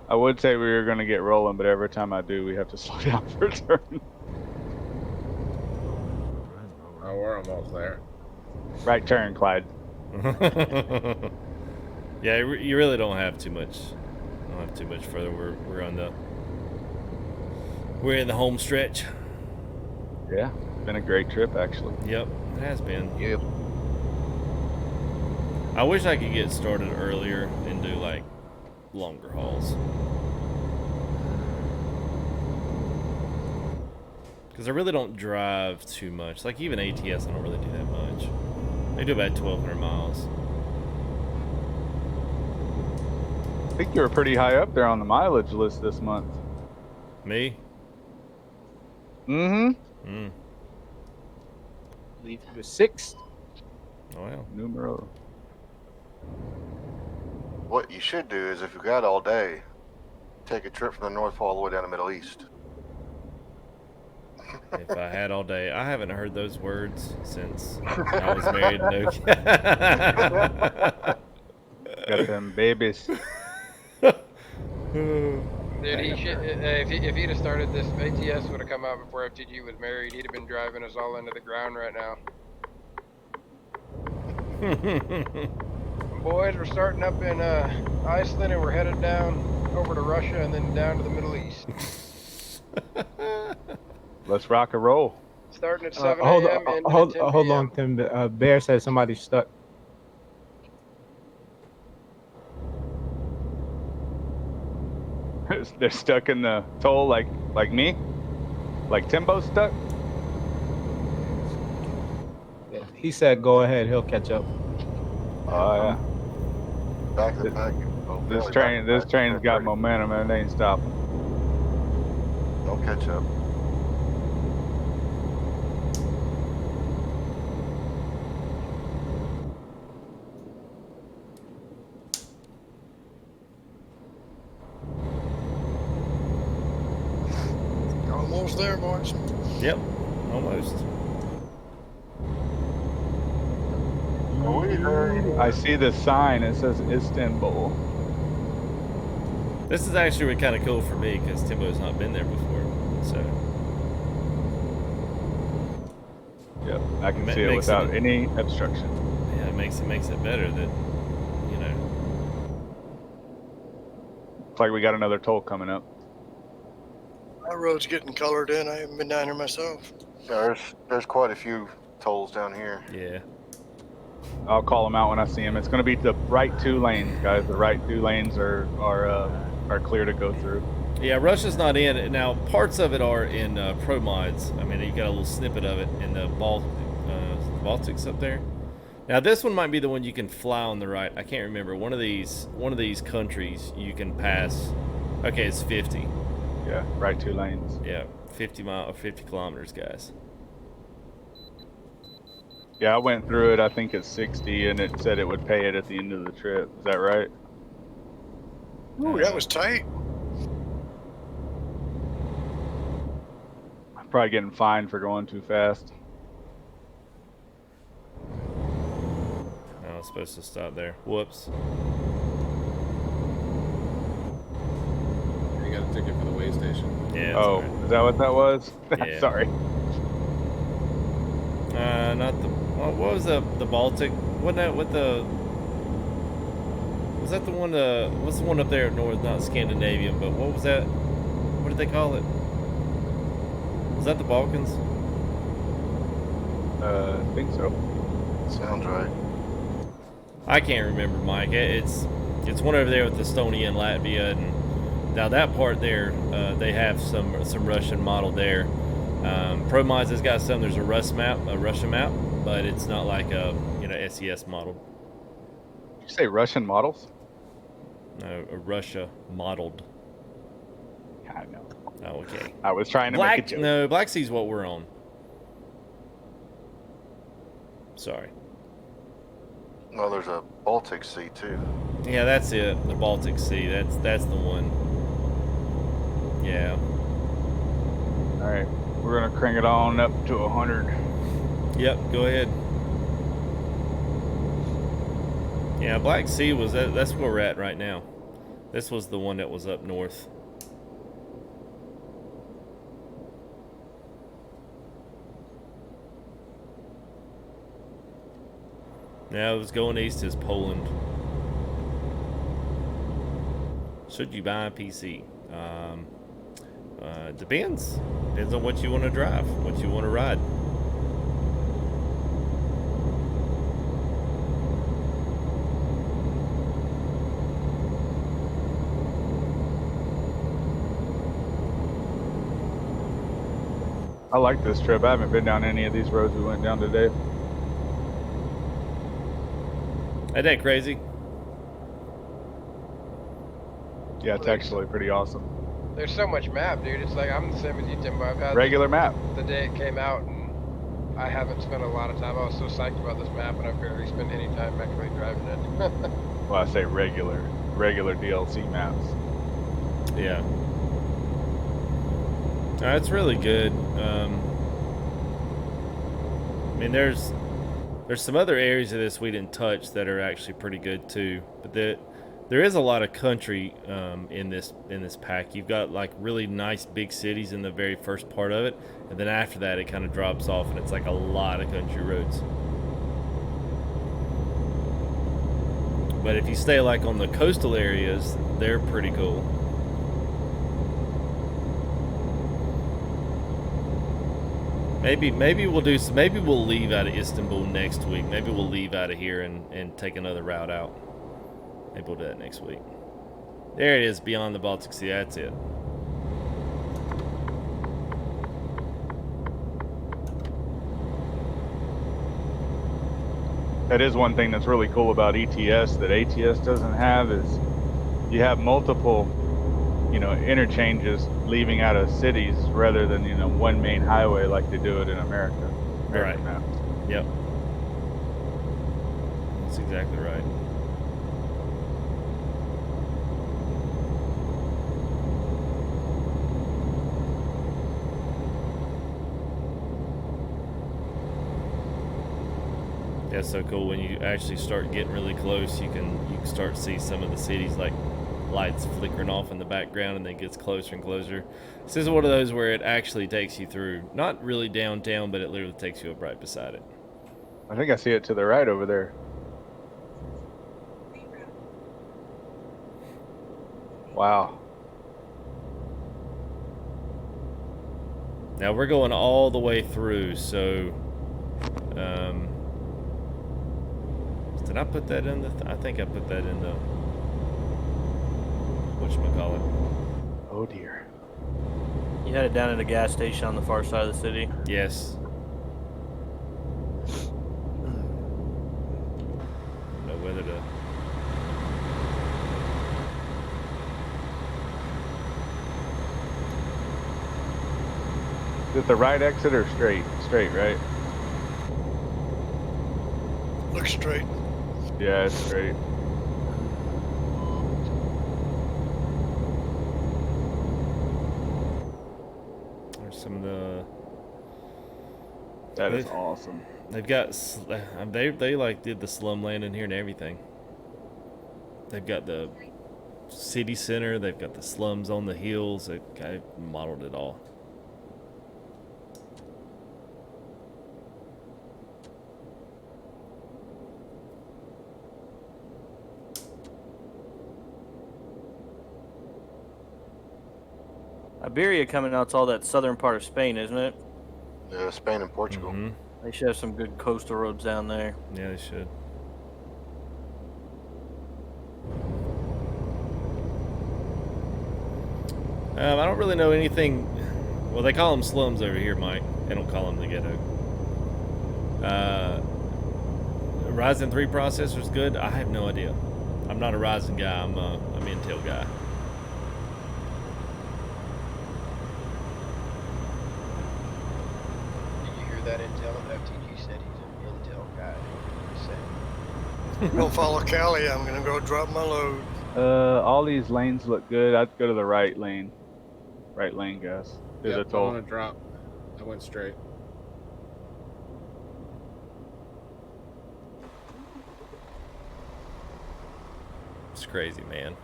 I would say we were gonna get rolling, but every time I do, we have to slow down for a turn. Oh, we're almost there. Right turn, Clyde. Yeah, you really don't have too much. Don't have too much further. We're in the home stretch. Yeah, it's been a great trip actually. Yep, it has been. Yep. I wish I could get started earlier and do like longer hauls. Because I really don't drive too much. Like even ATS, I don't really do that much. I do about 1,200 miles. I think you were pretty high up there on the mileage list this month. Me? Mm-hmm. Mm. Leave you 6. Oh well. Numero. What you should do is, if you got all day, take a trip from the North Pole all the way down to the Middle East. If I had all day. I haven't heard those words since I was married. No. Got them babies. Dude, he should, if he'd have started this, ATS would have come out before FTG was married. He'd have been driving us all into the ground right now. Boys, we're starting up in Iceland and we're headed down over to Russia and then down to the Middle East. Let's rock and roll. Starting at 7 Hold a.m. on, and hold 10 on, Tim. Bear said somebody's stuck. They're stuck in the toll like me? Like Timbo's stuck? He said, "Go ahead, he'll catch up." Oh yeah. Back to back. This train's got momentum and it ain't stopping. Don't catch up. Almost there, boys. Yep, almost. I see the sign. It says Istanbul. This is actually kind of cool for me because Timbo's not been there before, so. Yep, I can see it without any obstruction. Yeah, it makes it better that, you know. Looks like we got another toll coming up. My road's getting colored in. I haven't been down here myself. Yeah, there's quite a few tolls down here. Yeah. I'll call them out when I see them. It's going to be the right 2 lanes, guys. The right 2 lanes are clear to go through. Yeah, Russia's not in. Now, parts of it are in Pro Mods. I mean, you got a little snippet of it in the Baltics up there. Now, this one might be the one you can fly on the right. I can't remember. One of these countries you can pass. Okay, it's 50. Yeah, right 2 lanes. Yeah, 50 kilometers, guys. Yeah, I went through it. I think it's 60, and it said it would pay it at the end of the trip. Is that right? Ooh, that was tight. I'm probably getting fined for going too fast. I was supposed to stop there. Whoops. You got a ticket for the way station. Yeah. Oh, right. is that what that was? Yeah. Sorry. Not the. What was the Baltic? Wasn't that what the? Was that the one? What's the one up there at north? Not Scandinavian, but what was that? What did they call it? Was that the Balkans? I think so. Sounds right. I can't remember, Mike. It's It's one over there with Estonia and Latvia, and now that part there, they have some Russian model there. Pro Mods has got some. There's a Russian map, but it's not like a SES model. Did you say Russian models? No, a Russia modeled. I know. Oh, okay. I was trying to make a joke. No, Black Sea's what we're on. Sorry. No, there's a Baltic Sea too. Yeah, that's it. The Baltic Sea. That's the one. Yeah. All right, we're gonna crank it on up to 100. Yep. Go ahead. Yeah, Black Sea was that's where we're at right now. This was the one that was up north. Now, it's going east is Poland. Should you buy a PC? Depends. Depends on what you want to drive, what you want to ride. I like this trip. I haven't been down any of these roads we went down today. Ain't that crazy? Yeah, it's actually pretty awesome. There's so much map, dude. It's like I'm the same as you, Timbo. I've had Regular map. The day it came out, and I haven't spent a lot of time. I was so psyched about this map, and I've barely spent any time actually driving it. Well, I say regular DLC maps. Yeah. It's really good. I mean, there's some other areas of this we didn't touch that are actually pretty good too. But there is a lot of country in this pack. You've got like really nice big cities in the very first part of it, and then after that it kind of drops off, and it's like a lot of country roads. But if you stay like on the coastal areas, they're pretty cool. Maybe we'll leave out of Istanbul next week. Maybe we'll leave out of here and take another route out. Maybe we'll do that next week. There it is, beyond the Baltic Sea. That's it. That is one thing that's really cool about ETS that ATS doesn't have is you have multiple, interchanges leaving out of cities rather than, one main highway like they do it in America. Right. Yep. That's exactly right. That's so cool. When you actually start getting really close, you can start to see some of the cities like lights flickering off in the background, and then it gets closer and closer. This is one of those where it actually takes you through, not really downtown, but it literally takes you up right beside it. I think I see it to the right over there. Wow. Now we're going all the way through, so did I put that in the I think I put that in the whatchamacallit. Oh dear. You had it down at a gas station on the far side of the city? Yes. Know whether to Is it the right exit or straight? Straight, right? Looks straight. Yeah, it's straight. There's some of the. That is awesome. They've got they like did the slum land in here and everything. They've got the city center. They've got the slums on the hills. They kind of modeled it all. Iberia coming out's all that southern part of Spain, isn't it? Yeah, Spain and Portugal. Mm-hmm. They should have some good coastal roads down there. Yeah, they should. I don't really know anything. Well, they call them slums over here, Mike. They don't call them the ghetto. Ryzen 3 processor's good. I have no idea. I'm not a Ryzen guy. I'm Intel guy. Did you hear that, Intel? FTG said he's an Intel guy. Don't follow Callie. I'm gonna go drop my load. All these lanes look good. I'd go to the right lane. Right lane, guys. There's a Yep, I toll. want to drop. I went straight. It's crazy, man.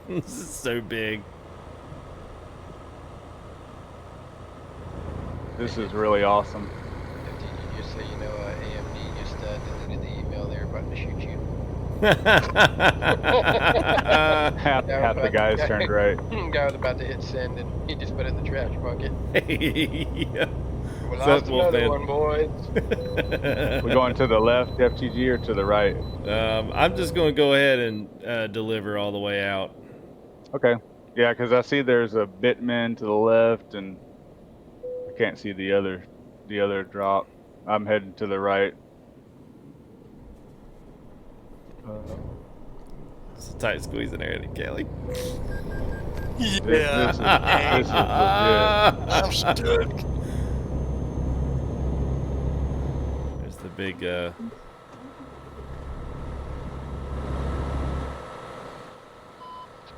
This is so big. This is really awesome. FTG, just so you know, AMD just deleted the email they were about to shoot you. half the guys turned right. Guy was about to hit send and he just put it in the trash bucket. Yeah. We lost another one, boys. We're going to the left, FTG, or to the right? I'm just going to go ahead and deliver all the way out. Okay. Yeah, because I see there's a bitman to the left, and I can't see the other drop. I'm heading to the right. It's a tight squeeze in there, Kelly. Yeah. This is legit. I'm stuck. There's the big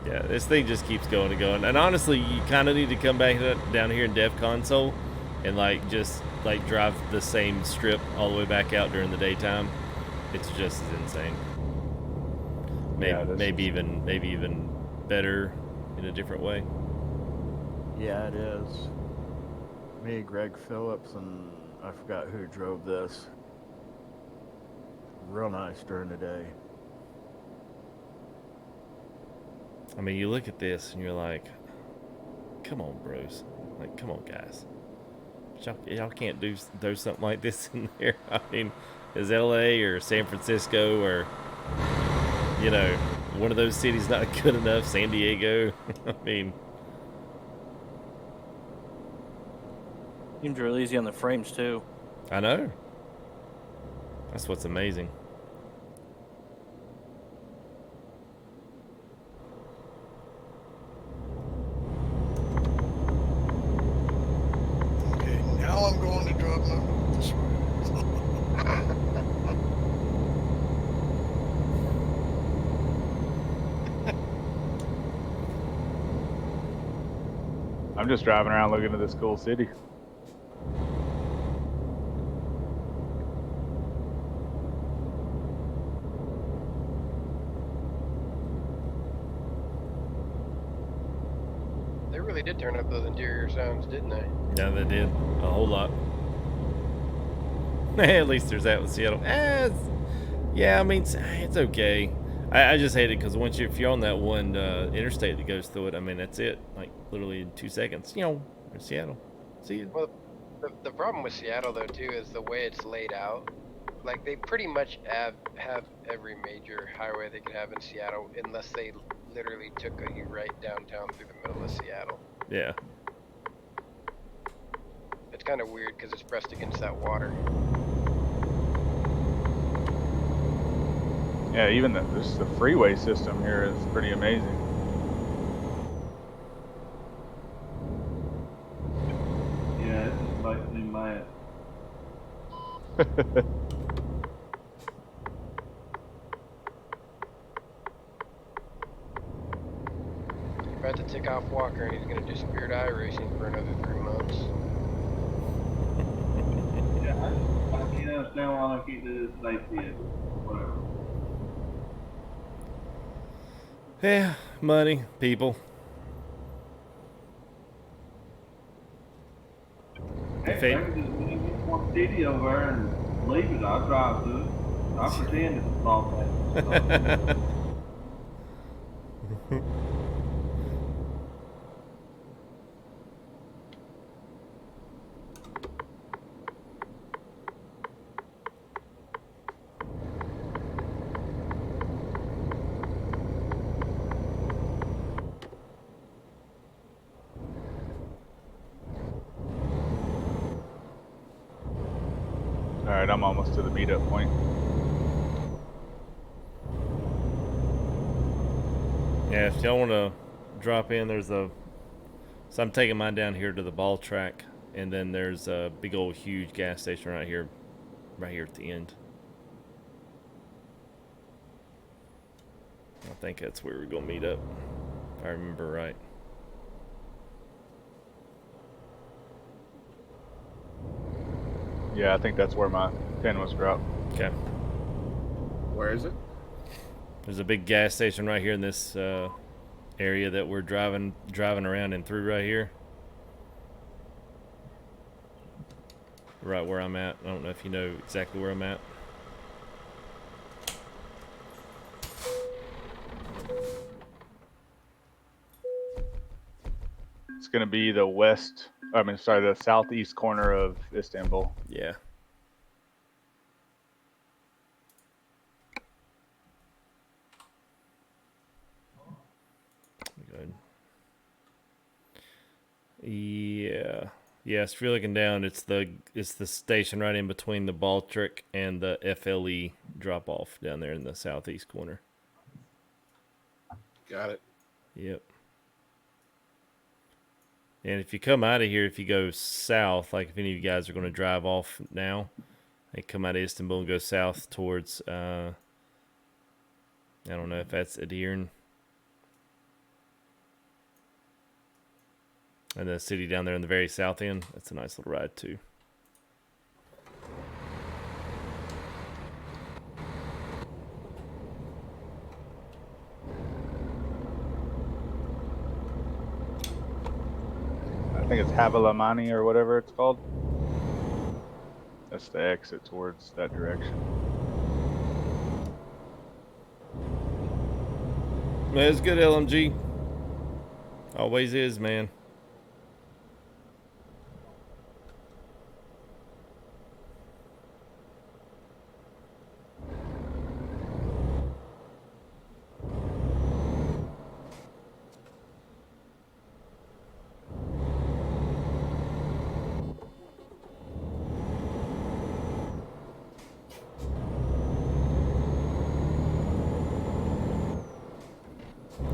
yeah, this thing just keeps going and going. And honestly, you kind of need to come back down here in Dev Console and just drive the same strip all the way back out during the daytime. It's just as insane. Maybe even better in a different way. Yeah, it is. Me, Greg Phillips, and I forgot who drove this. Real nice during the day. I mean, you look at this and you're like, come on, bros. Like, come on, guys. Y'all can't do something like this in there. I mean, is LA or San Francisco or, you know, one of those cities not good enough? San Diego? I mean, Seems real easy on the frames too. I know. That's what's amazing. Okay, now I'm going to drop my load this way. I'm just driving around looking at this cool city. They really did turn up those interior sounds, didn't they? Yeah, they did. A whole lot. At least there's that with Seattle. Yeah, I mean, it's okay. I just hate it because if you're on that one interstate that goes through it, I mean, that's it. Like, literally in 2 seconds. You know, in Seattle. See you. Well, the problem with Seattle, though, too, is the way it's laid out. Like, they pretty much have every major highway they could have in Seattle, unless they literally took you right downtown through the middle of Seattle. Yeah. It's kind of weird because it's pressed against that water. Yeah, even the freeway system here is pretty amazing. Yeah, it's just basically mad. About to take off Walker, and he's going to do Spirit Eye racing for another 3 months. Yeah, I can't understand why they keep doing this safety yet. Whatever. Yeah, money, people. Heck, they could just get one city over there and leave it. I'll drive to it. I'll pretend it's a small thing. right, I'm almost to the meetup point. Yeah, if y'all want to drop in, there's a... So I'm taking mine down here to the ball track, and then there's a big old huge gas station right here at the end. I think that's where we're gonna meet up, if I remember right. Yeah, I think that's where my pin was dropped. Okay. Where is it? There's a big gas station right here in this area that we're driving around and through right here. Right where I'm at. I don't know if you know exactly where I'm at. It's gonna be the the southeast corner of Istanbul. Yeah. Good. Yeah. Yes, if you're looking down, it's the station right in between the Baltic and the FLE drop off down there in the southeast corner. Got it. Yep. And if you come out of here, if you go south, like if any of you guys are going to drive off now, they come out of Istanbul and go south towards, I don't know if that's Edirne. And the city down there in the very south end, that's a nice little ride too. I think it's Havalamani or whatever it's called. That's the exit towards that direction. Man, it's good, LMG. Always is, man.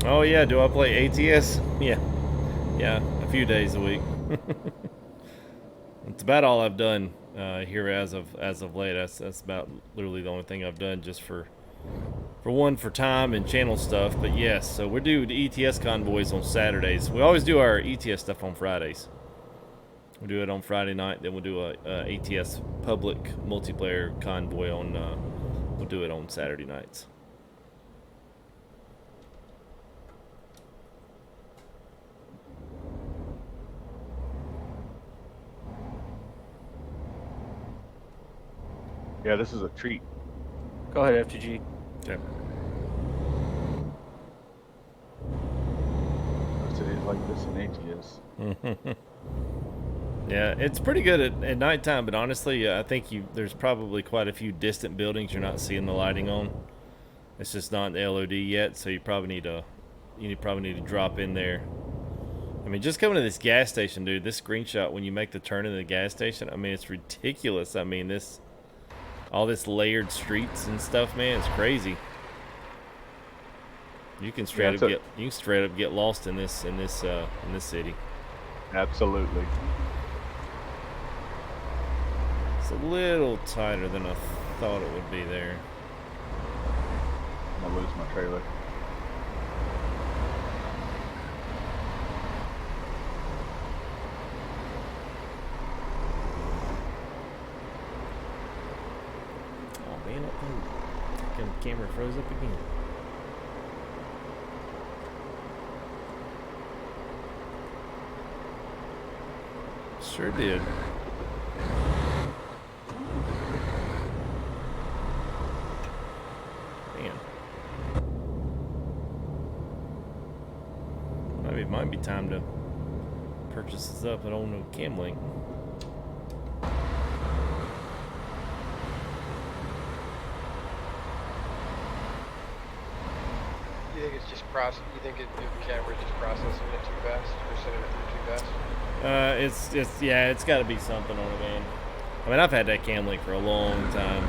Oh yeah, do I play ATS? Yeah, a few days a week. It's about all I've done here as of late. That's about literally the only thing I've done, just for time and channel stuff. But yes, so we're doing ETS convoys on Saturdays. We always do our ETS stuff on Fridays. We'll do it on Friday night, then we'll do a ATS public multiplayer convoy on. We'll do it on Saturday nights. Yeah, this is a treat. Go ahead, FTG. Okay. Cities like this in ATS. Yeah, it's pretty good at nighttime, but honestly, I think there's probably quite a few distant buildings you're not seeing the lighting on. It's just not in the LOD yet, so you probably need to drop in there. I mean, just coming to this gas station, dude. This screenshot when you make the turn in the gas station, I mean, it's ridiculous. I mean, all this layered streets and stuff, man, it's crazy. You can straight up get lost in this city. Absolutely. It's a little tighter than I thought it would be there. I'm gonna lose my trailer. Man, that fucking camera froze up again. Sure did. Man. Maybe it might be time to purchase this up at old no cam link. You think the camera's just processing it too fast, or sending it through too fast? Yeah, it's got to be something on it, man. I mean, I've had that cam link for a long time.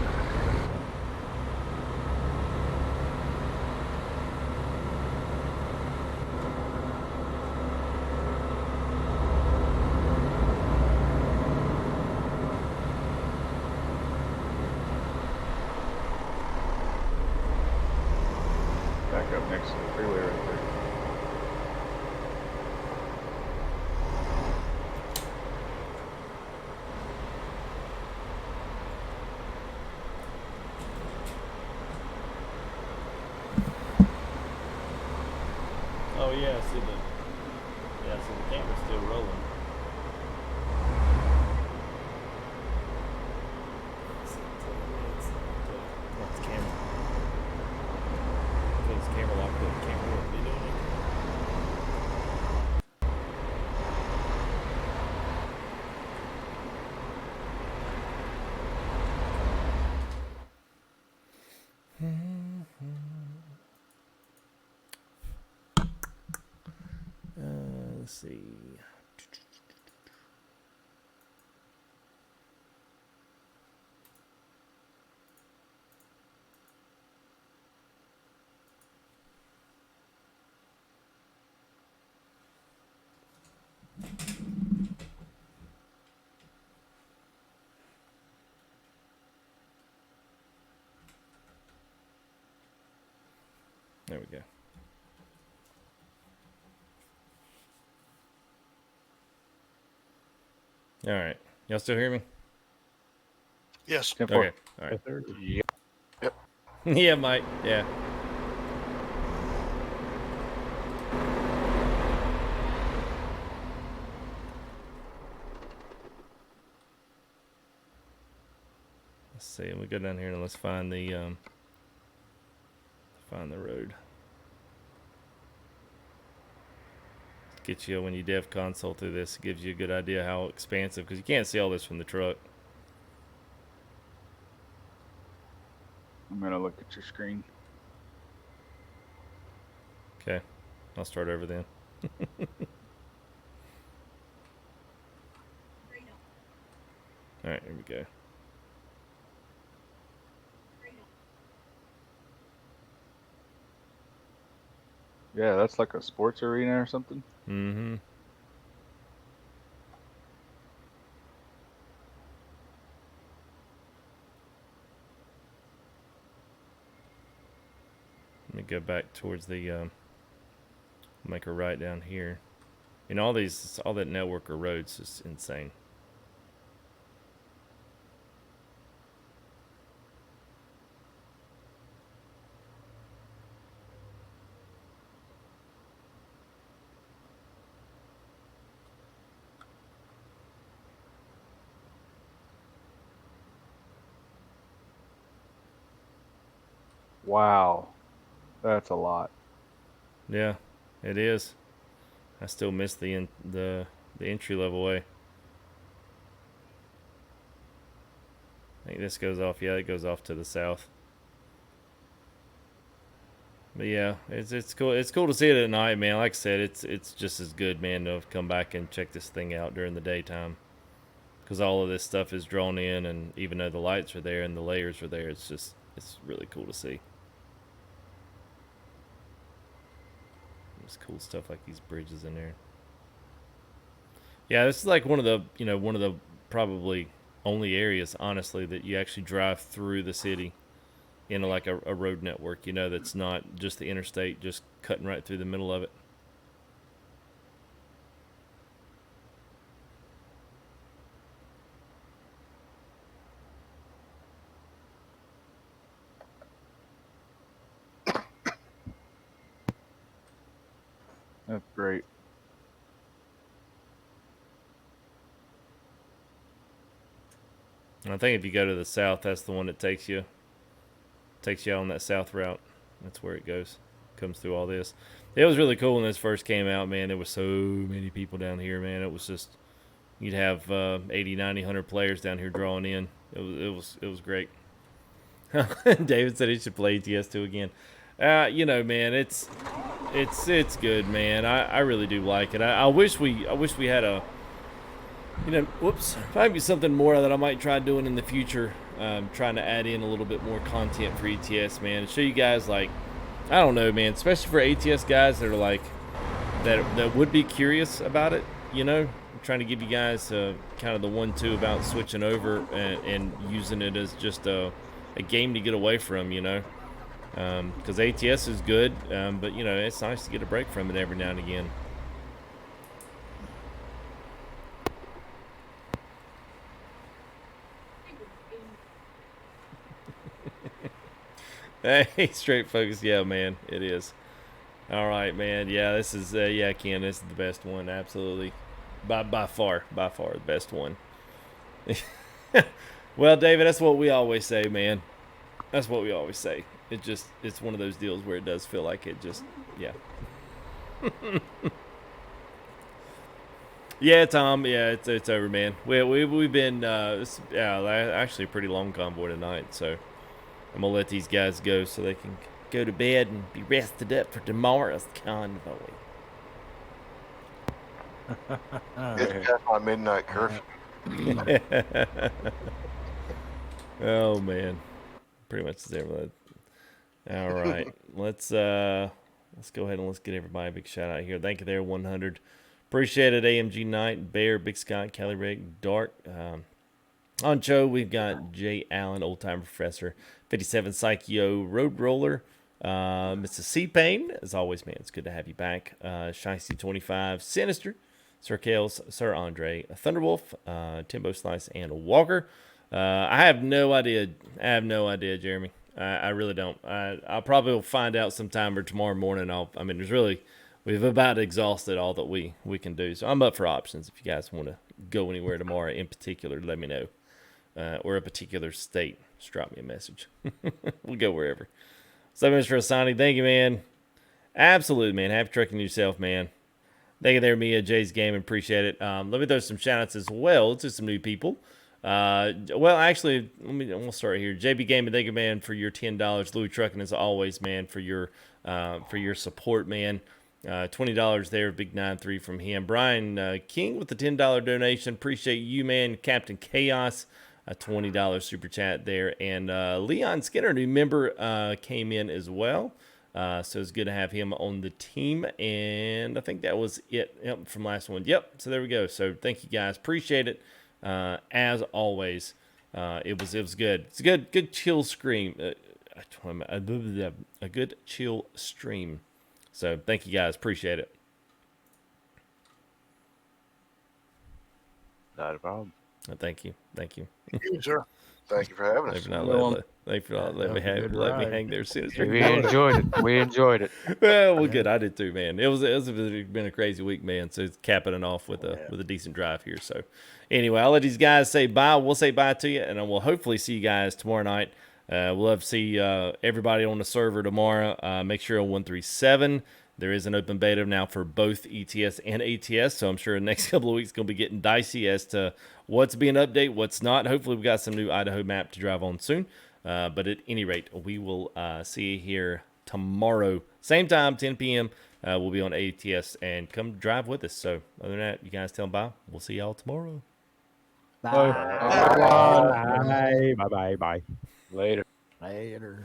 Back up next to the freeway right there. Oh yeah, see the camera's still rolling. That's the camera. Because the camera locked up, the camera wouldn't be doing it. Let's see. There we go. All right. Y'all still hear me? Yes. Okay. All right. Yep. Yeah, Mike. Yeah. Let's see. We go down here and let's find the road. Get you when you dev console through this. It gives you a good idea how expansive, because you can't see all this from the truck. I'm gonna look at your screen. Okay, I'll start over then. All right, here we go. Yeah, that's like a sports arena or something. Mm-hmm. Let me go back towards the make a right down here. You know, all that network of roads is insane. Wow, that's a lot. Yeah, it is. I still miss the entry level way. I think this goes off. Yeah, it goes off to the south. But yeah, it's cool. It's cool to see it at night, man. Like I said, it's just as good, man, to come back and check this thing out during the daytime, because all of this stuff is drawn in, and even though the lights are there and the layers are there, it's really cool to see. There's cool stuff like these bridges in there. Yeah, this is like one of the probably only areas, honestly, that you actually drive through the city in like a road network, that's not just the interstate just cutting right through the middle of it. That's great. And I think if you go to the south, that's the one that takes you out on that south route. That's where it goes. Comes through all this. It was really cool when this first came out, man. There was so many people down here, man. It was just, you'd have 80, 90, 100 players down here drawing in. It was great. David said he should play ETS2 again. Man, it's good, man. I really do like it. I wish we had You know, whoops, might be something more that I might try doing in the future. Trying to add in a little bit more content for ETS, man. Show you guys, like, I don't know, man, especially for ATS guys that are like, that would be curious about it, you know? I'm trying to give you guys kind of the 1-2 about switching over and using it as just a game to get away from, you know? Because ATS is good, but, you know, it's nice to get a break from it every now and again. Hey, straight focus. Yeah, man, it is. All right, man. Yeah, this is, yeah, Ken, this is the best one. Absolutely. By far the best one. Well, David, that's what we always say, man. That's what we always say. It's one of those deals where it does feel like it just, yeah. Yeah, Tom. Yeah, it's over, man. We've been, actually a pretty long convoy tonight, so I'm gonna let these guys go so they can go to bed and be rested up for tomorrow's convoy. It's past my midnight curfew. Oh man, pretty much is everything. All right, let's go ahead and let's get everybody a big shout out here. Thank you there, 100. Appreciate it, AMG Knight, Bear, Big Scott, Kelly Rick, Dark. On show, we've got Jay Allen, Old Time Professor, 57 Psycho, Road Roller, Mr. C-Pain. As always, man, it's good to have you back. Shiesty 25, Sinister, Sir Kales, Sir Andre, Thunderwolf, Timbo Slice, and Walker. I have no idea. Jeremy. I really don't. I'll probably will find out sometime or tomorrow morning. We've about exhausted all that we can do. So I'm up for options. If you guys want to go anywhere tomorrow in particular, let me know. Or a particular state, just drop me a message. We'll go wherever. So, Mr. Asani, thank you, man. Absolutely, man. Happy trucking yourself, man. Thank you there, Mia, Jay's Game. Appreciate it. Let me throw some shout-outs as well to some new people. Well, actually, we'll start here. JB Gaming, thank you, man, for your $10. Louis Trucking, as always, man, for your support, man. $20 there, Big 9-3 from him. Brian King with the $10 donation. Appreciate you, man. Captain Chaos, a $20 super chat there. And Leon Skinner, new member, came in as well. So it's good to have him on the team. And I think that was it from last one. Yep, so there we go. So thank you, guys. Appreciate it. As always, it was good. It's a good chill stream. A good chill stream. So thank you, guys. Appreciate it. Not a problem. Thank you. Thank you, sir. Thank you for having us. Thank you for not letting me hang there. Sinister. We enjoyed it. We enjoyed it. Well, good. I did too, man. It's been a crazy week, man. So it's capping it off with a decent drive here. So anyway, I'll let these guys say bye. We'll say bye to you, and we'll hopefully see you guys tomorrow night. We'll love to see everybody on the server tomorrow. Make sure on 137. There is an open beta now for both ETS and ATS, so I'm sure the next couple of weeks going to be getting dicey as to what's being updated, what's not. Hopefully, we've got some new Idaho map to drive on soon. But at any rate, we will see you here tomorrow. Same time, 10 p.m. We'll be on ATS, and come drive with us. So other than that, you guys tell them bye. We'll see y'all tomorrow. Bye. Bye. Bye. Bye. Bye. Later. Later.